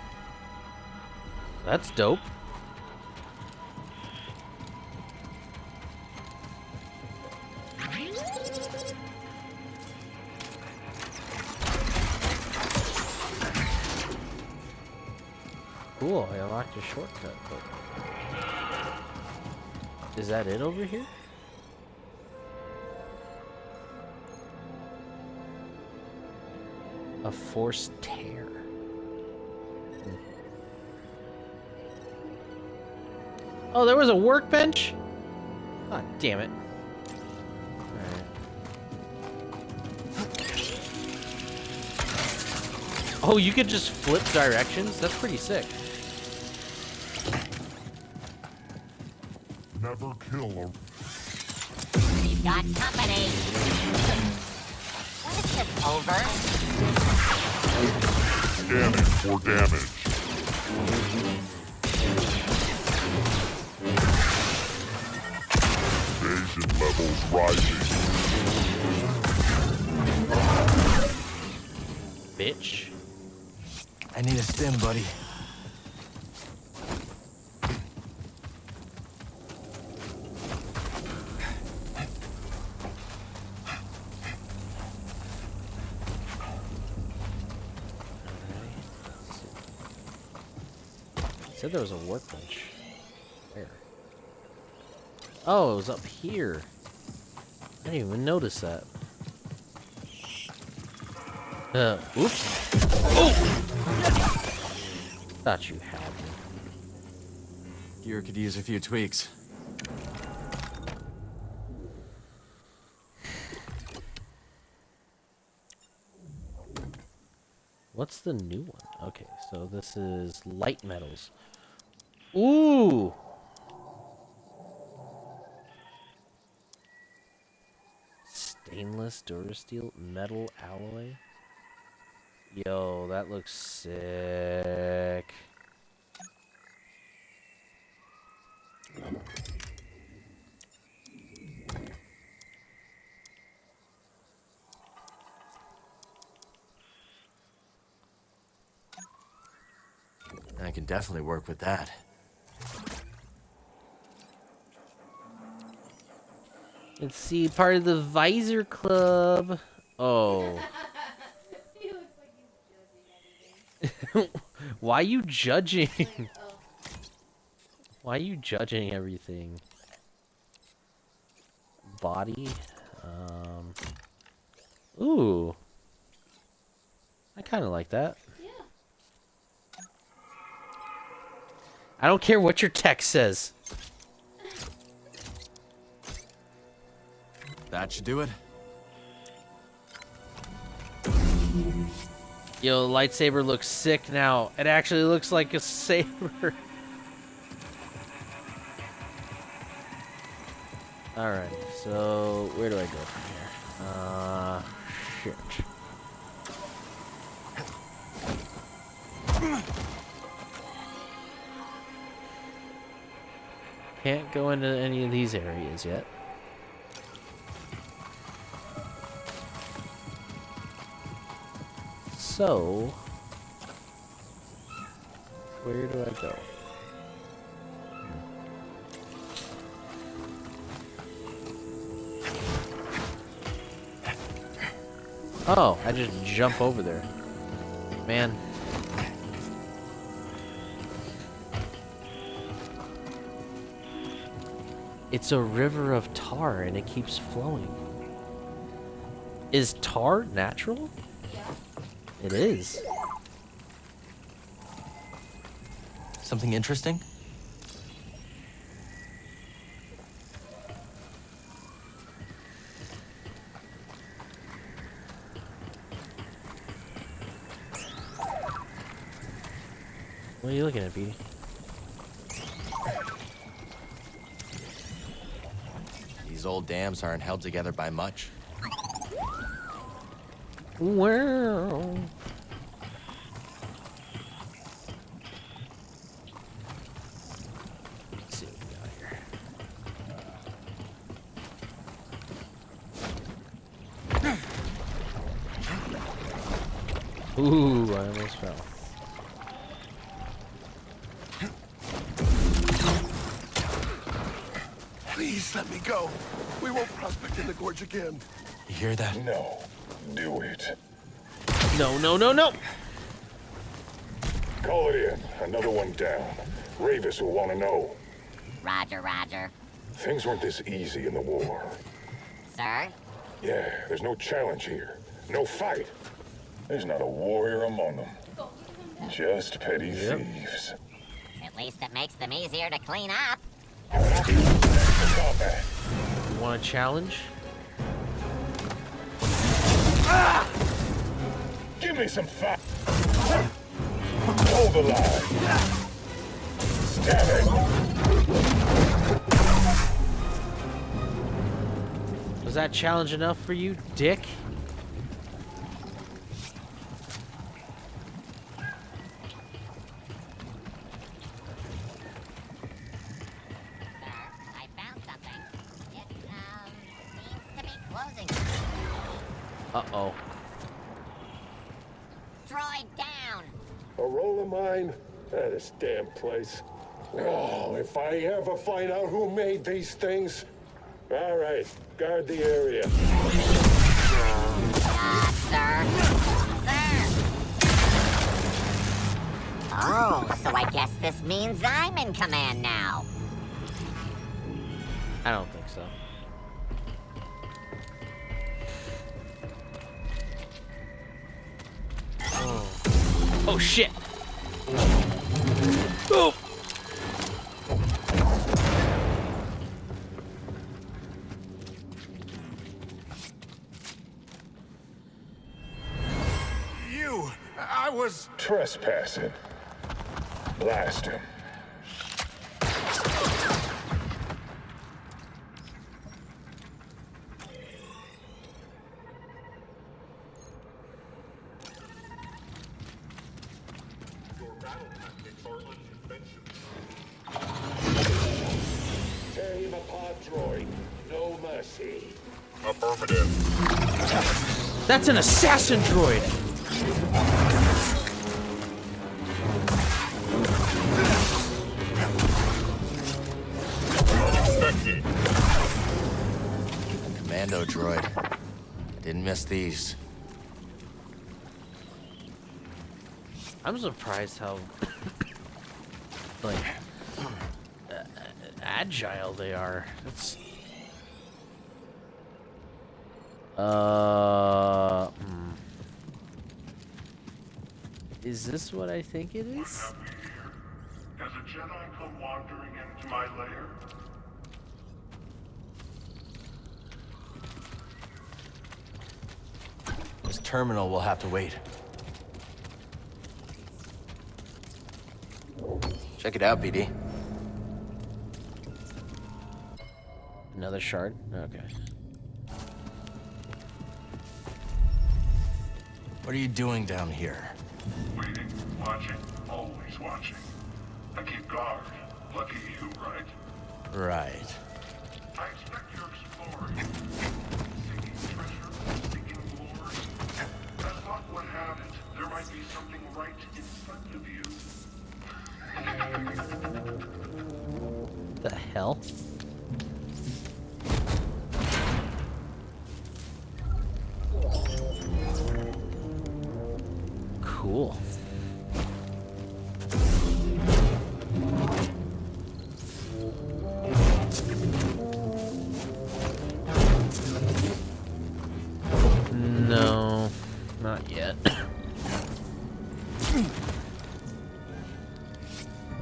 That's dope. Cool, I unlocked a shortcut. But... Is that it over here? A forced tear. Oh, there was a workbench? Ah, damn it. Alright. Oh, you could just flip directions? That's pretty sick. Never kill a... We've got company. What is this, over? Scanning for damage. Invasion levels rising. Bitch. I need a stim, buddy. Said there was a workbench. Where? Oh, it was up here. I didn't even notice that. Oops. Oh! Thought you had me. Gear could use a few tweaks. What's the new one? Okay, so this is light metals. Ooh! Stainless Durasteel metal alloy. Yo, that looks sick. I can definitely work with that. Let's see, part of the Visor Club. Oh. He looks like he's judging everything. Why you judging? Why are you judging everything? Body. Ooh. I kind of like that. Yeah. I don't care what your text says. That should do it. Yo, the lightsaber looks sick now. It actually looks like a saber. Alright, so where do I go from here? Shit. Can't go into any of these areas yet. So, where do I go? Oh, I just jump over there. Man, It's a river of tar and it keeps flowing. Is tar natural? Yeah. It is. Something interesting? What are you looking at, Petey? These old dams aren't held together by much. Wow. Let's see what we got here. Ooh, I almost fell. Please let me go. We won't prospect in the gorge again. You hear that? No. Do it. No, no, no, no! Call it in. Another one down. Ravis will want to know. Roger, roger. Things weren't this easy in the war. Sir? Yeah, there's no challenge here. No fight. There's not a warrior among them. Just petty thieves. At least it makes them easier to clean up. You want a challenge? Ah! Give me some fight. Hold the line. Stab it. Was that challenge enough for you, dick? Uh-oh. Droid down! A roller mine? This damn place. Oh, if I ever find out who made these things. All right, guard the area. Sir. Oh, so I guess this means I'm in command now. I don't think so. Oh shit! Oh! I was trespassing. Blast him. Tear him apart, droid. No mercy. Affirmative. That's an assassin droid! Commando droid. Didn't miss these. I'm surprised how like agile they are. It's Is this what I think it is? Has a Jedi come wandering into my lair? This terminal will have to wait. Check it out, BD. Another shard? Okay. What are you doing down here? Waiting, watching, always watching. I keep guard. Lucky you, right? Right. I expect you're exploring. Seeking treasure, seeking glory. As luck would have it, there might be something right in front of you. The hell? Cool.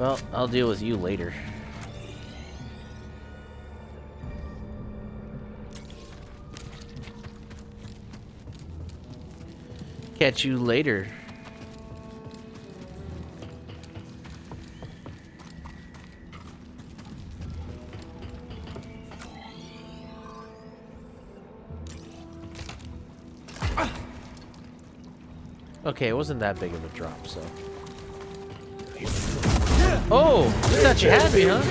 Well, I'll deal with you later. Catch you later. Okay, it wasn't that big of a drop, so. Oh, you thought you had me, huh?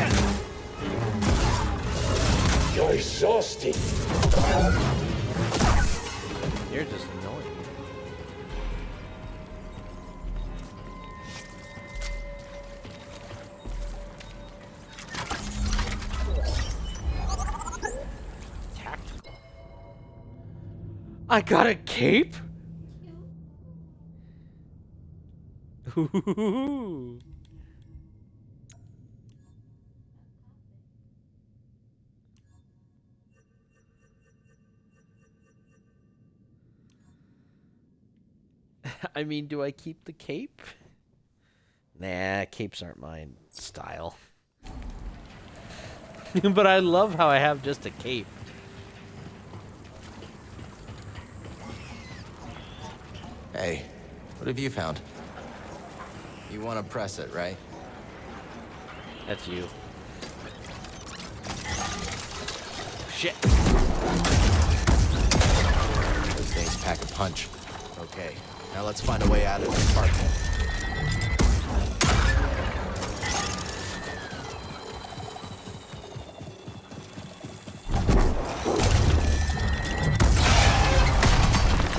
You're exhausting. You're just annoying. Tactical. I got a cape? Ooh. I mean, do I keep the cape? Nah, capes aren't my style. But I love how I have just a cape. Hey, what have you found? You want to press it, right? That's you. Shit. Those things pack a punch. Okay, now let's find a way out of this apartment.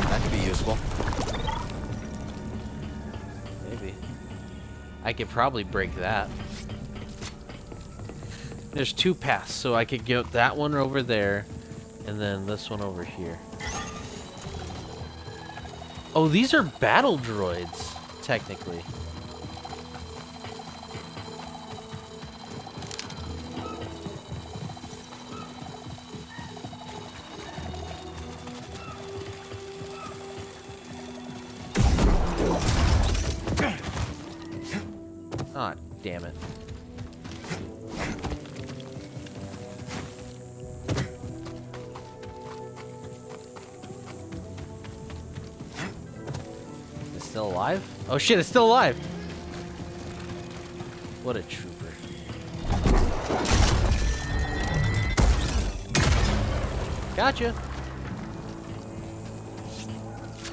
That could be useful. Maybe. I could probably break that. There's two paths, so I could get that one over there, and then this one over here. Oh, these are battle droids, technically. Ah, damn it. It's still alive? Oh shit, it's still alive! What a trooper. Gotcha!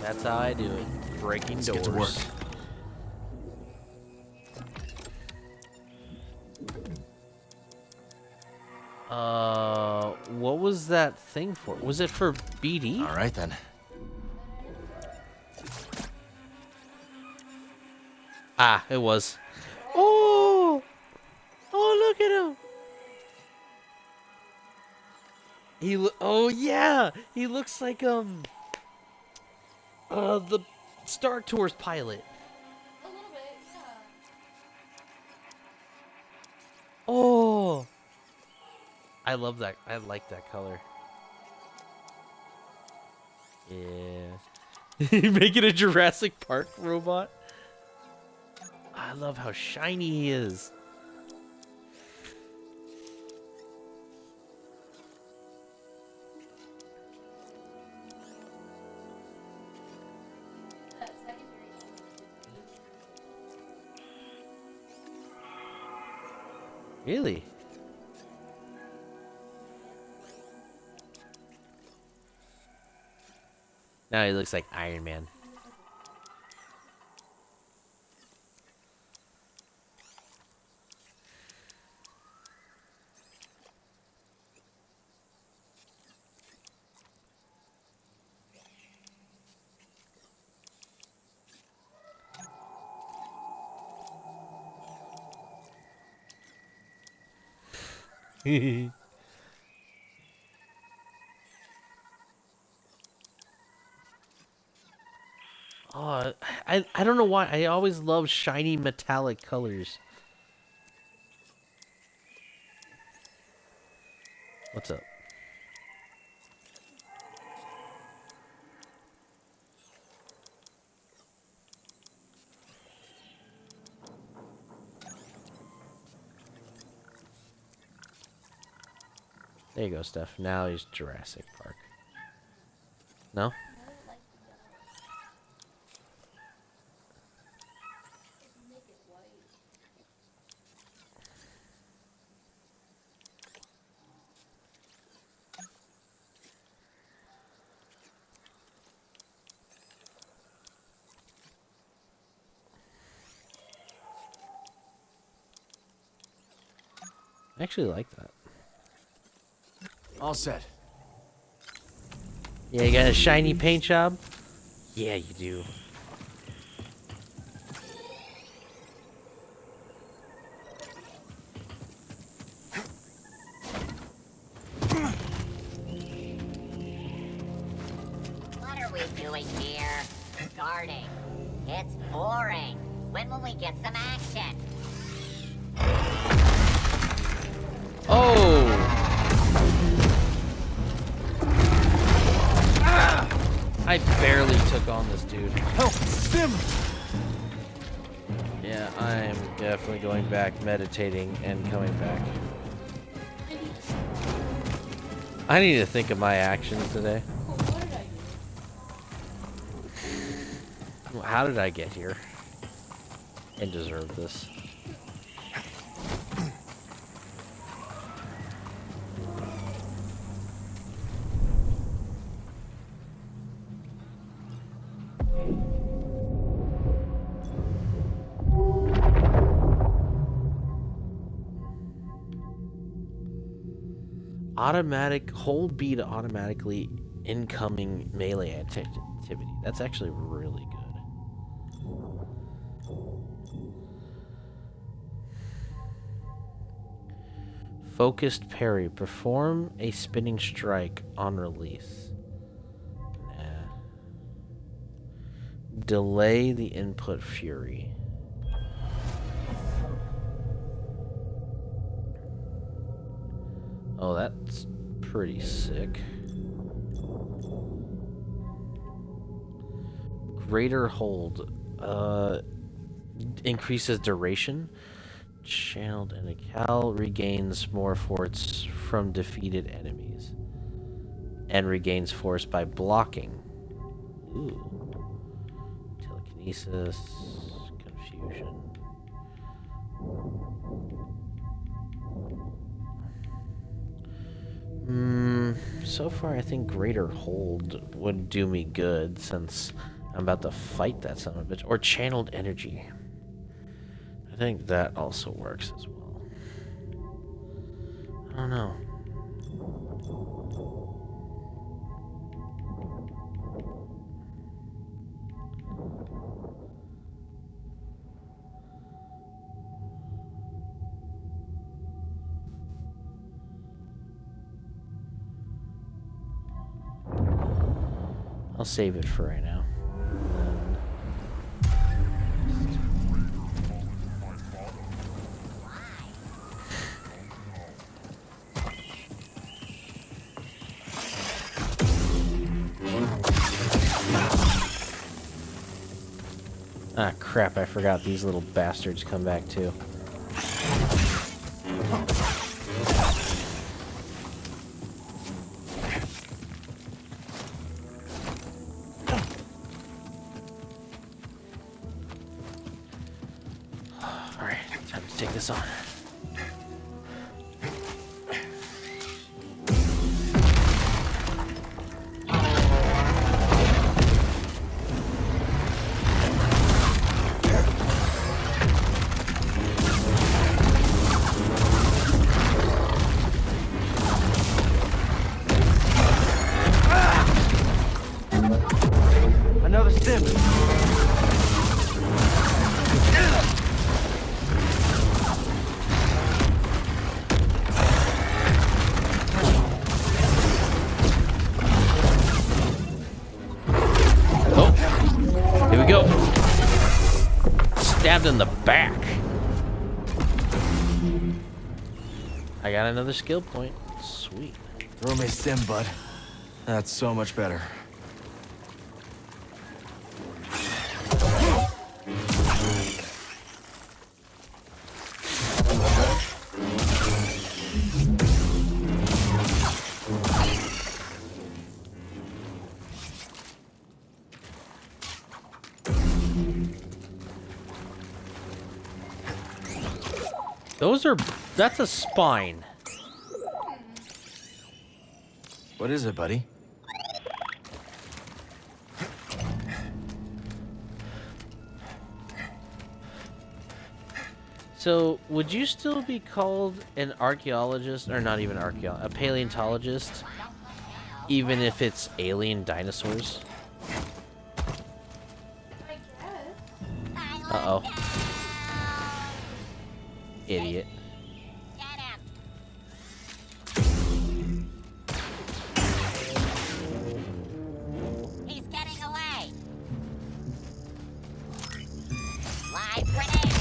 That's how I do it. Breaking doors. Get to work. What was that thing for? Was it for BD? All right then. Ah, it was. Oh! Oh, look at him! Oh yeah! He looks like the Star Tours pilot. A little bit, yeah. Oh! I love that. I like that color. Yeah. Make it a Jurassic Park robot. I love how shiny he is. Really? Now he looks like Iron Man. Oh, I don't know why. I always love shiny metallic colors. What's up? There you go, Steph. Now he's Jurassic Park. No? I actually like that. All set. Yeah, you got a shiny paint job? Yeah, you do. What are we doing here? Guarding. It's boring. When will we get some action? Oh! I barely took on this dude. Help! Stim! Yeah, I'm definitely going back, meditating, and coming back. I need to think of my actions today. How did I get here? And deserve this. Automatic hold B to automatically incoming melee activity. That's actually really good. Focused parry. Perform a spinning strike on release. Nah. Delay the input fury. Oh, that's pretty sick. Greater hold. Increases duration. Channeled and a Cal regains more force from defeated enemies. And regains force by blocking. Ooh. Telekinesis. Confusion. So far I think greater hold would do me good since I'm about to fight that son of a bitch. Or channeled energy. I think that also works as well. I don't know. I'll save it for right now. Ah, crap, I forgot these little bastards come back too. Alright, time to take this on. Another stim. Oh, here we go. Stabbed in the back. I got another skill point. Sweet. Throw me a stim, bud. That's so much better. That's a spine. What is it, buddy? So, would you still be called an archaeologist, or not even archaeologist, a paleontologist, even if it's alien dinosaurs? Uh-oh. Idiot. He's getting away. Live grenade.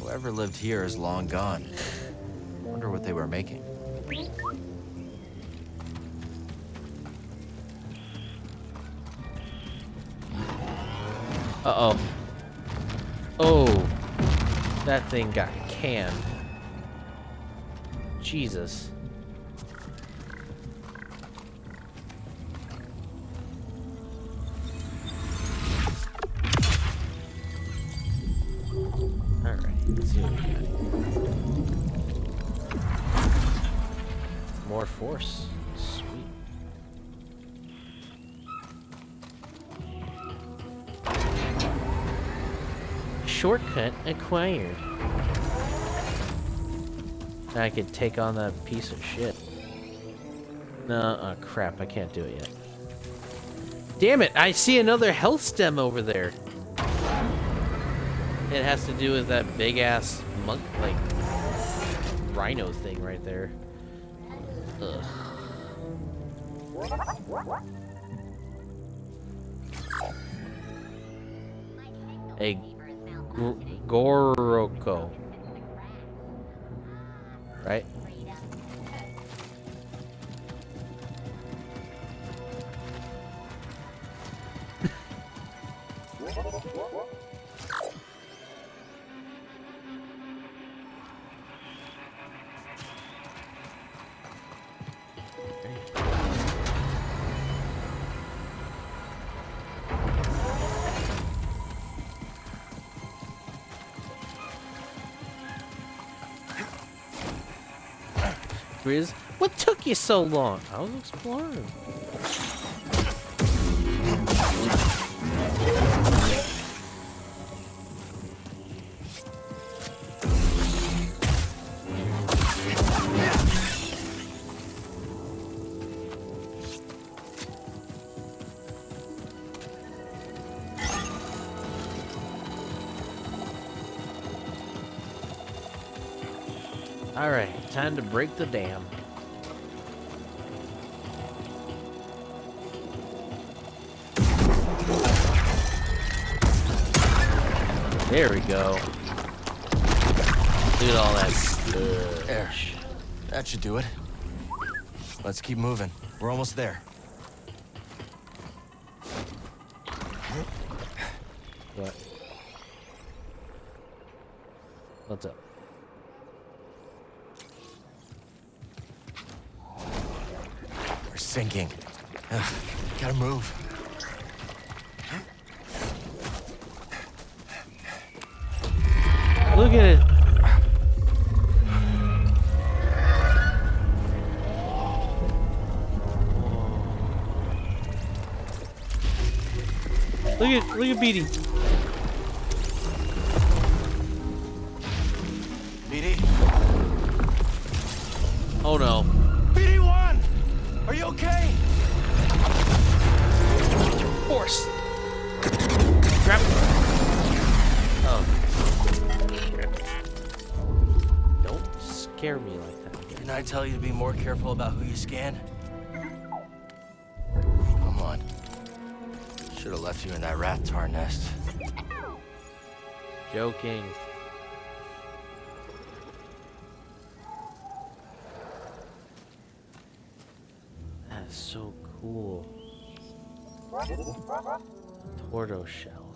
Whoever lived here is long gone. Wonder what they were making. Uh-oh. Oh. That thing got canned. Jesus. Alright, let's see what we got. More force. Sweet. Shortcut acquired. Now I could take on that piece of shit. No, oh crap, I can't do it yet. Damn it, I see another health stem over there. It has to do with that big ass monk, like, rhino thing right there. Ugh. A Goroko. Right? Grizz, what took you so long? I was exploring. Alright, time to break the dam. There we go. Look at all that stuff. There. That should do it. Let's keep moving. We're almost there. What? What's up? We're sinking. Gotta move. Look at it. Look at Beatty. BD? Oh no. PT.1! Are you okay? Force. Grab. Oh. Don't scare me like that. Didn't I tell you to be more careful about who you scan? Come on. Should have left you in that rat tar nest. Joking. That's so cool. Tortoise shell.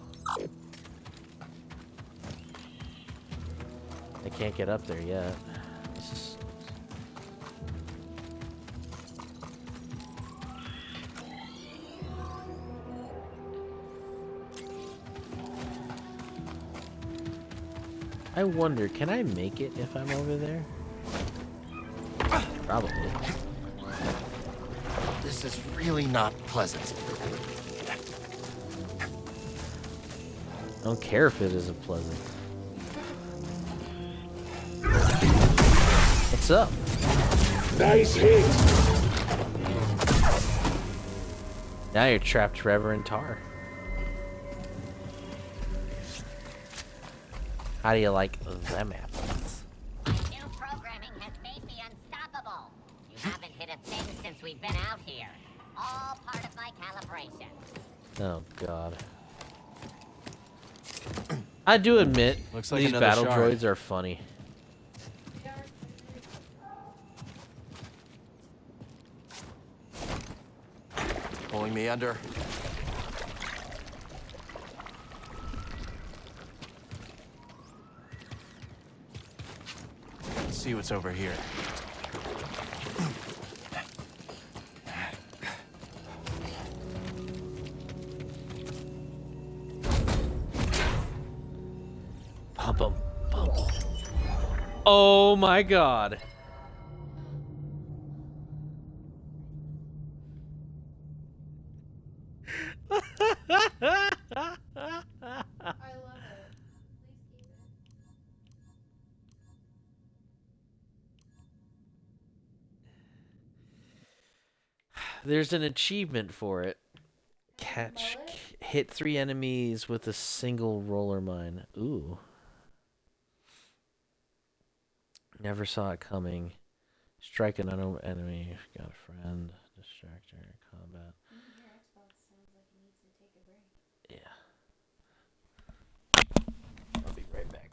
I can't get up there yet. This is... I wonder, can I make it if I'm over there? Probably. This is really not pleasant. I don't care if it isn't pleasant. What's up? Nice hit. Now you're trapped forever in tar. How do you like them apples? New programming has made me unstoppable. You haven't hit a thing since we've been out here. All part of my calibration. Oh god. I do admit, Looks like these another battle shard. droids are funny. Pulling me under. Let's see what's over here. Bum, bum. Oh my god. I love it. Please keep it. There's an achievement for it. Hit 3 enemies with a single roller mine. Ooh. Never saw it coming. Strike an unknown enemy. Got a friend. Distractor. Combat. Your Xbox sounds like it needs to take a break. Yeah. I'll be right back.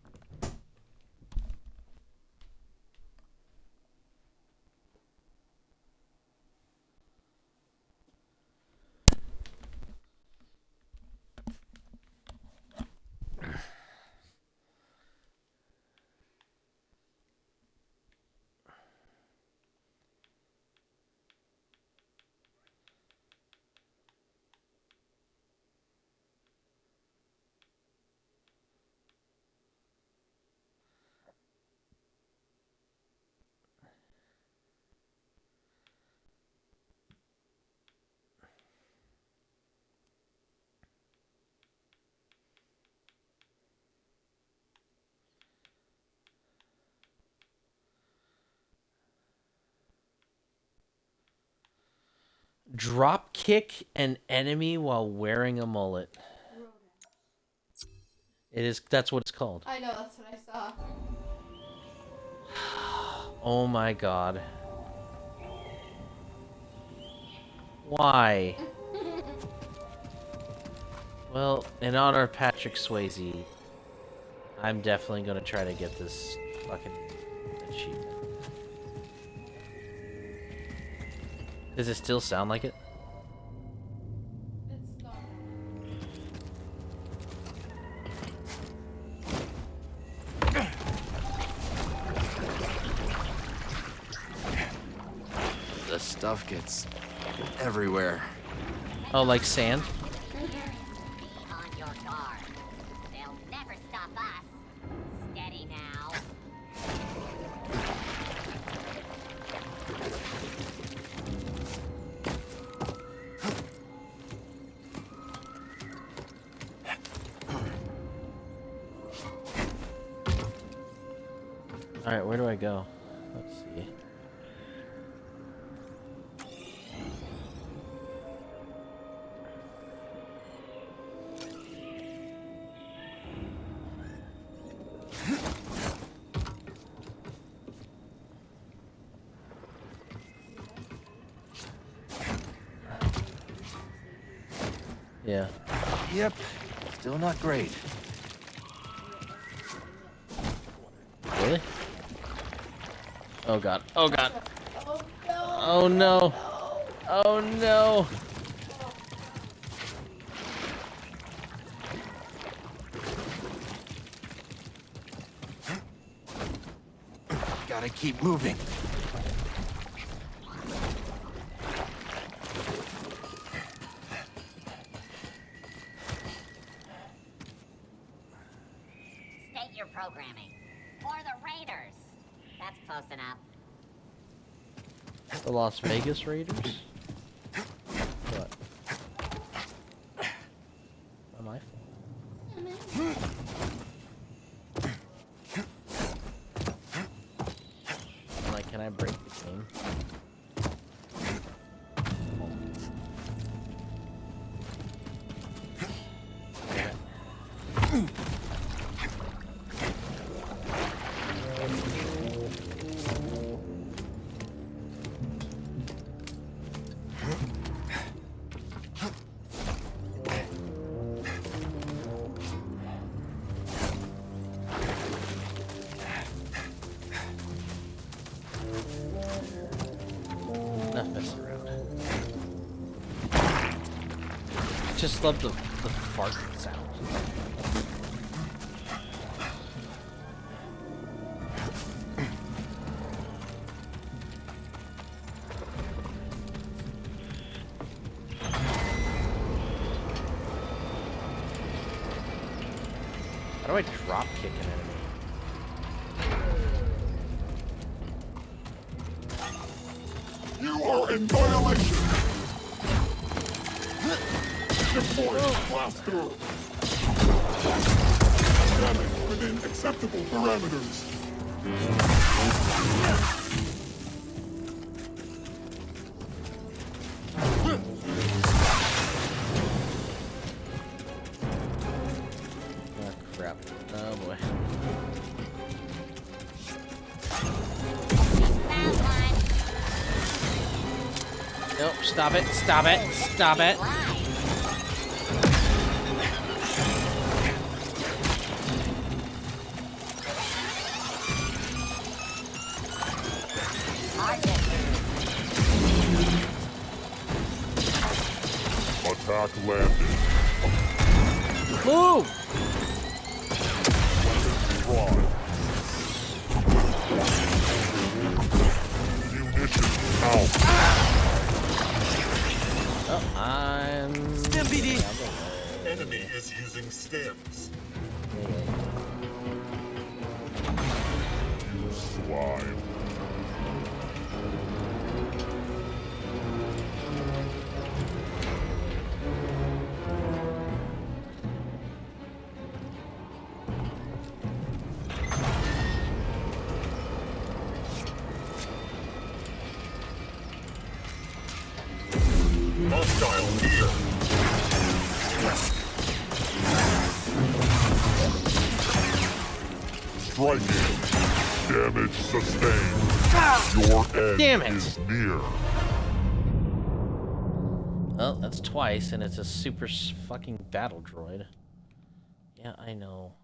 Drop kick an enemy while wearing a mullet. It is. That's what it's called. I know, that's what I saw. Oh my god. Why? Well, in honor of Patrick Swayze, I'm definitely gonna try to get this fucking achievement. Does it still sound like it? It's not. The stuff gets everywhere. Oh, like sand? Be on your guard. They'll never stop us. Steady now. Alright, where do I go? Let's see. Yeah. Yep. Still not great. Really? Oh god. Oh god. Oh no. Oh no. Gotta keep moving. State your programming. or the Raiders. That's close enough. The Las Vegas Raiders? What? Not my fault. Like, can I break the game? Not messing around. Just love the fart sound. How do I drop kick an enemy? You are in violation! Deploy blaster! Damage within acceptable parameters. Oh crap. Oh boy. Nope, stop it, stop it, stop it. Attack landed. Move! Munitions out. Oh, I'm... Stimpy. Enemy is using stims. You slime. Hostile here. Striking. Damage sustained. Your end Damn it. is near. Well, that's twice, and it's a super fucking battle droid. Yeah, I know.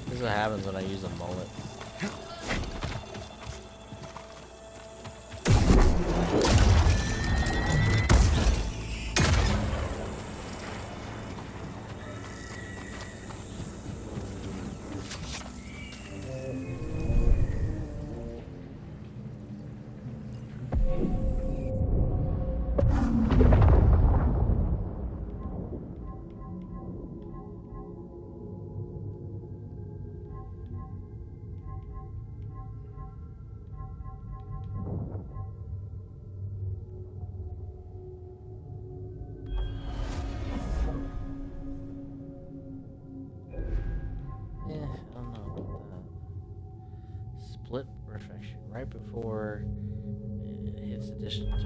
This is what happens when I use a mullet. Split reflection right before it hits additional.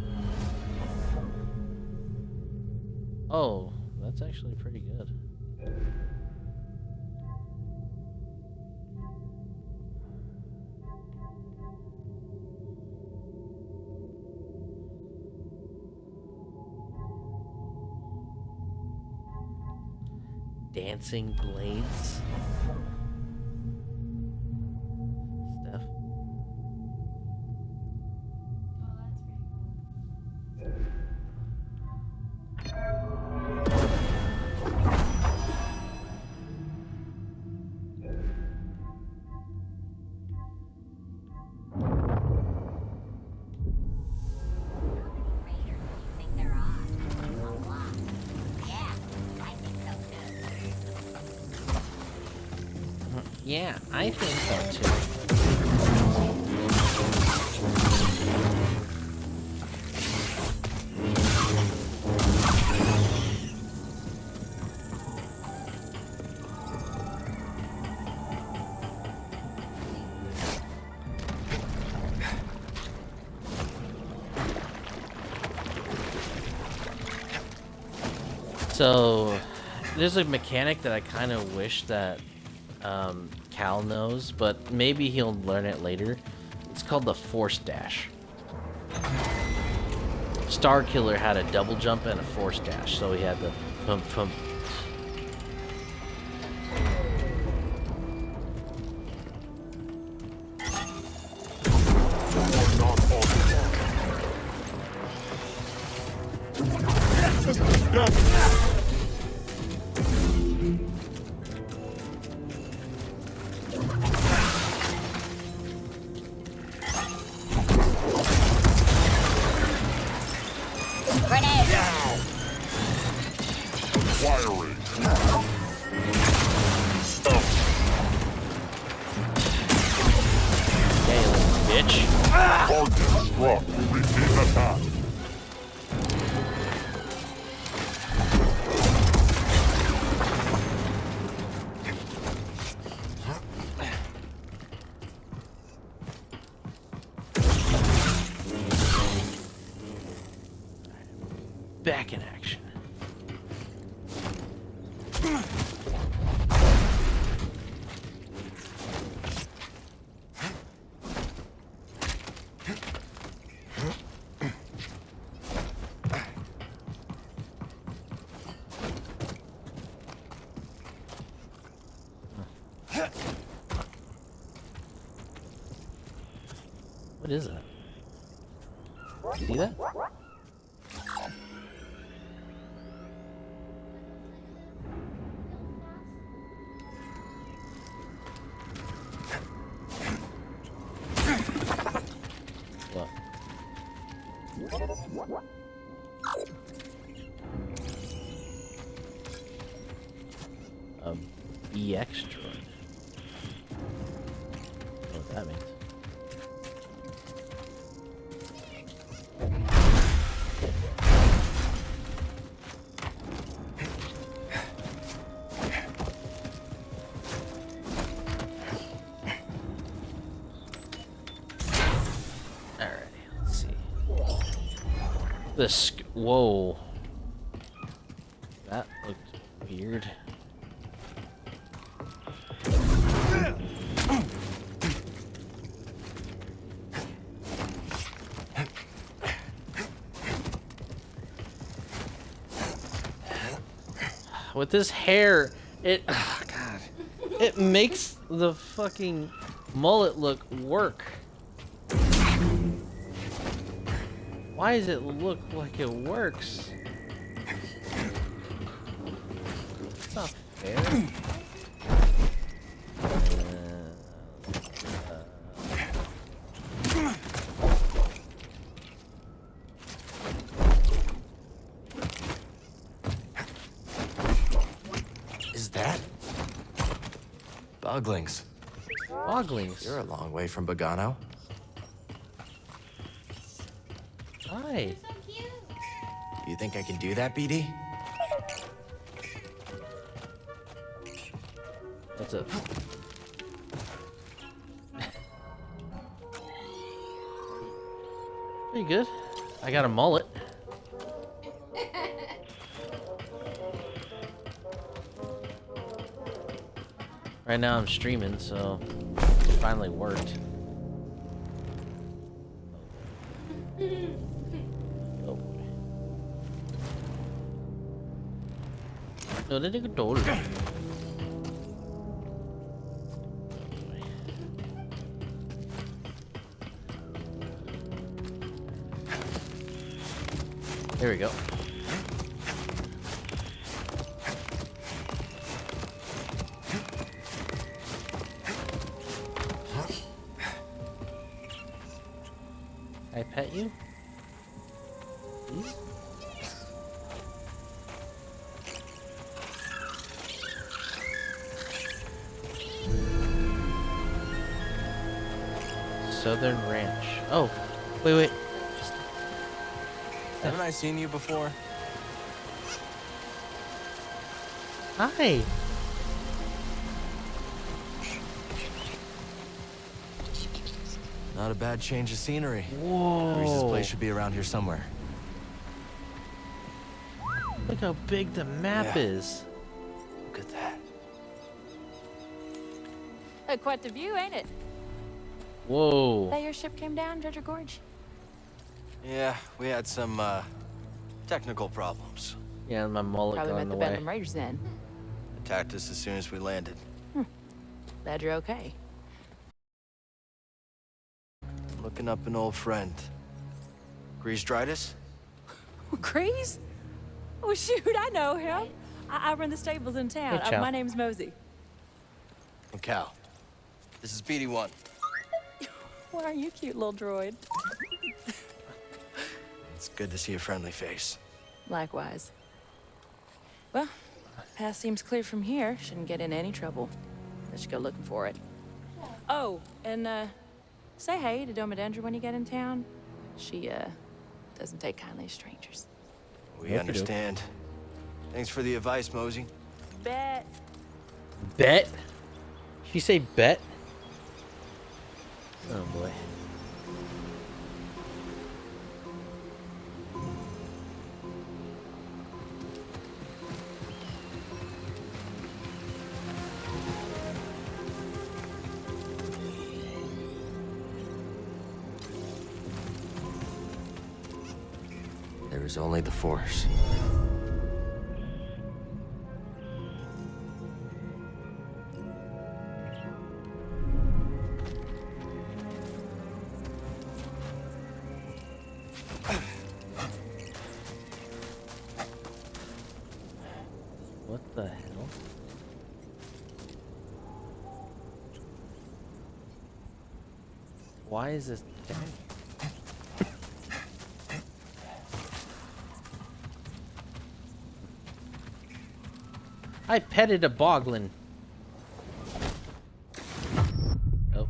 Oh, that's actually pretty good. Dancing blades. Steph. Yeah, I think so too. So, there's a mechanic that I kind of wish that Cal knows, but maybe he'll learn it later. It's called the Force Dash. Starkiller had a double jump and a Force Dash, so he had the from. Back in action. What is that? See that? EX droid. I don't know what that means. Alright, let's see. This. Whoa. That looked weird. With this hair, it, oh God, it makes the fucking mullet look work. Why does it look like it works? It's not fair. Boglings. Boglings? You're a long way from Bogano. Hi. You think I can do that, BD? What's up? Pretty good. I got a mullet. Right now I'm streaming, so it finally worked. Oh boy. No, they didn't go. There we go. I pet you? Please? Southern Ranch. Oh, wait. Haven't I seen you before? Hi. Not a bad change of scenery. Whoa. Grease's place should be around here somewhere. Look how big the map is. Look at that. Quite the view, ain't it? Whoa. That your ship came down, Dredger Gorge? Yeah, we had some, technical problems. Yeah, my mullet Probably got met in the the way. Bedlam Raiders then. Attacked us as soon as we landed. Glad you're okay. Looking up an old friend. Grease Dritus? Grease? Oh, shoot, I know him. I run the stables in town. Hey, Chow. My name's Mosey. And Cal. This is PT.1. Why are you cute, little droid? It's good to see a friendly face. Likewise. Well, path seems clear from here. Shouldn't get in any trouble. Let's go looking for it. Oh, and, say hey to Domodendra when you get in town. She, doesn't take kindly to strangers. We understand. Thanks for the advice, Mosey. Bet. Bet? She say bet? Oh boy. There is only the Force. What the hell? Why is this down here? I petted a boglin. Oh.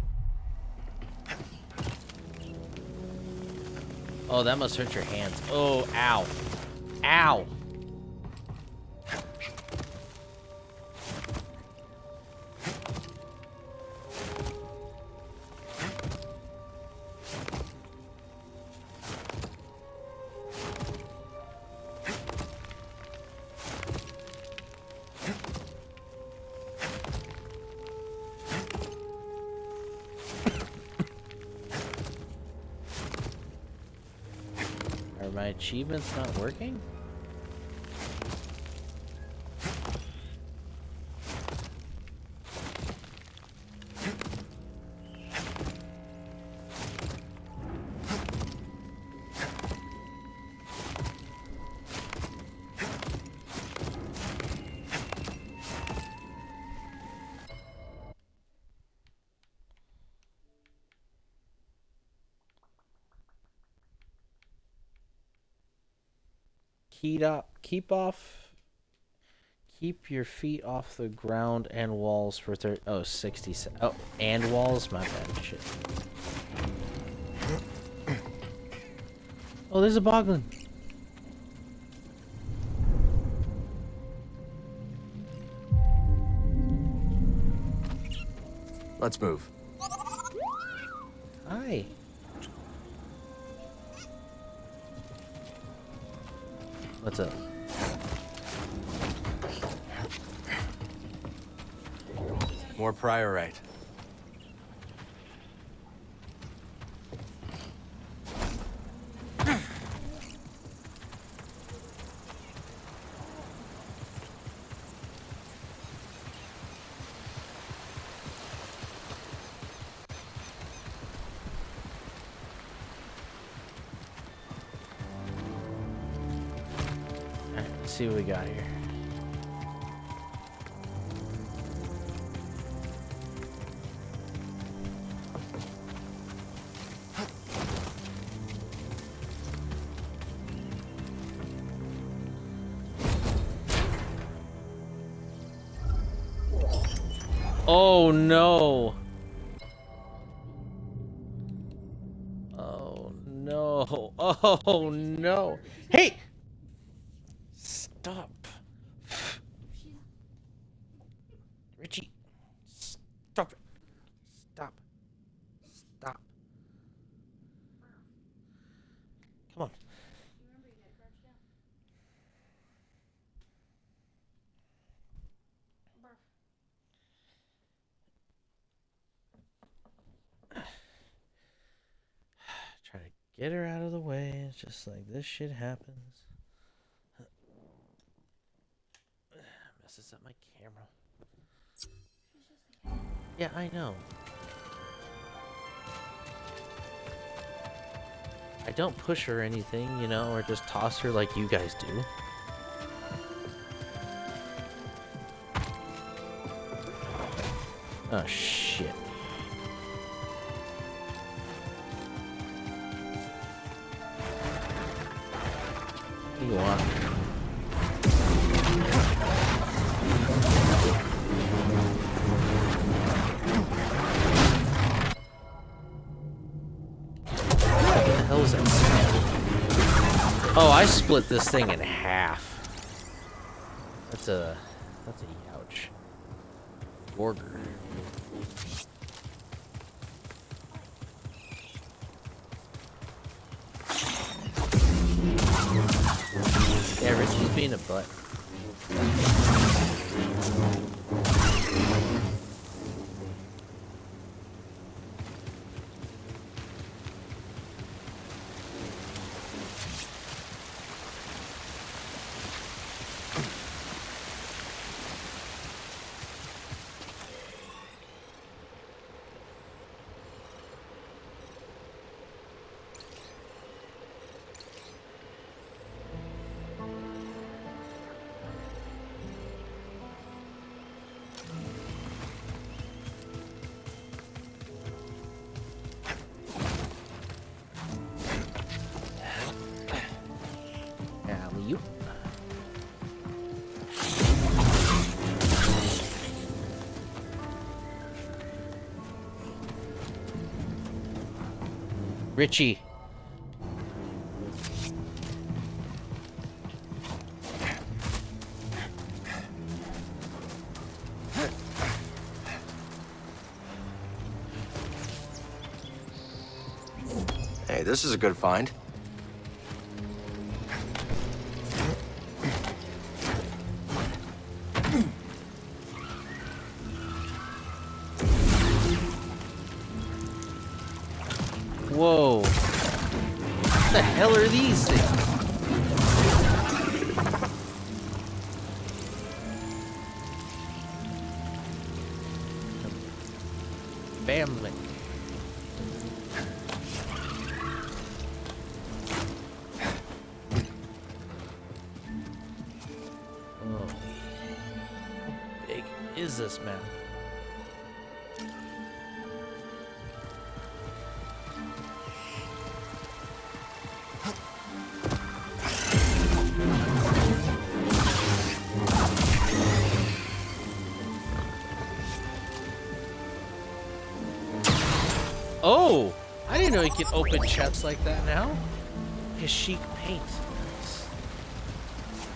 Oh, that must hurt your hands. Oh, ow. Ow. Are my achievements not working? Keep your feet off the ground and walls for 60 seconds. Oh, and walls? My bad. Shit. Oh, there's a boglin. Let's move. Hi. What's up? More priorite. Alright, let's see what we got here. Oh no. no. Oh no. Hey! Stop. Richie. Stop it. Stop. Stop. Come on. Try to get her out of the way. It's just like this shit happens. Messes up my camera. Yeah, I know. I don't push her or anything, you know, or just toss her like you guys do. Oh, shit. What do you want? What the hell is that sound? Oh, I split this thing in half. That's a youch. Borger. Yeah, Richie's being a butt. Alley-oop. Richie. Hey, this is a good find. Whoa. What the hell are these things? Family. Oh. How big is this map? Oh! I didn't know you could open chests like that now. Kashyyyk paint. Nice.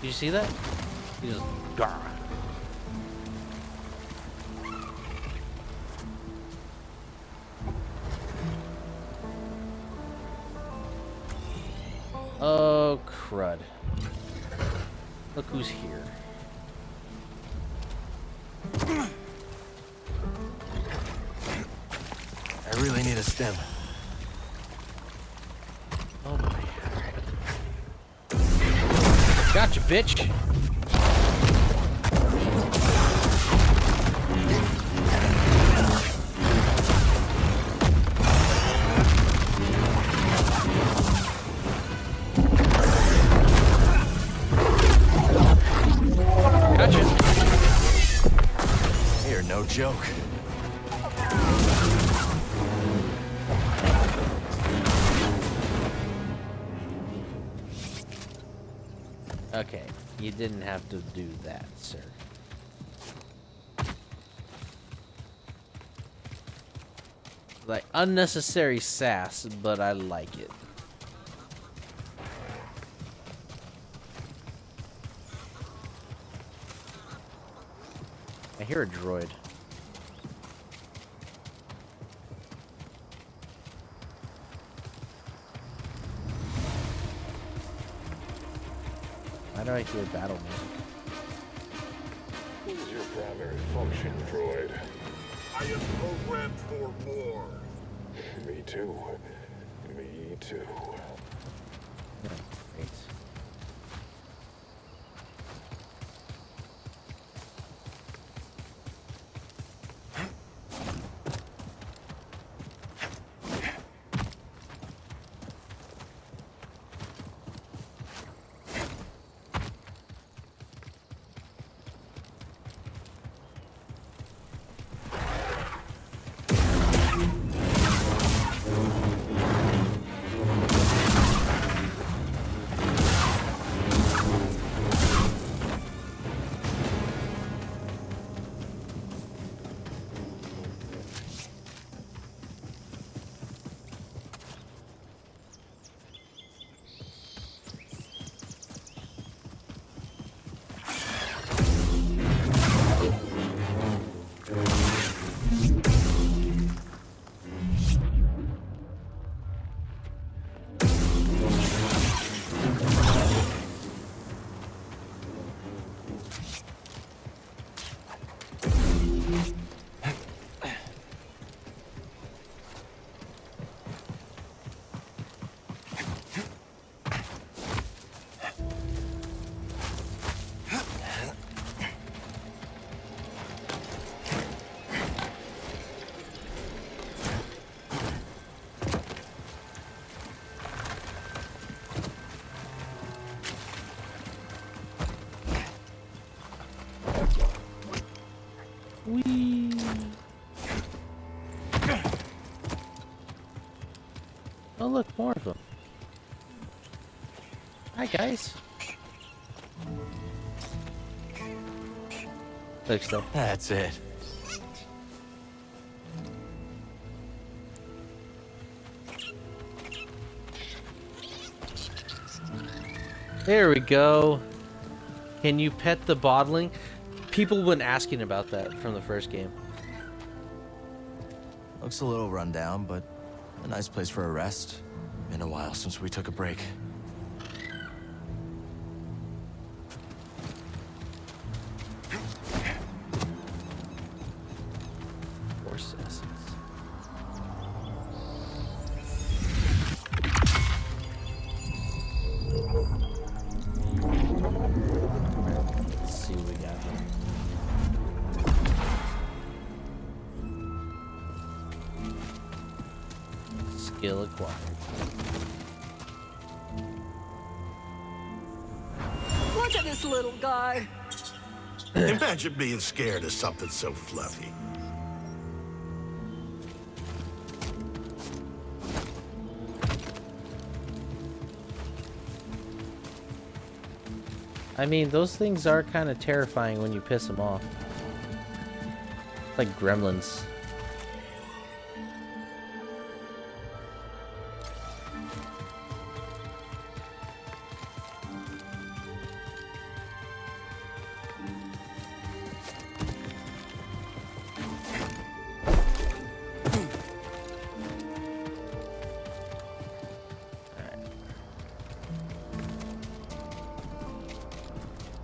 Did you see that? You just... Gah. Oh, crud. Look who's here. I really need a stem. Oh my. Gotcha, bitch. Gotcha. You're no joke. Okay, you didn't have to do that, sir. Like, unnecessary sass, but I like it. hear a droid. Why do I hear battle music? What is your primary function, droid? I am programmed for war. Me too. Me too. Yeah, great. Whee! Oh look, more of them. Hi guys. Look still. That's it. There we go. Can you pet the bodling? People have been asking about that from the first game. Looks a little run down, but a nice place for a rest. Been a while since we took a break. Force essence. Let's see what we got here. Skill acquired. Look at this little guy. Imagine being scared of something so fluffy. I mean, those things are kind of terrifying when you piss them off. It's like gremlins.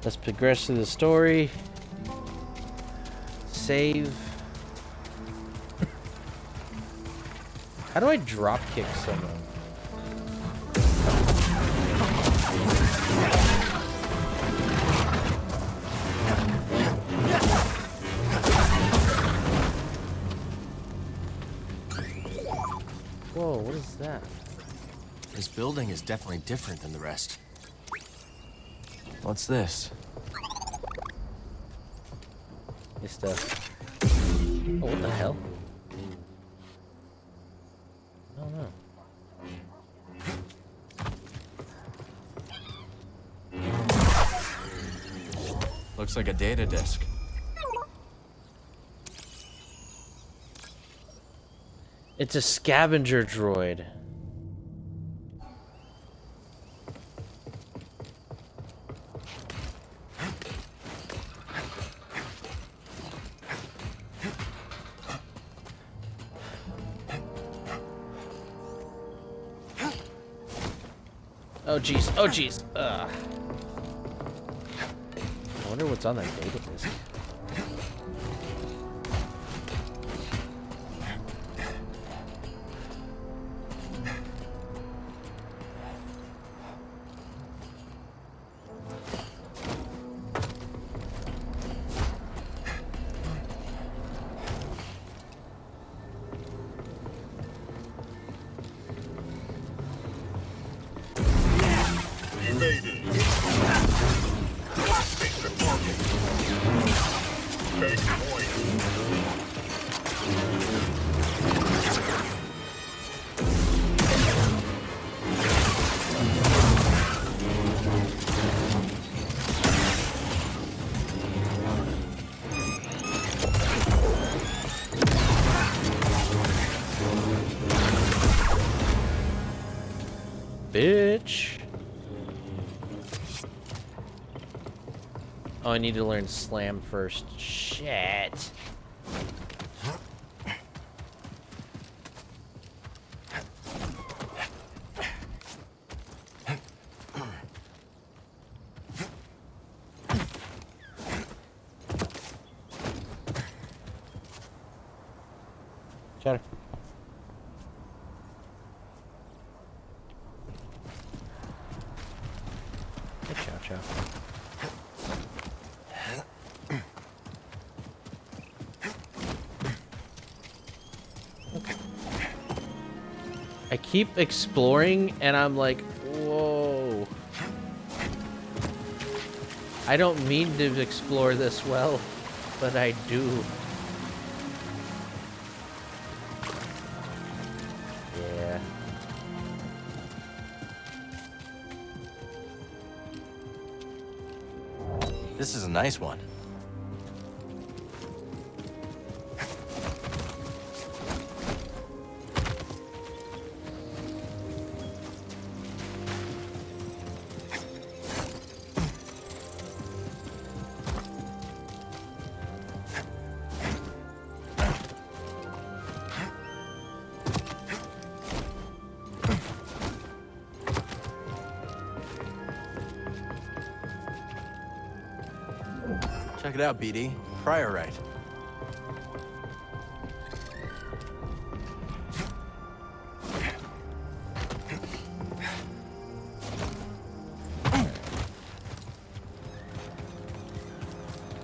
Let's progress through the story. Save. How do I drop kick someone? Whoa, what is that? This building is definitely different than the rest. What's this? Hey, stuff. Oh, what the hell? I don't know. Looks like a data disk. It's a scavenger droid. Oh jeez. Oh jeez. I wonder what's on that data disk. You made it. Take the target. Take point. Bitch. Oh, I need to learn slam first. Shit. Chatter. Hey, chow chow. I keep exploring and I'm like, whoa. I don't mean to explore this well, but I do. Yeah. This is a nice one. Check it out, BD. Priorite.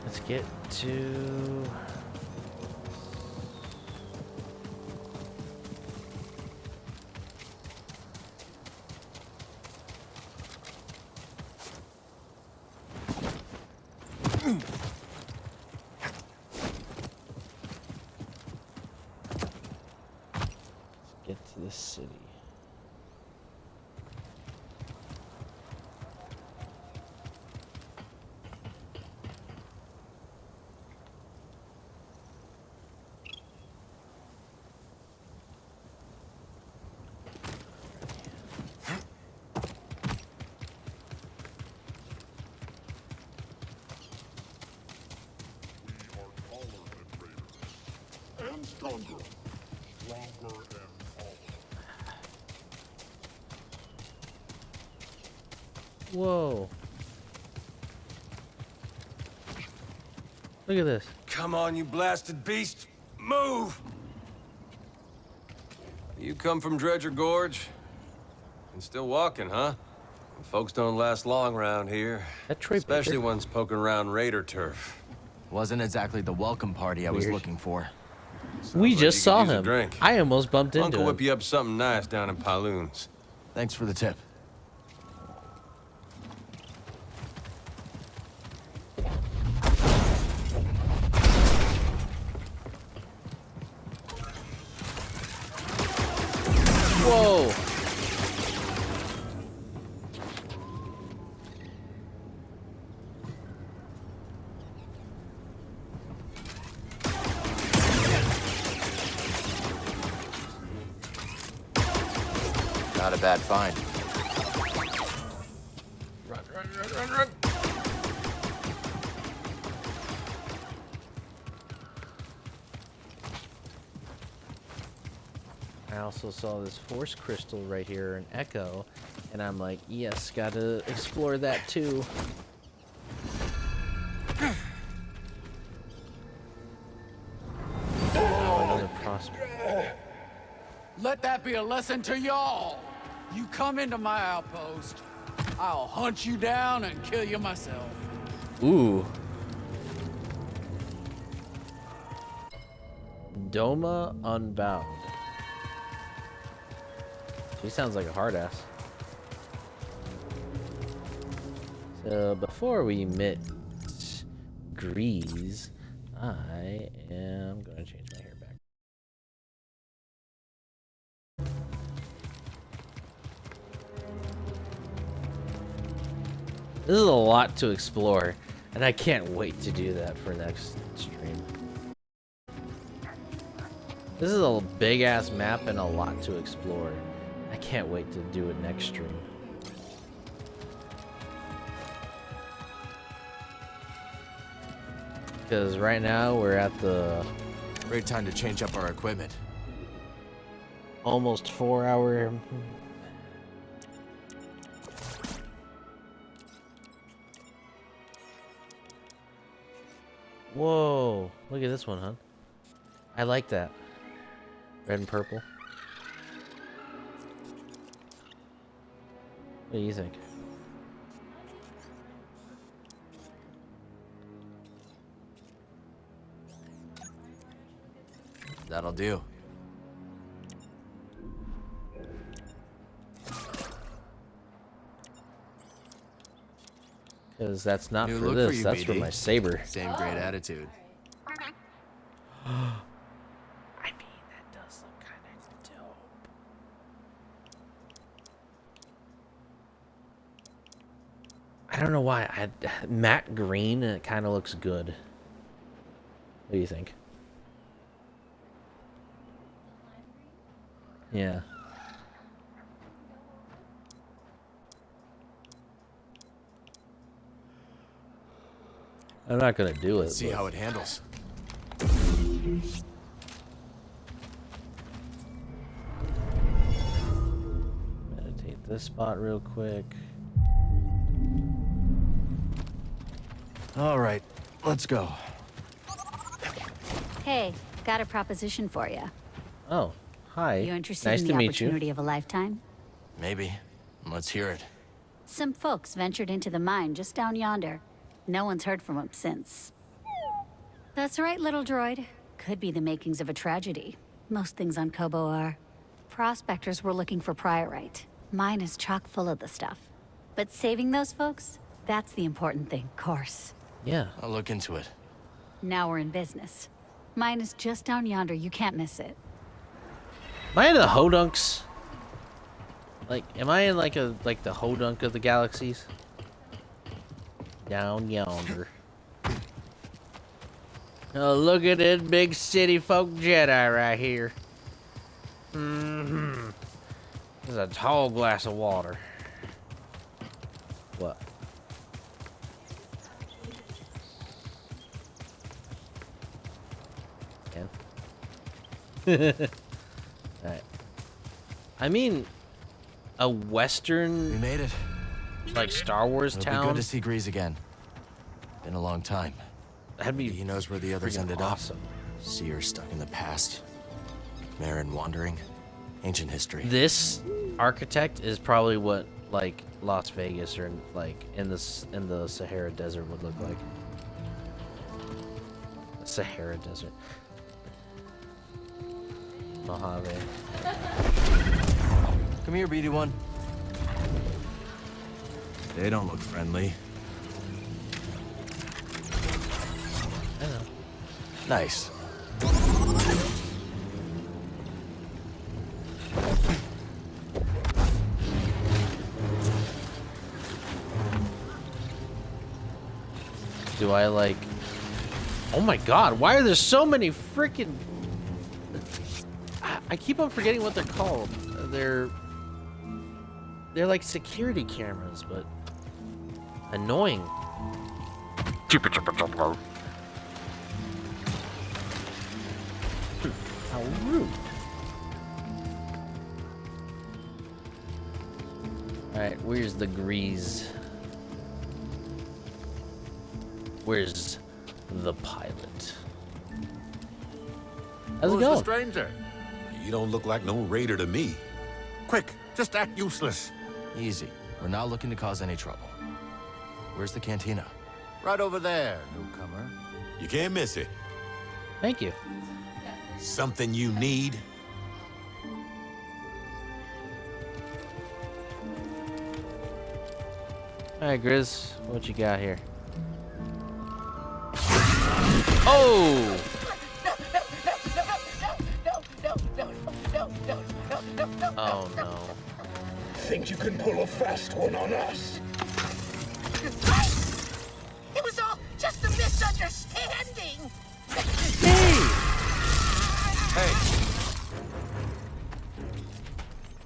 Let's get to... get to the city. And stronger. Stronger and taller. Whoa. Look at this. Come on, you blasted beast. Move! You come from Dredger Gorge? And still walking, huh? Folks don't last long around here. Especially Baker. ones poking around raider turf. Wasn't exactly the welcome party I was looking for. We like just you saw could use a him. drink. I almost bumped into Uncle him. whip you up something nice down in Pyloon's. Thanks for the tip. Whoa. Not a bad find. Run, run, run, run, run! I also saw this force crystal right here, an echo, and I'm like, yes, gotta explore that too. Oh, another prospect. Let that be a lesson to y'all. You come into my outpost, I'll hunt you down and kill you myself. Ooh. Doma Unbound. She sounds like a hard ass. So before we meet Grease, I am going to change my hair back. This is a lot to explore, and I can't wait to do that for next stream. This is a big ass map and a lot to explore. I can't wait to do it next stream. Because right now we're at the great time to change up our equipment. Almost 4 hour. Whoa, look at this one, huh? I like that. Red and purple. What do you think? That'll do. Because that's not New for look this, for you, that's for BD. my saber. Same great attitude. I mean, that does look kind of dope. I don't know why. Matte green, it kind of looks good. What do you think? Yeah. I'm not gonna do it. Let's see how it handles. Meditate this spot real quick. All right, let's go. Hey, got a proposition for you. Oh, hi. You interested Nice in to the meet opportunity you. of a lifetime? Maybe. Let's hear it. Some folks ventured into the mine just down yonder. No one's heard from them since. That's right, little droid. Could be the makings of a tragedy. Most things on Kobo are. Prospectors were looking for priorite. Mine is chock full of the stuff. But saving those folks, that's the important thing, course. Yeah. I'll look into it. Now we're in business. Mine is just down yonder, you can't miss it. Am I in the Hodunks? Like, am I in like the Hodunk of the galaxies? Down yonder. Oh, look at this big city folk Jedi right here. Mm-hmm. There's a tall glass of water. What? Alright. I mean, a Western... We made it. Like Star Wars It'll town? be good to see Grease again. Been a long time. That'd be he knows where the others freaking ended awesome. up. See her stuck in the past. Marin wandering. Ancient history. This architect is probably what like Las Vegas or like in the Sahara Desert would look like. Sahara Desert. Mojave. Come here, BD.1. They don't look friendly. I know. Nice. Do I like... Oh my god, why are there so many freaking... I keep on forgetting what they're called. They're like security cameras, but annoying. How rude. Alright, where's the grease? Where's the pilot? How's it Who's the going? stranger? You don't look like no raider to me. Quick, just act useless. Easy. We're not looking to cause any trouble. Where's the cantina? Right over there, newcomer. You can't miss it. Thank you. Something you need? Alright, Grizz, what you got here? Oh! Oh no. Think you can pull a fast one on us? It was all just a misunderstanding. Hey!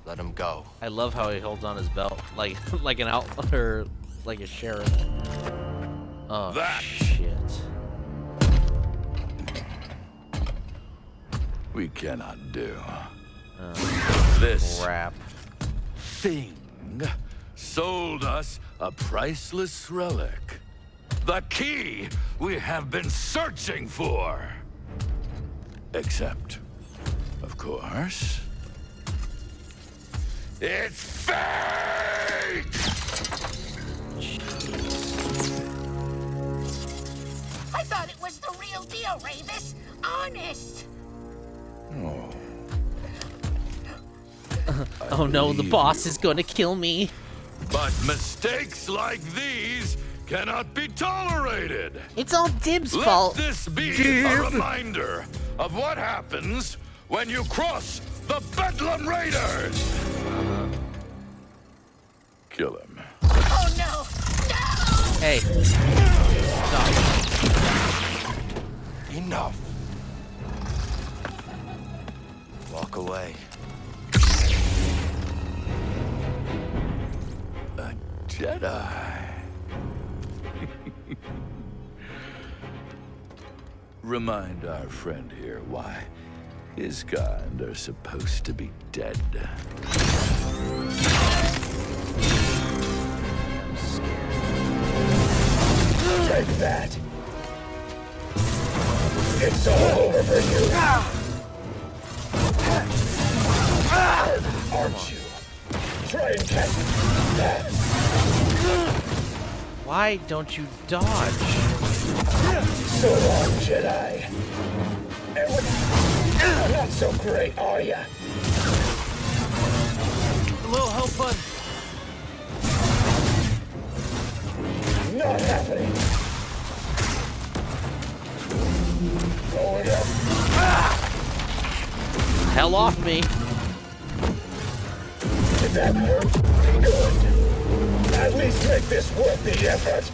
Let him go. I love how he holds on his belt like an out or like a sheriff. Oh shit. We cannot do. This crap thing sold us a priceless relic. The key we have been searching for. Except, of course, it's fake! I thought it was the real deal, Ravis. Honest. Oh. Oh no, the boss is gonna kill me. But mistakes like these cannot be tolerated. It's all Dib's Let fault. this be Dib. a reminder of what happens when you cross the Bedlam Raiders. Kill him. Oh no! No! Hey. Stop. Enough. Walk away. A Jedi. Remind our friend here why his kind are supposed to be dead. Take that. It's all over for you. Aren't you? Try and catch that. Why don't you dodge? So long, Jedi. Not so great, are ya? A little help, bud. Not happening. Going up. Hell off me. Did that hurt? Good. At least make this worth the effort.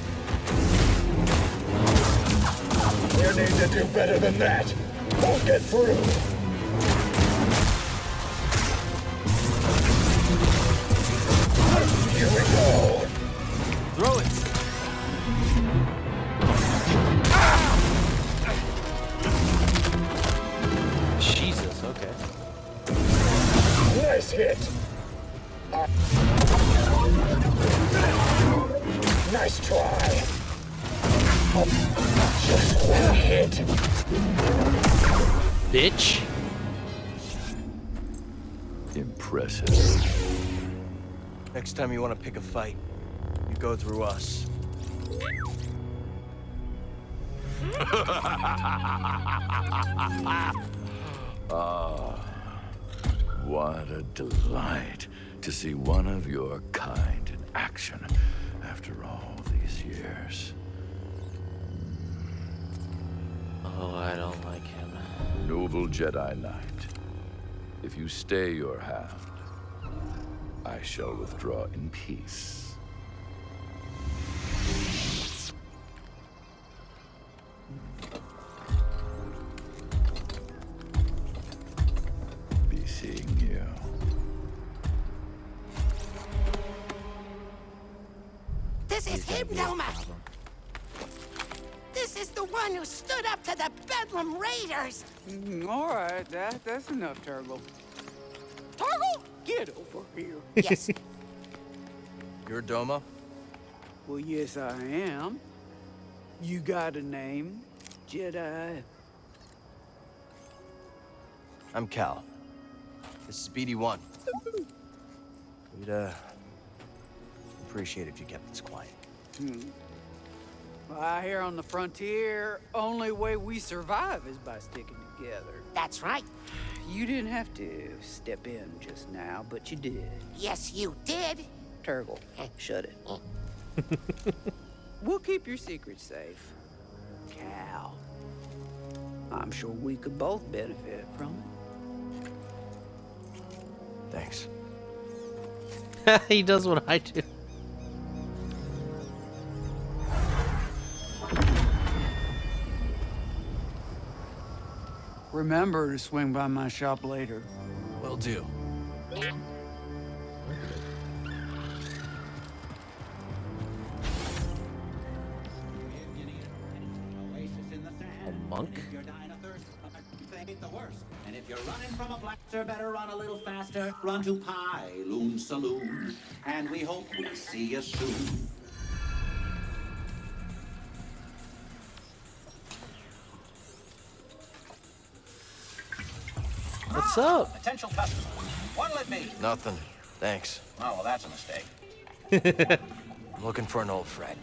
You need to do better than that. Won't get through. Here we go. Throw it. Jesus, okay. Nice hit. Nice try. Just one hit. Bitch. Impressive. Next time you want to pick a fight, you go through us. Ah, what a delight to see one of your kind in action after all these years. Oh, I don't like him. Noble Jedi Knight, if you stay your hand, I shall withdraw in peace. Be seeing you. This is him, Noma. This is the one who stood up to the Bedlam Raiders. All right, that's enough, Turgle. Turgle, get over here. Yes. You're Doma? Well, yes, I am. You got a name, Jedi? I'm Cal. This is PT.1. We'd, appreciate if you kept this quiet. Well, out here on the frontier, only way we survive is by sticking together. That's right. You didn't have to step in just now, but you did. Yes, you did. Turgle, shut it. We'll keep your secret safe. Cal, I'm sure we could both benefit from it. Thanks. He does what I do. Remember to swing by my shop later. Will do. A monk? And if you're running from a blaster, better run a little faster. Run to Pyloon Saloon, and we hope we see you soon. What's up? Potential customer. What'll it be? Nothing. Thanks. Oh, well, that's a mistake. I'm looking for an old friend.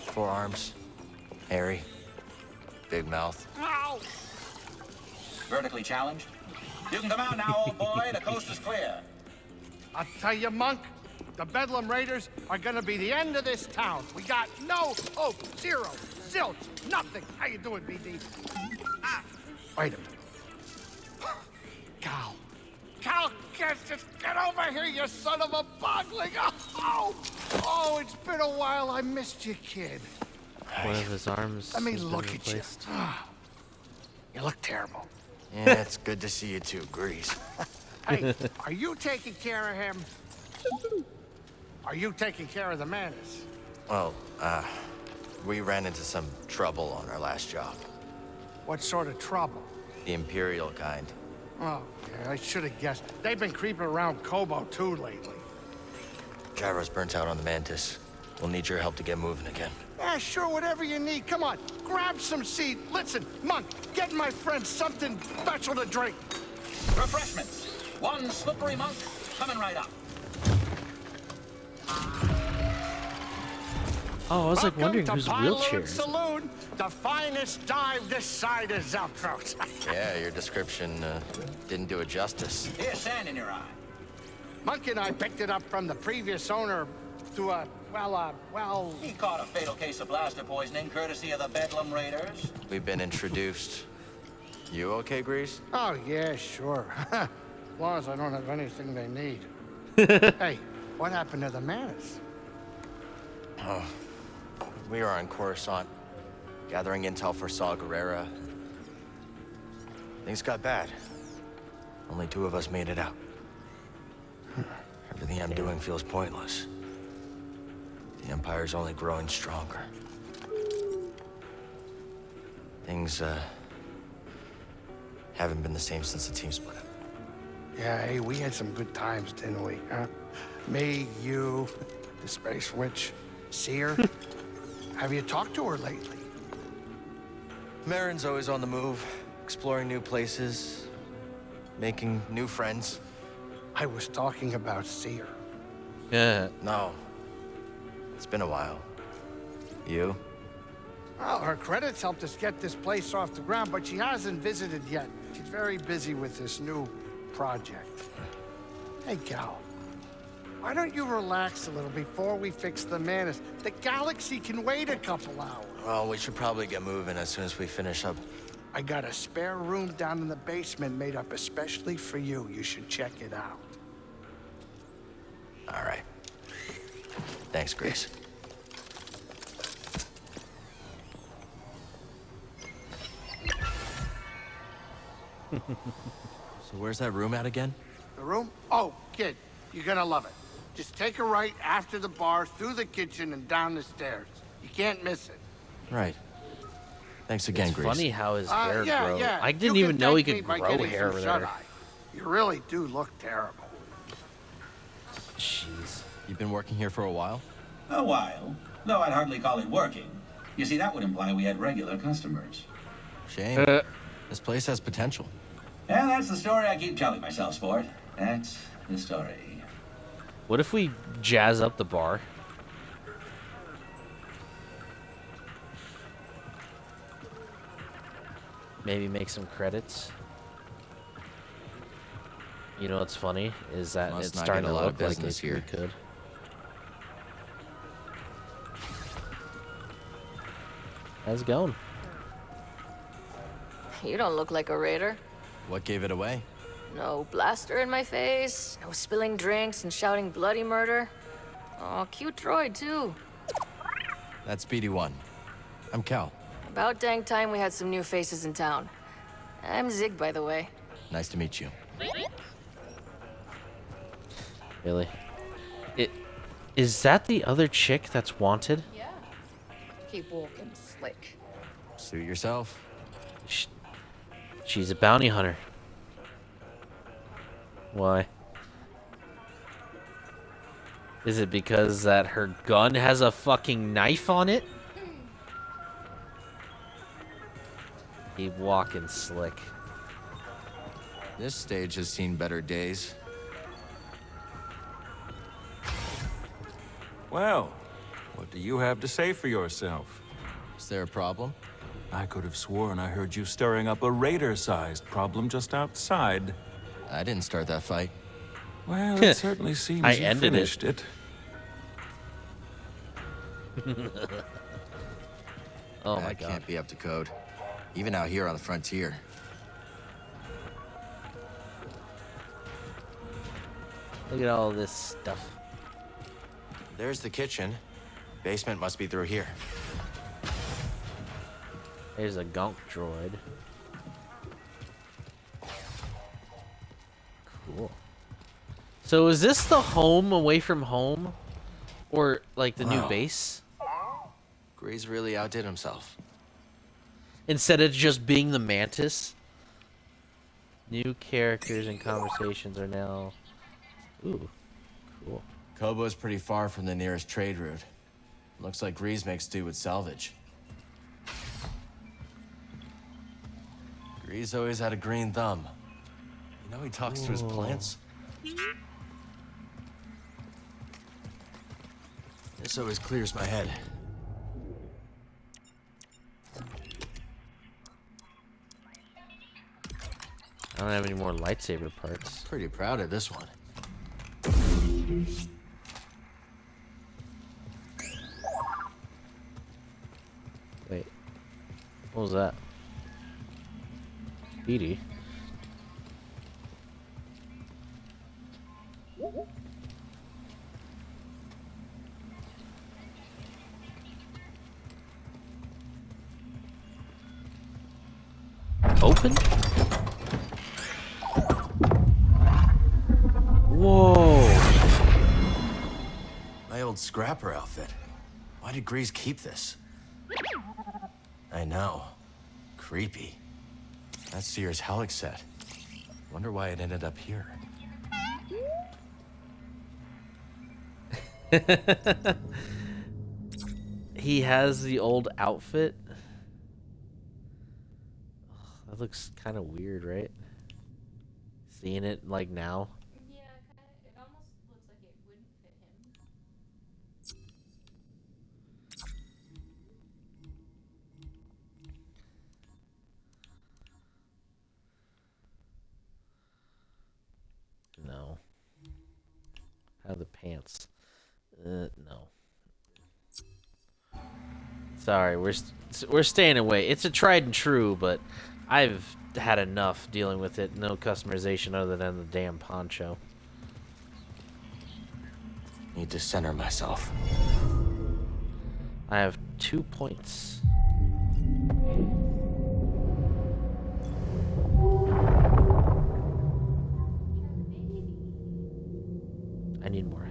4 arms, hairy, big mouth. Ow! Vertically challenged? You can come out now, old boy. The coast is clear. I'll tell you, Monk, the Bedlam Raiders are gonna be the end of this town. We got no hope. Zero. Zilch. Nothing. How you doing, BD? Wait a minute. Cal. Cal, just get over here, you son of a bogling. Oh, it's been a while. I missed you, kid. One of his arms. Let me has been look at you. replaced. You look terrible. Yeah, it's good to see you too, Grease. Hey, are you taking care of him? Are you taking care of the Mantis? Well, we ran into some trouble on our last job. What sort of trouble? The Imperial kind. Oh, yeah, I should have guessed. They've been creeping around Kobo too lately. Gyro's burnt out on the Mantis. We'll need your help to get moving again. Yeah, sure, whatever you need. Come on, grab some seed. Listen, Monk, get my friend something special to drink. Refreshments. 1 slippery monk coming right up. Oh, I was like wondering whose wheelchair. Saloon, the finest dive this side of Zeltros. Yeah, your description didn't do it justice. Here's sand in your eye. Monk and I picked it up from the previous owner through a, well... He caught a fatal case of blaster poisoning courtesy of the Bedlam Raiders. We've been introduced. You okay, Grease? Oh, yeah, sure. As long as I don't have anything they need. Hey, what happened to the Mantis? Oh, we were on Coruscant, gathering intel for Saw Gerrera. Things got bad. Only 2 of us made it out. Everything I'm doing feels pointless. The Empire's only growing stronger. Things, haven't been the same since the team split up. Yeah, hey, we had some good times, didn't we, huh? Me, you, the Space Witch, Seer. Have you talked to her lately? Marin's always on the move, exploring new places, making new friends. I was talking about Seer. Yeah. No. It's been a while. You? Well, her credits helped us get this place off the ground, but she hasn't visited yet. She's very busy with this new project. Hey, Cal. Why don't you relax a little before we fix the Mantis? The galaxy can wait a couple hours. Well, we should probably get moving as soon as we finish up. I got a spare room down in the basement made up especially for you. You should check it out. All right. Thanks, Grace. So where's that room at again? The room? Oh, kid, you're gonna love it. Just take a right after the bar, through the kitchen, and down the stairs. You can't miss it. Right. Thanks again, It's Grace. funny how his hair grows. Yeah. I didn't You even can know he thank could me by grow getting hair some over there. shut-eye. You really do look terrible. Jeez. You've been working here for a while? A while, though I'd hardly call it working. You see, that would imply we had regular customers. Shame. This place has potential. And that's the story I keep telling myself, sport. That's the story. What if we jazz up the bar? Maybe make some credits. You know what's funny is that Must it's not starting get a to lot of look like business we here. could. How's it going? You don't look like a raider. What gave it away? No blaster in my face, no spilling drinks and shouting bloody murder. Oh, cute droid, too. That's PT.1. I'm Cal. About dang time we had some new faces in town. I'm Zig, by the way. Nice to meet you. Really? Is that the other chick that's wanted? Yeah. Keep walking, slick. Suit yourself. She's a bounty hunter. Why? Is it because that her gun has a fucking knife on it? Keep walking, slick. This stage has seen better days. Well, what do you have to say for yourself? Is there a problem? I could have sworn I heard you stirring up a raider-sized problem just outside. I didn't start that fight. Well, it certainly seems I you ended finished it. Oh my That god. can't be up to code. Even out here on the frontier. Look at all this stuff. There's the kitchen. Basement must be through here. There's a gonk droid. Cool. So is this the home away from home? Or like the new Wow. base? Grease really outdid himself. Instead of just being the mantis? New characters and conversations are now... Ooh, cool. Kobo's pretty far from the nearest trade route. Looks like Grease makes do with salvage. Grease always had a green thumb. You know he talks to his plants? This always clears my head. I don't have any more lightsaber parts. Pretty proud of this one. Wait. What was that? Speedy. Open? Whoa! My old scrapper outfit. Why did Grease keep this? I know. Creepy. That's Sears' Helix set. Wonder why it ended up here. He has the old outfit. Ugh, that looks kind of weird, right? Seeing it like now. Yeah, it almost looks like it wouldn't fit him. No. How are the pants? No. Sorry, we're staying away. It's a tried and true, but I've had enough dealing with it. No customization other than the damn poncho. Need to center myself. I have 2 points. I need more health.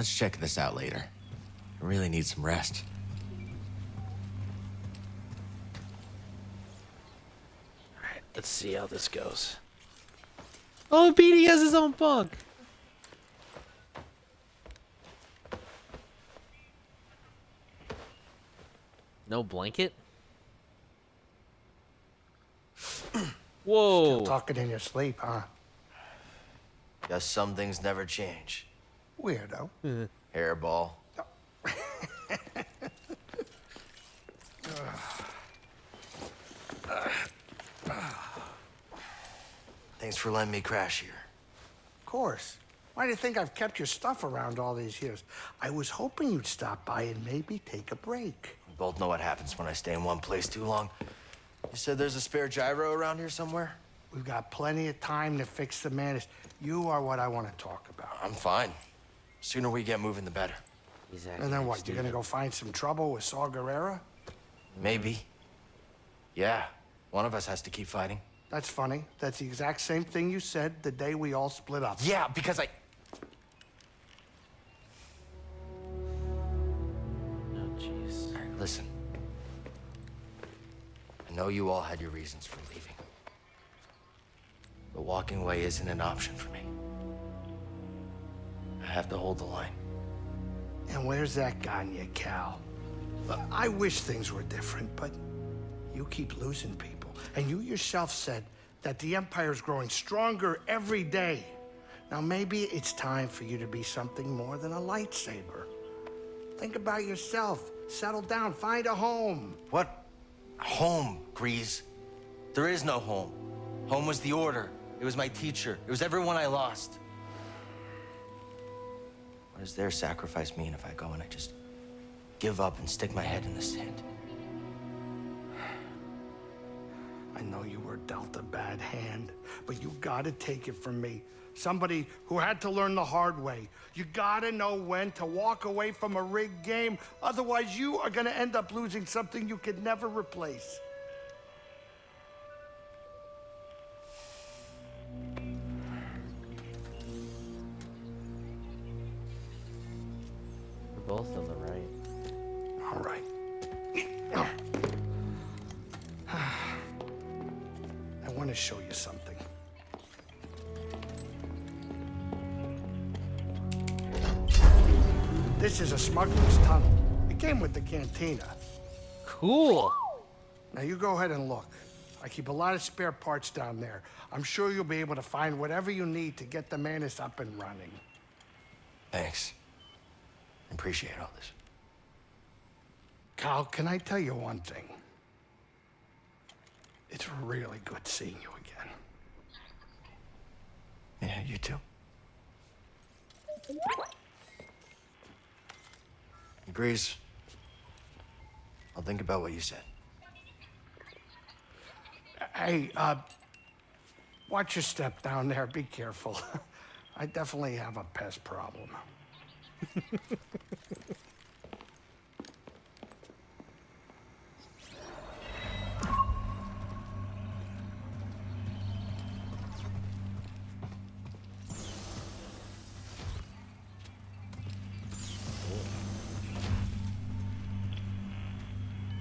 Let's check this out later. I really need some rest. Alright, let's see how this goes. Oh, Petey has his own bunk! No blanket? Whoa. Still talking in your sleep, huh? Guess some things never change. Weirdo. Hairball. Thanks for letting me crash here. Of course. Why do you think I've kept your stuff around all these years? I was hoping you'd stop by and maybe take a break. We both know what happens when I stay in one place too long. You said there's a spare gyro around here somewhere? We've got plenty of time to fix the madness. You are what I want to talk about. I'm fine. Sooner we get moving, the better. And then what, you're gonna go find some trouble with Saw Gerrera? Maybe. Yeah, one of us has to keep fighting. That's funny. That's the exact same thing you said the day we all split up. Yeah, because I... Oh, jeez. All right, listen. I know you all had your reasons for leaving. But walking away isn't an option for me. I have to hold the line. And where's that gotten you, Cal? I wish things were different, but you keep losing people. And you yourself said that the Empire's growing stronger every day. Now maybe it's time for you to be something more than a lightsaber. Think about yourself. Settle down. Find a home. What? Home, Grease. There is no home. Home was the Order. It was my teacher. It was everyone I lost. What does their sacrifice mean if I go and I just give up and stick my head in the sand? I know you were dealt a bad hand, but you gotta take it from me. Somebody who had to learn the hard way. You gotta know when to walk away from a rigged game. Otherwise, you are gonna end up losing something you could never replace. We're both on the right. All right. I want to show you something. This is a smuggler's tunnel. It came with the cantina. Cool. Now you go ahead and look. I keep a lot of spare parts down there. I'm sure you'll be able to find whatever you need to get the Manus up and running. Thanks. I appreciate all this. Cal, can I tell you one thing? It's really good seeing you again. Yeah, you too. Grease. I'll think about what you said. Hey, watch your step down there. Be careful. I definitely have a pest problem.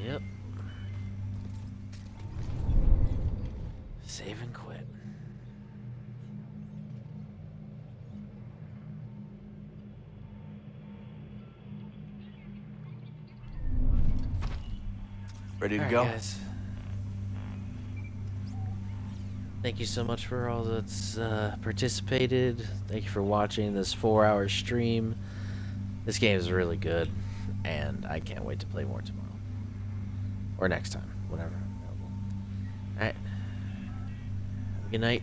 Yep. Save and quit. Ready to All right, go? guys. Thank you so much for all that's participated. Thank you for watching this 4-hour stream. This game is really good, and I can't wait to play more tomorrow. Or next time, whatever. All right. Have a good night.